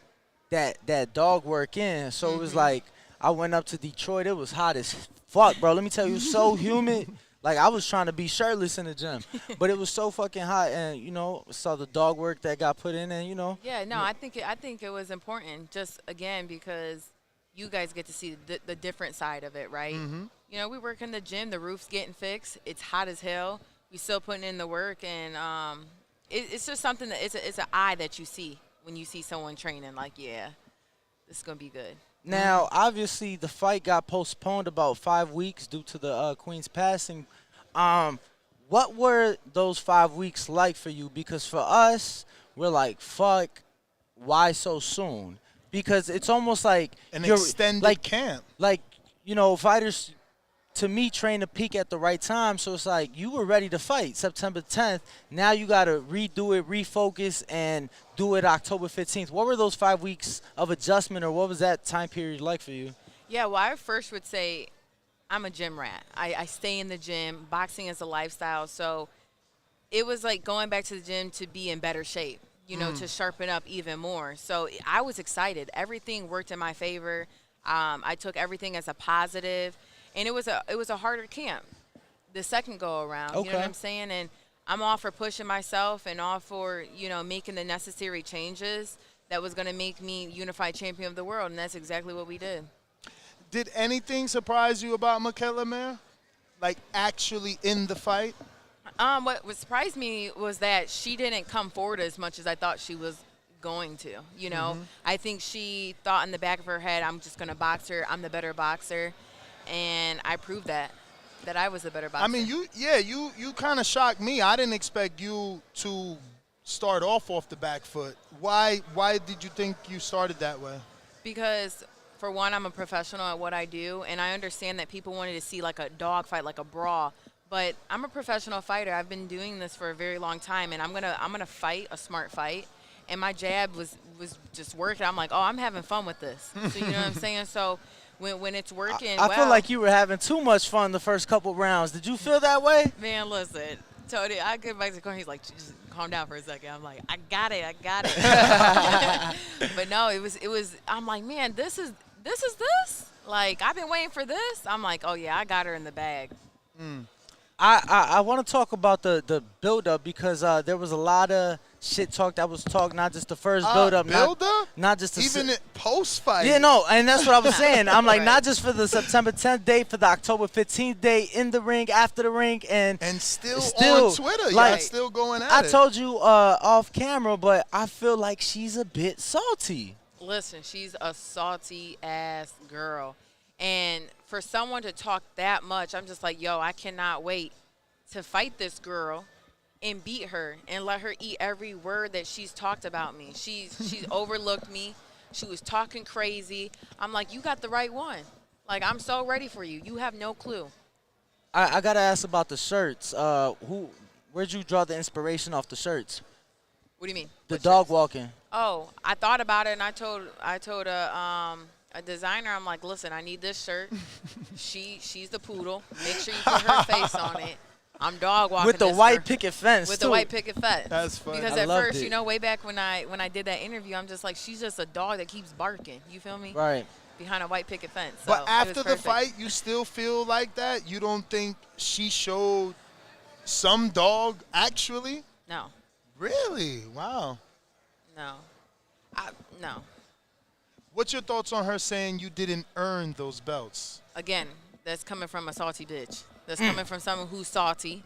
Speaker 7: that dog work in. So it was like, I went up to Detroit. It was hot as fuck, bro. Let me tell you, it was so humid. Like, I was trying to be shirtless in the gym. But it was so fucking hot. And, you know, saw the dog work that got put in and, you know.
Speaker 16: Yeah, no, I think it was important just, again, because you guys get to see the different side of it, right? You know, we work in the gym. The roof's getting fixed. It's hot as hell. We still putting in the work, and it's just something that it's an eye that you see when you see someone training. Like, yeah, this is gonna be good.
Speaker 7: Now, obviously, the fight got postponed about 5 weeks due to the Queen's passing. What were those 5 weeks like for you? Because for us, we're like, fuck, why so soon? Because it's almost like
Speaker 4: an extended camp.
Speaker 7: Like, you know, fighters, to me, train to peak at the right time. So it's like you were ready to fight September 10th. Now you got to redo it, refocus, and do it October 15th. What were those 5 weeks of adjustment, or what was that time period like for you?
Speaker 16: Yeah, well, I first would say I'm a gym rat. I stay in the gym. Boxing is a lifestyle. So it was like going back to the gym to be in better shape, you know, to sharpen up even more. So I was excited. Everything worked in my favor. I took everything as a positive. And it was a harder camp, the second go around. Okay. You know what I'm saying? And I'm all for pushing myself and all for, you know, making the necessary changes that was going to make me unified champion of the world. And that's exactly what we did.
Speaker 4: Did anything surprise you about Michaela Mayer? Like, actually in the fight?
Speaker 16: What surprised me was that she didn't come forward as much as I thought she was going to. You know, I think she thought in the back of her head, I'm just going to box her. I'm the better boxer. And I proved that I was a better boxer.
Speaker 4: I mean, you kind of shocked me. I didn't expect you to start off the back foot. Why did you think you started that way?
Speaker 16: Because, for one, I'm a professional at what I do, and I understand that people wanted to see like a dog fight, like a brawl. But I'm a professional fighter. I've been doing this for a very long time, and I'm gonna fight a smart fight. And my jab was just working. I'm like, oh, I'm having fun with this. So you know what I'm saying? So when it's working,
Speaker 7: I feel like you were having too much fun the first couple rounds. Did you feel that way?
Speaker 16: Man, listen, Tony, I get back to the corner. He's like, just calm down for a second. I'm like, I got it. But no, it was. I'm like, man, this is this. Like, I've been waiting for this. I'm like, oh yeah, I got her in the bag.
Speaker 7: I want to talk about the build-up because there was a lot of shit talk that was talked, not just the first build-up. Not just the
Speaker 4: even post-fight.
Speaker 7: Yeah, no, and that's what I was saying. I'm like, not just for the September 10th date, for the October 15th date, in the ring, after the ring, and
Speaker 4: still on Twitter. Like, still going at it.
Speaker 7: I told you off camera, but I feel like she's a bit salty.
Speaker 16: Listen, she's a salty-ass girl. And for someone to talk that much, I'm just like, yo, I cannot wait to fight this girl and beat her and let her eat every word that she's talked about me. She's overlooked me. She was talking crazy. I'm like, you got the right one. Like, I'm so ready for you. You have no clue.
Speaker 7: I gotta ask about the shirts. Where'd you draw the inspiration off the shirts?
Speaker 16: What do you mean?
Speaker 7: The dog walking.
Speaker 16: Oh, I thought about it, and I told a designer, I'm like, listen, I need this shirt. She's the poodle. Make sure you put her face on it. I'm dog walking
Speaker 7: with the
Speaker 16: this
Speaker 7: white
Speaker 16: girl.
Speaker 7: picket fence.
Speaker 16: With
Speaker 7: too.
Speaker 16: the white picket fence.
Speaker 4: That's funny.
Speaker 16: Because
Speaker 7: I
Speaker 16: at
Speaker 7: loved
Speaker 16: first,
Speaker 7: it.
Speaker 16: you know, way back when I did that interview, I'm just like, she's just a dog that keeps barking. You feel me?
Speaker 7: Right.
Speaker 16: Behind a white picket fence. So
Speaker 4: But
Speaker 16: it was
Speaker 4: after the
Speaker 16: perfect.
Speaker 4: fight, you still feel like that? You don't think she showed some dog actually?
Speaker 16: No.
Speaker 4: Really? Wow.
Speaker 16: No. No.
Speaker 4: What's your thoughts on her saying you didn't earn those belts?
Speaker 16: Again, that's coming from a salty bitch. That's coming from someone who's salty,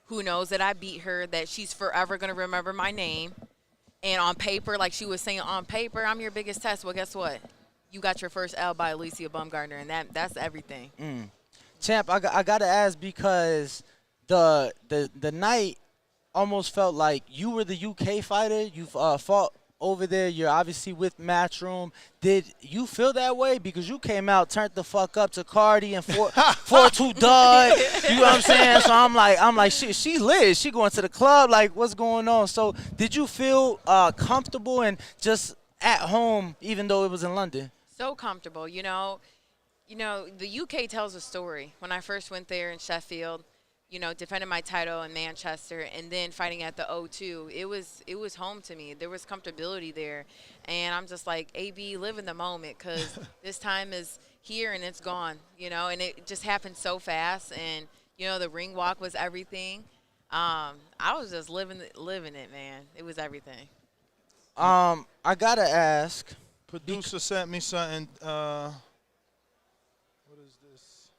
Speaker 16: who knows that I beat her, that she's forever going to remember my name. And on paper, like she was saying, on paper, I'm your biggest test. Well, guess what? You got your first L by Alicia Baumgartner, and that's everything.
Speaker 7: Champ, I gotta ask because the night almost felt like you were the UK fighter. You've fought over there. You're obviously with Matchroom. Did you feel that way? Because you came out, turned the fuck up to Cardi and 4-2 dud. You know what I'm saying? So I'm like, she lit. She going to the club. Like, what's going on? So did you feel comfortable and just at home, even though it was in London?
Speaker 16: So comfortable, you know, the UK tells a story. When I first went there in Sheffield, you know, defended my title in Manchester, and then fighting at the O2, it was home to me. There was comfortability there, and I'm just like, AB, live in the moment, because this time is here and it's gone, you know, and it just happened so fast, and, you know, the ring walk was everything. I was just living it, man. It was everything.
Speaker 7: I gotta ask.
Speaker 4: Producer sent me something. What is this?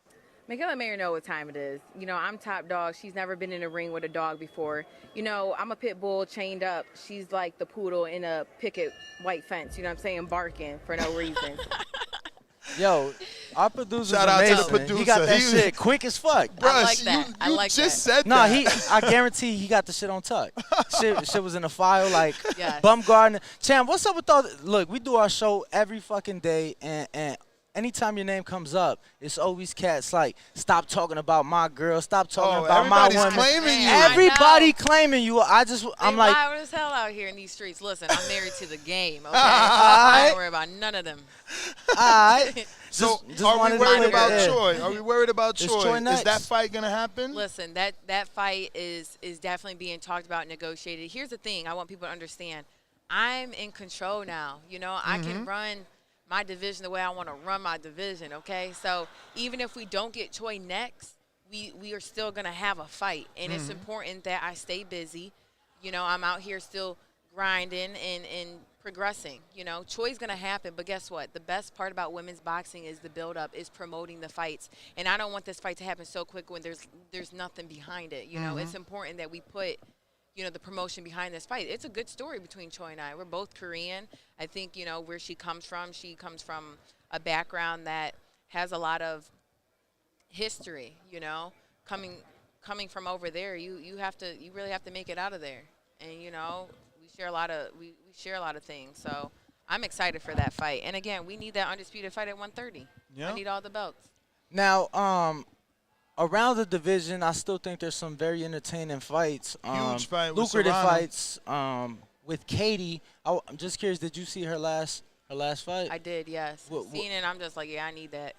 Speaker 17: Michaela Mayer know what time it is. You know, I'm top dog. She's never been in a ring with a dog before. You know, I'm a pit bull chained up. She's like the poodle in a picket white fence. You know what I'm saying? Barking for no reason.
Speaker 7: Yo, our producer's
Speaker 4: Shout out
Speaker 7: amazing.
Speaker 4: to the producer.
Speaker 7: He got that shit quick as fuck.
Speaker 4: Bruh,
Speaker 16: I like that. I like
Speaker 4: just
Speaker 16: that.
Speaker 4: said
Speaker 7: No,
Speaker 4: that.
Speaker 7: I guarantee he got the shit on tuck. shit was in the file like
Speaker 16: Yes.
Speaker 7: Baumgartner. Champ, what's up with all? Look, we do our show every fucking day, and anytime your name comes up, it's always cats like, stop talking about my girl, stop talking about my
Speaker 4: everybody's
Speaker 7: woman.
Speaker 4: claiming you.
Speaker 7: Everybody claiming you. I'm like,
Speaker 16: wild as hell out here in these streets. Listen, I'm married to the game, okay?
Speaker 7: Alright.
Speaker 16: I don't worry about none of them.
Speaker 7: all right.
Speaker 4: So
Speaker 7: Just
Speaker 4: are we
Speaker 7: wanted to
Speaker 4: worried
Speaker 7: put it
Speaker 4: about
Speaker 7: there.
Speaker 4: Troy? Are we worried about
Speaker 7: Is
Speaker 4: Troy?
Speaker 7: Troy
Speaker 4: Is
Speaker 7: next?
Speaker 4: that fight gonna happen?
Speaker 16: Listen, that fight is definitely being talked about, negotiated. Here's the thing I want people to understand. I'm in control now. You know, I can run my division the way I want to run my division, okay? So even if we don't get Choi next, we are still going to have a fight. And it's important that I stay busy. You know, I'm out here still grinding and progressing. You know, Choi's going to happen, but guess what? The best part about women's boxing is the build-up, is promoting the fights. And I don't want this fight to happen so quick when there's nothing behind it. You know, it's important that we put, you know, the promotion behind this fight. It's a good story between Choi and I. We're both Korean. I think, you know, where she comes from a background that has a lot of history, you know. Coming from over there, you really have to make it out of there. And, you know, we share a lot of things. So I'm excited for that fight. And again, we need that undisputed fight at 130.
Speaker 4: Yeah.
Speaker 16: I need all the belts.
Speaker 7: Now, around the division, I still think there's some very entertaining fights.
Speaker 4: Huge fight with
Speaker 7: lucrative
Speaker 4: Serrano.
Speaker 7: fights. With Katie, I'm just curious. Did you see her last fight?
Speaker 16: I did, yes.
Speaker 7: What-
Speaker 16: Seen it, I'm just like, yeah, I need that.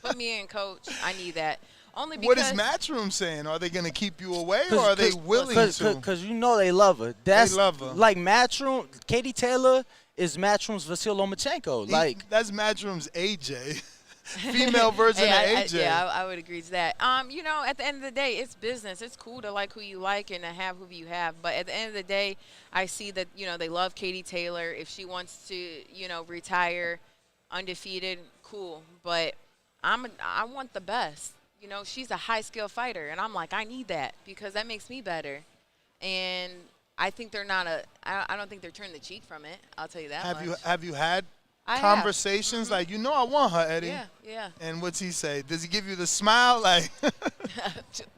Speaker 16: Put me in, coach. I need that. Only because
Speaker 4: What is Matchroom saying? Are they gonna keep you away, or are they willing to?
Speaker 7: Because you know they love her.
Speaker 4: They love her.
Speaker 7: Like Matchroom, Katie Taylor is Matchroom's Vasil Lomachenko. Like
Speaker 4: That's Matchroom's AJ. Female version of AJ.
Speaker 16: I would agree to that. You know, at the end of the day, it's business. It's cool to like who you like and to have who you have. But at the end of the day, I see that, you know, they love Katie Taylor. If she wants to, you know, retire undefeated, cool. But I want the best. You know, she's a high-skill fighter, and I'm like, I need that because that makes me better. And I think they're not I don't think they're turning the cheek from it. I'll tell you that much.
Speaker 4: Have you had conversations? Like, I want her, Eddie.
Speaker 16: Yeah, yeah.
Speaker 4: And what's he say? Does he give you the smile? Like,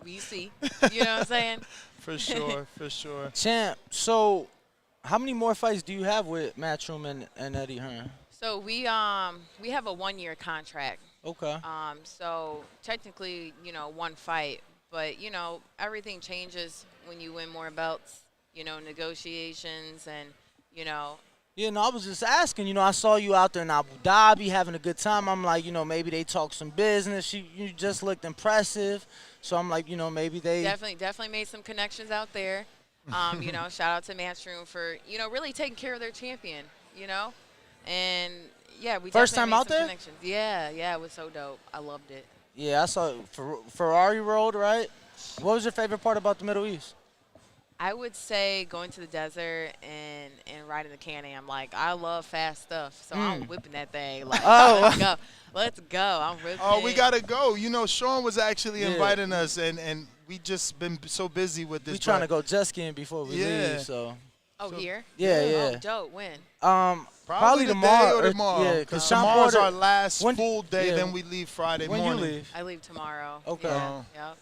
Speaker 16: we see. You know what I'm saying?
Speaker 4: For sure, for sure.
Speaker 7: Champ, so how many more fights do you have with Matchroom and Eddie Hearn?
Speaker 16: So we have a 1-year contract.
Speaker 7: Okay.
Speaker 16: So technically, one fight, but everything changes when you win more belts. Negotiations and
Speaker 7: Yeah, no, I was just asking. I saw you out there in Abu Dhabi having a good time. I'm like, maybe they talk some business. You just looked impressive. So I'm like, maybe they
Speaker 16: definitely made some connections out there. Shout out to Matchroom for really taking care of their champion. And yeah, we
Speaker 7: first
Speaker 16: definitely
Speaker 7: time
Speaker 16: made
Speaker 7: out
Speaker 16: some
Speaker 7: there.
Speaker 16: Connections. Yeah, it was so dope. I loved it.
Speaker 7: Yeah, I saw Ferrari Road, right? What was your favorite part about the Middle East?
Speaker 16: I would say going to the desert and riding the Can-Am. Like, I love fast stuff, so I'm whipping that thing. Like, let's go. I'm ripping.
Speaker 4: Oh, we gotta go. Sean was actually inviting us, and we just been so busy with this.
Speaker 7: We trying to go jet skiing before we leave. So.
Speaker 16: Oh, here?
Speaker 7: Yeah.
Speaker 16: Oh, dope. When?
Speaker 7: Probably tomorrow.
Speaker 4: Or tomorrow.
Speaker 7: Yeah,
Speaker 4: because tomorrow's our last full day. Then we leave Friday morning.
Speaker 7: When you leave?
Speaker 16: I leave tomorrow.
Speaker 7: Okay.
Speaker 16: Yeah.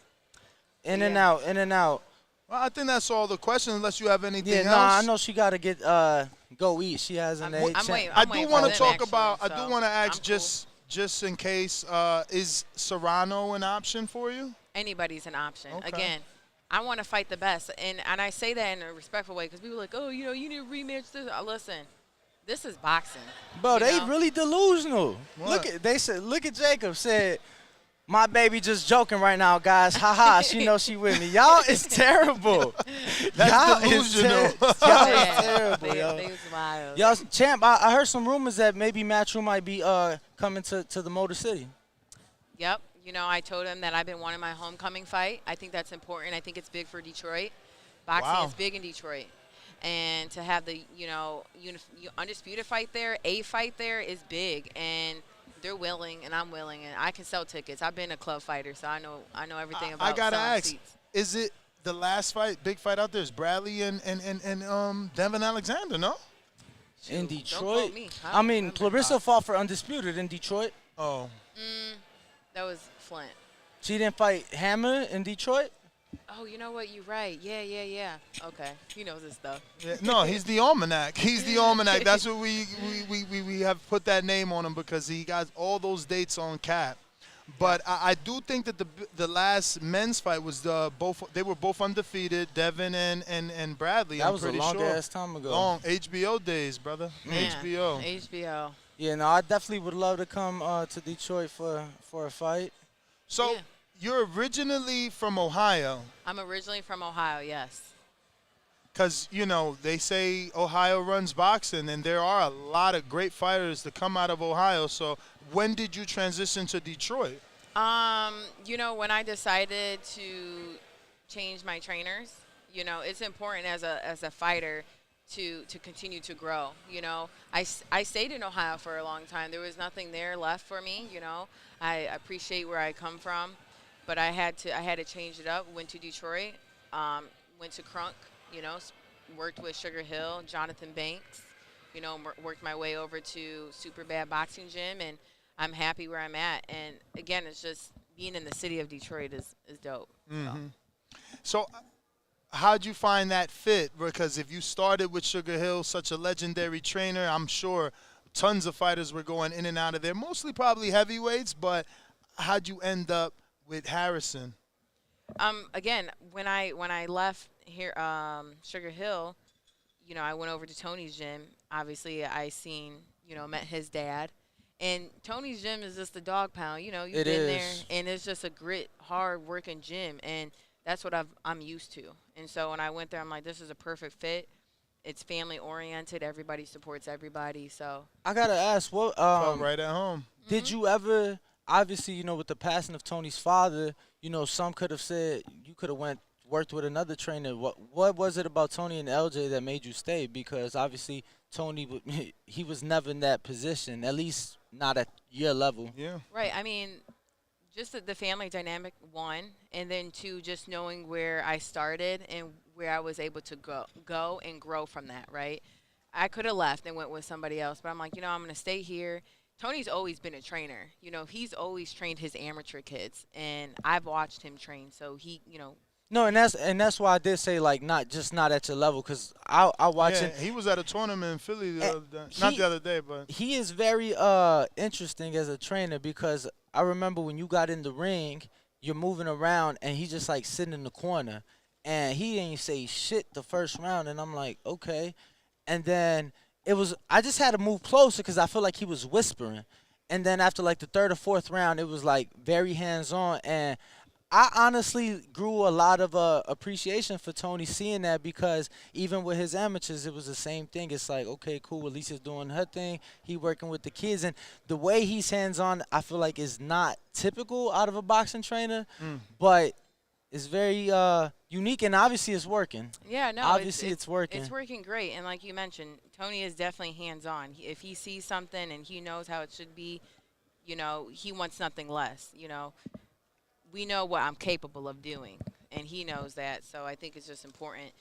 Speaker 7: In and out.
Speaker 4: Well, I think that's all the questions, unless you have anything else.
Speaker 7: Yeah, I know she got to get go eat. She hasn't ate.
Speaker 4: I do want to talk about. I do want to ask just in case. Is Serrano an option for you?
Speaker 16: Anybody's an option.
Speaker 4: Okay.
Speaker 16: Again, I want to fight the best, and I say that in a respectful way because people are like, oh, you need to rematch this. Listen, this is boxing.
Speaker 7: Bro, they really delusional.
Speaker 4: What?
Speaker 7: Look at Jacob said. My baby just joking right now, guys. Ha. She knows she with me. Y'all is terrible.
Speaker 4: That's delusional.
Speaker 7: Y'all is terrible, yo.
Speaker 16: They was wild.
Speaker 7: Y'all, Champ, I heard some rumors that maybe Matchroom might be coming to the Motor City.
Speaker 16: Yep. I told him that I've been wanting my homecoming fight. I think that's important. I think it's big for Detroit. Boxing is big in Detroit. And to have the, undisputed fight there, a fight there is big. And they're willing, and I'm willing, and I can sell tickets. I've been a club fighter, so I know everything about.
Speaker 4: I gotta
Speaker 16: selling
Speaker 4: ask:
Speaker 16: seats.
Speaker 4: Is it the last big fight out there? Is Bradley and Devin Alexander? No.
Speaker 7: In
Speaker 16: Don't
Speaker 7: Detroit.
Speaker 16: quote me.
Speaker 7: I mean, Clarissa fought for undisputed in Detroit.
Speaker 4: Oh.
Speaker 16: That was Flint.
Speaker 7: She didn't fight Hammer in Detroit.
Speaker 16: Oh, you know what? You're right. Yeah. Okay, he knows his stuff.
Speaker 4: Yeah, no, he's the almanac. He's the almanac. That's what we have put that name on him because he got all those dates on cap. But I do think that the last men's fight was they were both undefeated, Devin and Bradley.
Speaker 7: That
Speaker 4: I'm
Speaker 7: was a
Speaker 4: pretty
Speaker 7: long
Speaker 4: sure.
Speaker 7: ass time ago.
Speaker 4: Long HBO days, brother.
Speaker 16: Yeah,
Speaker 4: HBO.
Speaker 16: HBO.
Speaker 7: Yeah, no, I definitely would love to come to Detroit for a fight.
Speaker 4: So you're originally from Ohio.
Speaker 16: I'm originally from Ohio. Yes.
Speaker 4: Because, they say Ohio runs boxing, and there are a lot of great fighters that come out of Ohio. So when did you transition to Detroit?
Speaker 16: When I decided to change my trainers, it's important as a fighter to continue to grow. I stayed in Ohio for a long time. There was nothing there left for me. I appreciate where I come from, but I had to change it up. Went to Detroit, went to Crunk, worked with Sugar Hill, Jonathan Banks, worked my way over to Super Bad Boxing Gym, and I'm happy where I'm at. And again, it's just being in the city of Detroit is dope.
Speaker 4: Mm-hmm. So how'd you find that fit? Because if you started with Sugar Hill, such a legendary trainer, I'm sure tons of fighters were going in and out of there, mostly probably heavyweights, but how'd you end up with Harrison?
Speaker 16: Again, when I left here, Sugar Hill, I went over to Tony's gym. Obviously, I met his dad. And Tony's gym is just a dog pound. You've been there, and it's just a grit, hard-working gym, and that's what I'm used to. And so when I went there, I'm like, this is a perfect fit. It's family-oriented. Everybody supports everybody. So
Speaker 7: I gotta ask, what
Speaker 4: felt right at home.
Speaker 7: Did you ever, obviously, with the passing of Tony's father, some could have said you could have worked with another trainer. What was it about Tony and LJ that made you stay? Because obviously Tony, he was never in that position, at least not at your level.
Speaker 4: Yeah.
Speaker 16: Right. I mean, just the family dynamic, one, and then two, just knowing where I started and where I was able to go and grow from that, right? I could have left and went with somebody else, but I'm like, I'm going to stay here. Tony's always been a trainer. He's always trained his amateur kids, and I've watched him train. So he.
Speaker 7: No, and that's why I did say like not at your level, because I watch him.
Speaker 4: He was at a tournament in Philly the other day. Not the other day, but
Speaker 7: he is very interesting as a trainer, because I remember when you got in the ring, you're moving around and he's just like sitting in the corner, and he didn't say shit the first round, and I'm like, okay, and then I just had to move closer because I feel like he was whispering, and then after like the third or fourth round, it was like very hands on, and I honestly grew a lot of appreciation for Tony, seeing that, because even with his amateurs, it was the same thing. It's like, okay, cool, Alicia's doing her thing. He working with the kids. And the way he's hands-on, I feel like is not typical out of a boxing trainer, but it's very unique, and obviously it's working.
Speaker 16: Yeah, no,
Speaker 7: obviously it's working.
Speaker 16: It's working great. And like you mentioned, Tony is definitely hands-on. If he sees something and he knows how it should be, he wants nothing less, We know what I'm capable of doing, and he knows that. So I think it's just important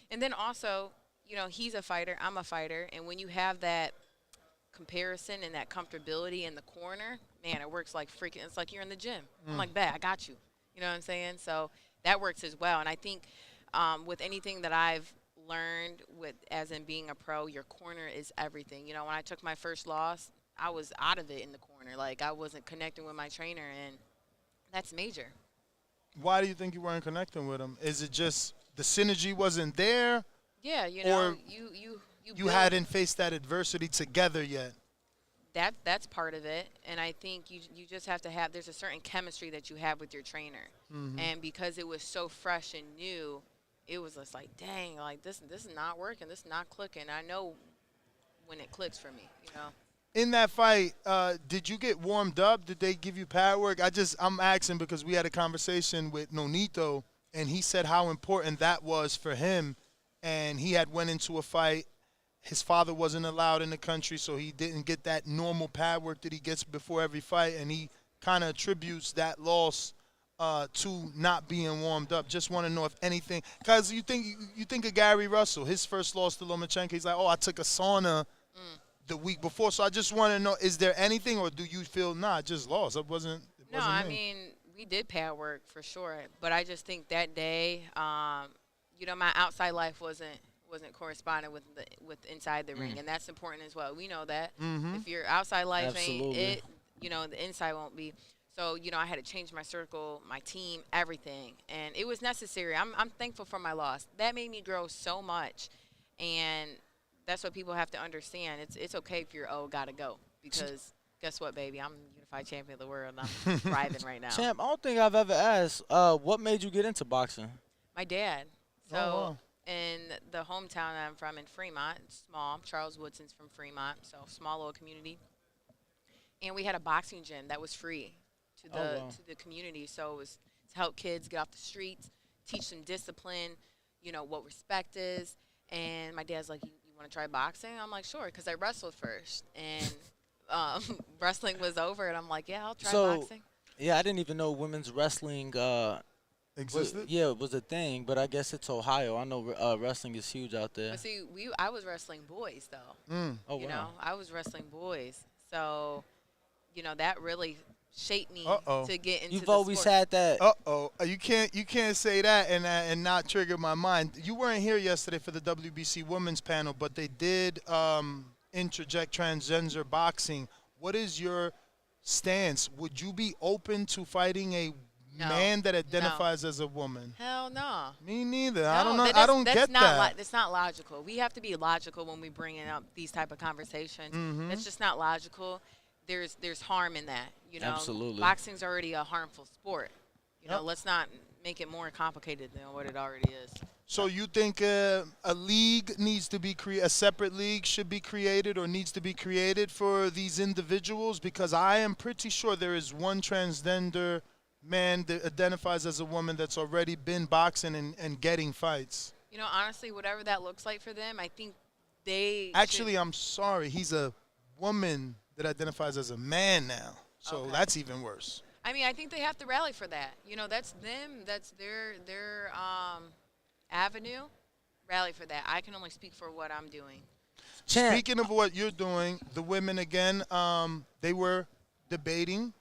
Speaker 16: and then also, he's a fighter, I'm a fighter, and when you have that comparison and that comfortability in the corner, man, it works like freaking. It's like you're in the gym. I'm like, bet I got you. You know what I'm saying? So that works as well. And I think with anything that I've learned as in being a pro, your corner is everything. When I took my first loss, I was out of it in the corner. Like I wasn't connecting with my trainer, and that's major.
Speaker 4: Why do you think you weren't connecting with him? Is it just the synergy wasn't there?
Speaker 16: Yeah,
Speaker 4: or
Speaker 16: you
Speaker 4: hadn't faced that adversity together yet.
Speaker 16: That's part of it, and I think you just have to have. There's a certain chemistry that you have with your trainer, and because it was so fresh and new, it was just like, dang, like this is not working. This is not clicking. I know when it clicks for me.
Speaker 4: In that fight, did you get warmed up? Did they give you pad work? I'm asking because we had a conversation with Nonito, and he said how important that was for him. And he had went into a fight. His father wasn't allowed in the country, so he didn't get that normal pad work that he gets before every fight. And he kind of attributes that loss to not being warmed up. Just want to know if anything, because you think of Gary Russell, his first loss to Lomachenko. He's like, I took a sauna the week before. So I just want to know, is there anything, or do you feel, I just lost? It wasn't
Speaker 16: No, I mean, we did pad work for sure. But I just think that day, my outside life wasn't corresponding with inside the ring. And that's important as well. We know that. If your outside life ain't it, the inside won't be. So, I had to change my circle, my team, everything. And it was necessary. I'm thankful for my loss. That made me grow so much. And that's what people have to understand. It's okay if you're gotta go, because guess what, baby? I'm unified champion of the world, and I'm thriving right now.
Speaker 7: Champ, I don't think I've ever asked, what made you get into boxing?
Speaker 16: My dad. So
Speaker 4: wow.
Speaker 16: In the hometown that I'm from in Fremont, it's small. Charles Woodson's from Fremont, so small little community. And we had a boxing gym that was free to the community. So it was to help kids get off the streets, teach them discipline, what respect is. And my dad's like, you want to try boxing? I'm like, sure, because I wrestled first. And wrestling was over, and I'm like, yeah, I'll try boxing.
Speaker 7: Yeah, I didn't even know women's wrestling
Speaker 4: existed?
Speaker 7: It was a thing, but I guess it's Ohio. I know wrestling is huge out there.
Speaker 16: But see, I was wrestling boys, though.
Speaker 7: Oh, wow.
Speaker 16: I was wrestling boys. So, that really shaped me to get into
Speaker 7: You've always had that.
Speaker 4: You can't say that and not trigger my mind. You weren't here yesterday for the WBC women's panel, but they did interject transgender boxing. What is your stance? Would you be open to fighting a man that identifies as a woman?
Speaker 16: Hell no.
Speaker 4: Me neither.
Speaker 16: No,
Speaker 4: I don't know. I don't get that.
Speaker 16: That's not logical. We have to be logical when we bring up these type of conversations. It's just not logical. There's harm in that.
Speaker 7: Absolutely.
Speaker 16: Boxing's already a harmful sport. Let's not make it more complicated than what it already is.
Speaker 4: So you think a league needs to be a separate league should be created or needs to be created for these individuals? Because I am pretty sure there is one transgender man that identifies as a woman that's already been boxing and getting fights.
Speaker 16: Honestly, whatever that looks like for them, I think they
Speaker 4: Actually, I'm sorry. He's a woman that identifies as a man now. So that's even worse.
Speaker 16: I mean, I think they have to rally for that. That's them. That's their avenue. Rally for that. I can only speak for what I'm doing.
Speaker 4: Speaking of what you're doing, the women again, they were debating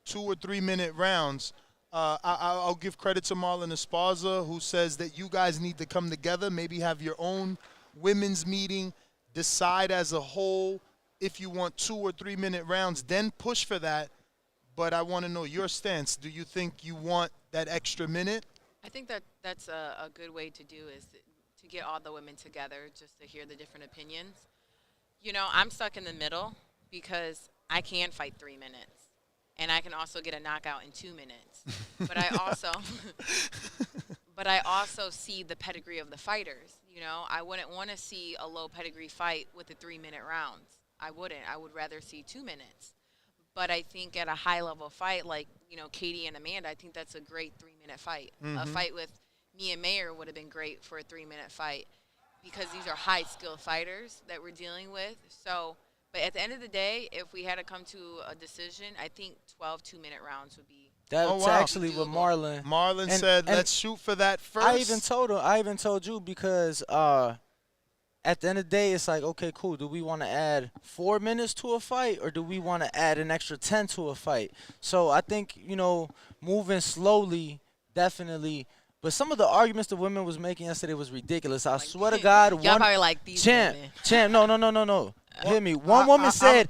Speaker 4: 2 or 3 minute rounds. I'll give credit to Marlon Esparza, who says that you guys need to come together, maybe have your own women's meeting, decide as a whole if you want 2 or 3 minute rounds, then push for that. But I want to know your stance. Do you think you want that extra minute?
Speaker 16: I think that's a good way to do is to get all the women together just to hear the different opinions. You know, I'm stuck in the middle because I can fight 3 minutes, and I can also get a knockout in 2 minutes. But I also see the pedigree of the fighters. You know, I wouldn't want to see a low pedigree fight with the 3 minute rounds. I wouldn't. I would rather see 2 minutes. But I think at a high-level fight like, you know, Katie and Amanda, I think that's a great 3 minute fight. A fight with Mia Mayer would have been great for a 3 minute fight because these are high-skilled fighters that we're dealing with. So, but at the end of the day, if we had to come to a decision, I think 12 2-minute rounds would be.
Speaker 7: That's actually what Marlon.
Speaker 4: Marlon said, let's shoot for that first.
Speaker 7: I even told you because at the end of the day, it's like, okay, cool. Do we want to add 4 minutes to a fight or do we want to add an extra 10 to a fight? So I think, you know, moving slowly, definitely. But some of the arguments the women was making yesterday was ridiculous. I swear to God.
Speaker 16: Y'all probably like these
Speaker 7: champ, no. Hear me. One woman said,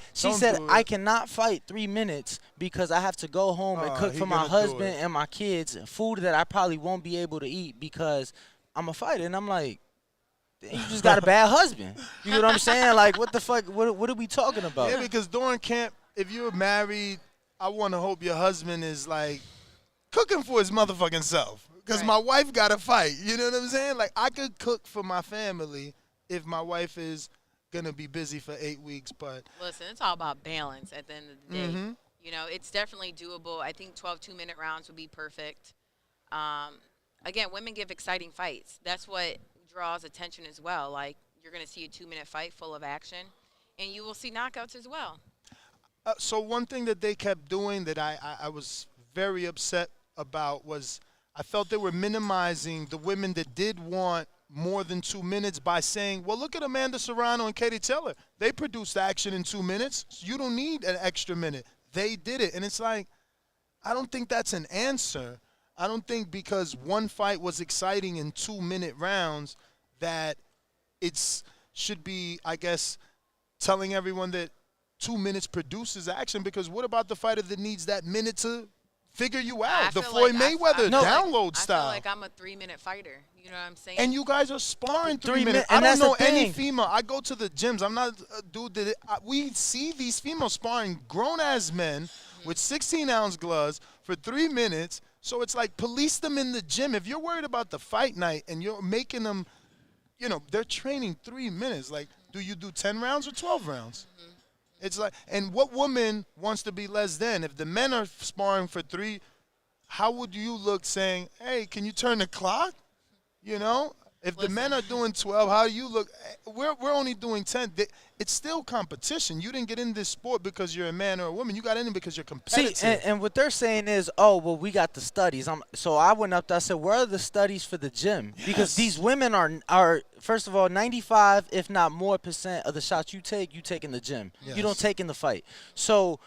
Speaker 7: I cannot fight 3 minutes because I have to go home and cook for my husband and my kids food that I probably won't be able to eat because I'm a fighter. And I'm like, you just got a bad husband. You know what I'm saying? Like, what the fuck? What are we talking about?
Speaker 4: Yeah, because during camp, if you're married, I want to hope your husband is, like, cooking for his motherfucking self. Because my wife got to fight. You know what I'm saying? Like, I could cook for my family if my wife is going to be busy for 8 weeks. But
Speaker 16: listen, it's all about balance at the end of the day. You know, it's definitely doable. I think 12 2-minute rounds would be perfect. Again, women give exciting fights. That's what draws attention as well. Like, you're going to see a 2-minute fight full of action, and you will see knockouts as well.
Speaker 4: So one thing that they kept doing that I was very upset about was I felt they were minimizing the women that did want more than 2 minutes by saying, well, look at Amanda Serrano and Katie Taylor. They produced action in 2 minutes. So you don't need an extra minute. They did it. And it's like, I don't think that's an answer. I don't think because one fight was exciting in 2-minute rounds that it's should be, I guess, telling everyone that 2 minutes produces action, because what about the fighter that needs that minute to figure you out? The Floyd Mayweather download style.
Speaker 16: I feel like I'm a 3-minute fighter. You know what I'm saying?
Speaker 4: And you guys are sparring 3 minutes. I don't know any female. I go to the gyms. I'm not a dude that we see these females sparring grown-ass men with 16-ounce gloves for 3 minutes. So it's like, police them in the gym. If you're worried about the fight night and you're making them, you know, they're training 3 minutes. Like, do you do 10 rounds or 12 rounds? It's like, and what woman wants to be less than? If the men are sparring for 3, how would you look saying, hey, can you turn the clock? You know? If the men are doing 12, how do you look? We're only doing 10. It's still competition. You didn't get in this sport because you're a man or a woman. You got in it because you're competitive.
Speaker 7: See, and what they're saying is, oh, well, we got the studies. So I went up there. I said, where are the studies for the gym? Because these women are, first of all, 95, if not more % of the shots you take in the gym. Yes. You don't take in the fight. So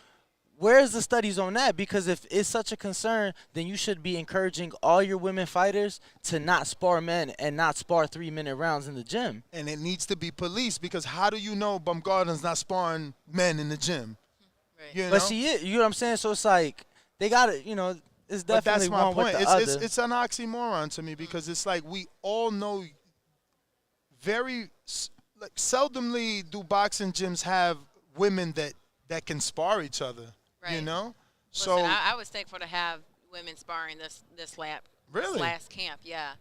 Speaker 7: where's the studies on that? Because if it's such a concern, then you should be encouraging all your women fighters to not spar men and not spar 3-minute rounds in the gym.
Speaker 4: And it needs to be policed, because how do you know Baumgarten's not sparring men in the gym?
Speaker 16: Right.
Speaker 4: You know?
Speaker 7: But see, you know what I'm saying? So it's like, they got to, you know, it's definitely one with the other.
Speaker 4: It's an oxymoron to me, because it's like we all know seldomly do boxing gyms have women that can spar each other.
Speaker 16: Right.
Speaker 4: You know?
Speaker 16: Listen, I was thankful to have women sparring this last camp. Yeah.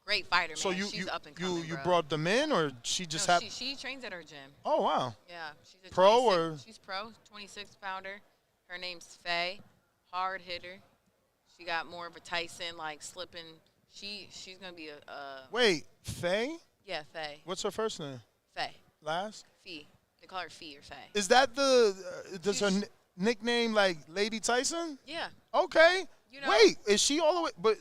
Speaker 16: Great fighter, man.
Speaker 4: So
Speaker 16: she's up and coming,
Speaker 4: you
Speaker 16: bro.
Speaker 4: brought them in, or she just had?
Speaker 16: She trains at our gym.
Speaker 4: Oh, wow.
Speaker 16: Yeah. She's a
Speaker 4: pro or?
Speaker 16: She's pro, 26-pounder. Her name's Faye. Hard hitter. She got more of a Tyson, like slipping. She's going to be a
Speaker 4: Wait, Faye?
Speaker 16: Yeah, Faye.
Speaker 4: What's her first name?
Speaker 16: Faye.
Speaker 4: Last?
Speaker 16: Fee. They call her Fee or Faye.
Speaker 4: Is that does her nickname like Lady Tyson?
Speaker 16: Yeah.
Speaker 4: Okay.
Speaker 16: You know,
Speaker 4: wait, is she all the way? But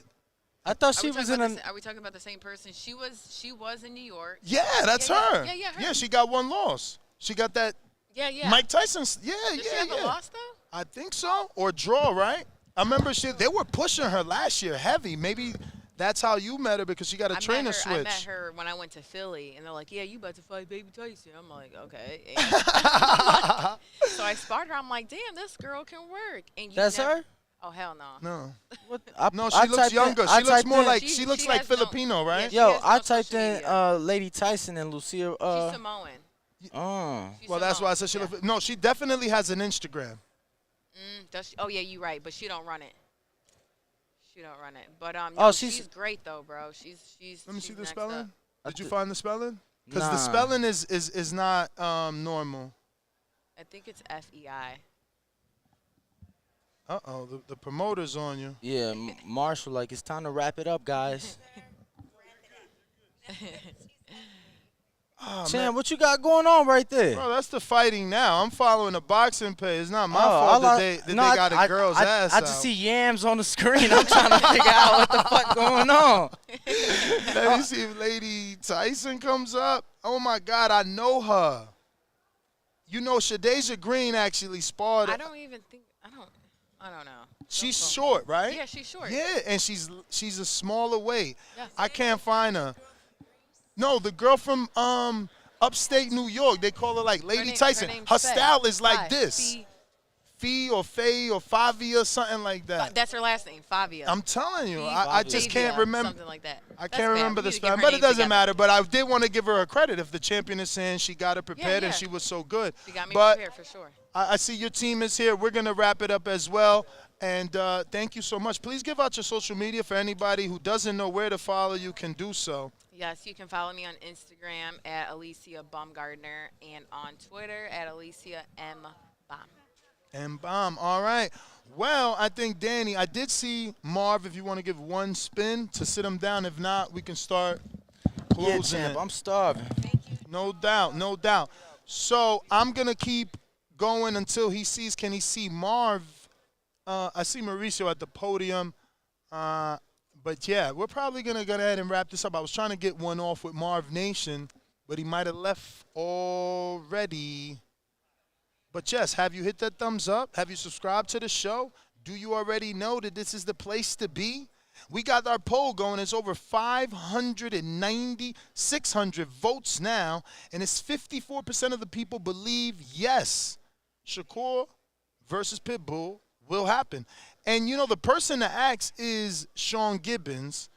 Speaker 7: I thought
Speaker 16: Are
Speaker 7: she
Speaker 16: we
Speaker 7: was
Speaker 16: talking
Speaker 7: in
Speaker 16: about
Speaker 7: a.
Speaker 16: Are we talking about the same person? She was in New York.
Speaker 4: Yeah, that's her.
Speaker 16: Yeah, her.
Speaker 4: Yeah, she got one loss. She got that
Speaker 16: Yeah.
Speaker 4: Mike Tyson's. Yeah,
Speaker 16: Did she have a loss though?
Speaker 4: I think so, or draw, right? I remember they were pushing her last year heavy. Maybe that's how you met her because she got a trainer switch.
Speaker 16: I met her when I went to Philly, and they're like, "Yeah, you about to fight Baby Tyson." I'm like, "Okay." So I sparred her. I'm like, "Damn, this girl can work." And
Speaker 7: That's her?
Speaker 16: Oh hell no.
Speaker 4: No.
Speaker 7: What?
Speaker 4: No, she looks younger. She looks more like she looks like Filipino, right?
Speaker 7: Yo, I typed in Lady Tyson and Lucia.
Speaker 16: She's Samoan.
Speaker 4: Well, that's why I said she looks. No, she definitely has an Instagram.
Speaker 16: Does she? Oh yeah, you're right, but she don't run it. She don't run it. But
Speaker 7: Oh,
Speaker 16: no,
Speaker 7: she's-
Speaker 16: she's great though, bro. She's.
Speaker 4: Let me see the
Speaker 16: next
Speaker 4: spelling.
Speaker 16: up.
Speaker 4: Did you find the spelling? Because
Speaker 7: Nah.
Speaker 4: the spelling is not normal.
Speaker 16: I think it's FEI.
Speaker 4: Uh-oh, the promoter's on you.
Speaker 7: Yeah, Marshall, like, it's time to wrap it up, guys.
Speaker 4: Oh,
Speaker 7: Sam,
Speaker 4: man.
Speaker 7: what you got going on right there?
Speaker 4: Bro, that's the fighting now. I'm following a boxing page. It's not my
Speaker 7: Oh,
Speaker 4: fault that
Speaker 7: all
Speaker 4: they got a girl's ass
Speaker 7: I
Speaker 4: out.
Speaker 7: just see yams on the screen. I'm trying to figure out what the fuck going on.
Speaker 4: Let me see if Lady Tyson comes up. Oh, my God, I know her. You know, Shadeja Green actually sparred.
Speaker 16: I don't even think. I don't know.
Speaker 4: She's short, right?
Speaker 16: Yeah, she's short.
Speaker 4: Yeah, and she's a smaller weight.
Speaker 16: Yes.
Speaker 4: I can't find her. No, the girl from upstate New York. They call her like Lady Tyson. Her style is like this. Fee or Faye or Favi or something like that.
Speaker 16: That's her last name, Fabia.
Speaker 4: I'm telling you, I just can't remember.
Speaker 16: Something like that.
Speaker 4: I
Speaker 16: That's
Speaker 4: can't
Speaker 16: bad.
Speaker 4: remember
Speaker 16: We
Speaker 4: the
Speaker 16: need to give
Speaker 4: spelling,
Speaker 16: her
Speaker 4: but it
Speaker 16: names
Speaker 4: doesn't
Speaker 16: together.
Speaker 4: matter. But I did want to give her a credit if the champion is saying she got it prepared
Speaker 16: yeah.
Speaker 4: and she was so good.
Speaker 16: She got me
Speaker 4: but
Speaker 16: prepared for sure.
Speaker 4: I see your team is here. We're going to wrap it up as well. And thank you so much. Please give out your social media for anybody who doesn't know where to follow you can do so.
Speaker 16: Yes, you can follow me on Instagram at Alicia Baumgardner and on Twitter at Alicia M. Baum.
Speaker 4: And bomb. All right. Well, I think, Danny, I did see Marv, if you want to give one spin to sit him down. If not, we can start closing.
Speaker 7: Yeah, champ,
Speaker 4: it.
Speaker 7: I'm starving.
Speaker 4: No doubt, no doubt. So I'm going to keep going until he sees, can he see Marv? I see Mauricio at the podium. But, yeah, we're probably going to go ahead and wrap this up. I was trying to get one off with Marv Nation, but he might have left already. But, yes, have you hit that thumbs up? Have you subscribed to the show? Do you already know that this is the place to be? We got our poll going. It's over 590, 600 votes now, and it's 54% of the people believe, yes, Shakur versus Pitbull will happen. And, you know, the person to ask is Sean Gibbons.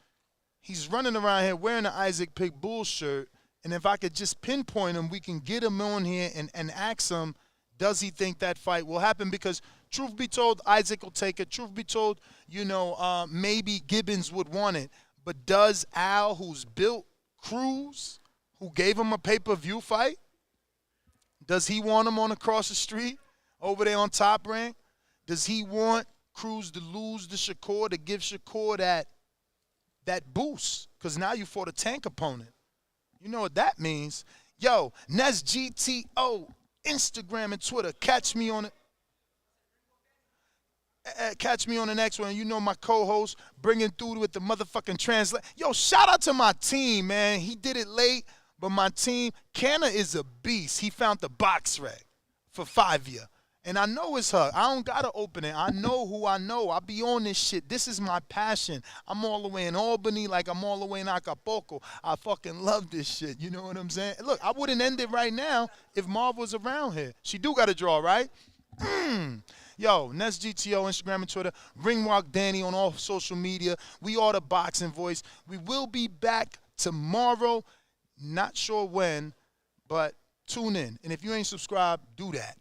Speaker 4: He's running around here wearing an Isaac Pitbull shirt, and if I could just pinpoint him, we can get him on here and ask him, does he think that fight will happen? Because truth be told, Isaac will take it. Truth be told, you know, maybe Gibbons would want it. But does Al, who's built Cruz, who gave him a pay-per-view fight, does he want him on across the street over there on Top Rank? Does he want Cruz to lose to Shakur, to give Shakur that boost? Because now you fought a tank opponent. You know what that means. Yo, Nez GTO. Instagram and Twitter. Catch me on it. Catch me on the next one. You know my co-host bringing through with the motherfucking translate. Yo, shout out to my team, man. He did it late, but my team, Canna is a beast. He found the box rack for 5 year. And I know it's her. I don't got to open it. I know who I know. I be on this shit. This is my passion. I'm all the way in Albany like I'm all the way in Acapulco. I fucking love this shit. You know what I'm saying? Look, I wouldn't end it right now if Marv was around here. She do got to draw, right? Yo, Nets GTO, Instagram and Twitter. Ringwalk Danny on all social media. We are the Boxing Voice. We will be back tomorrow. Not sure when, but tune in. And if you ain't subscribed, do that.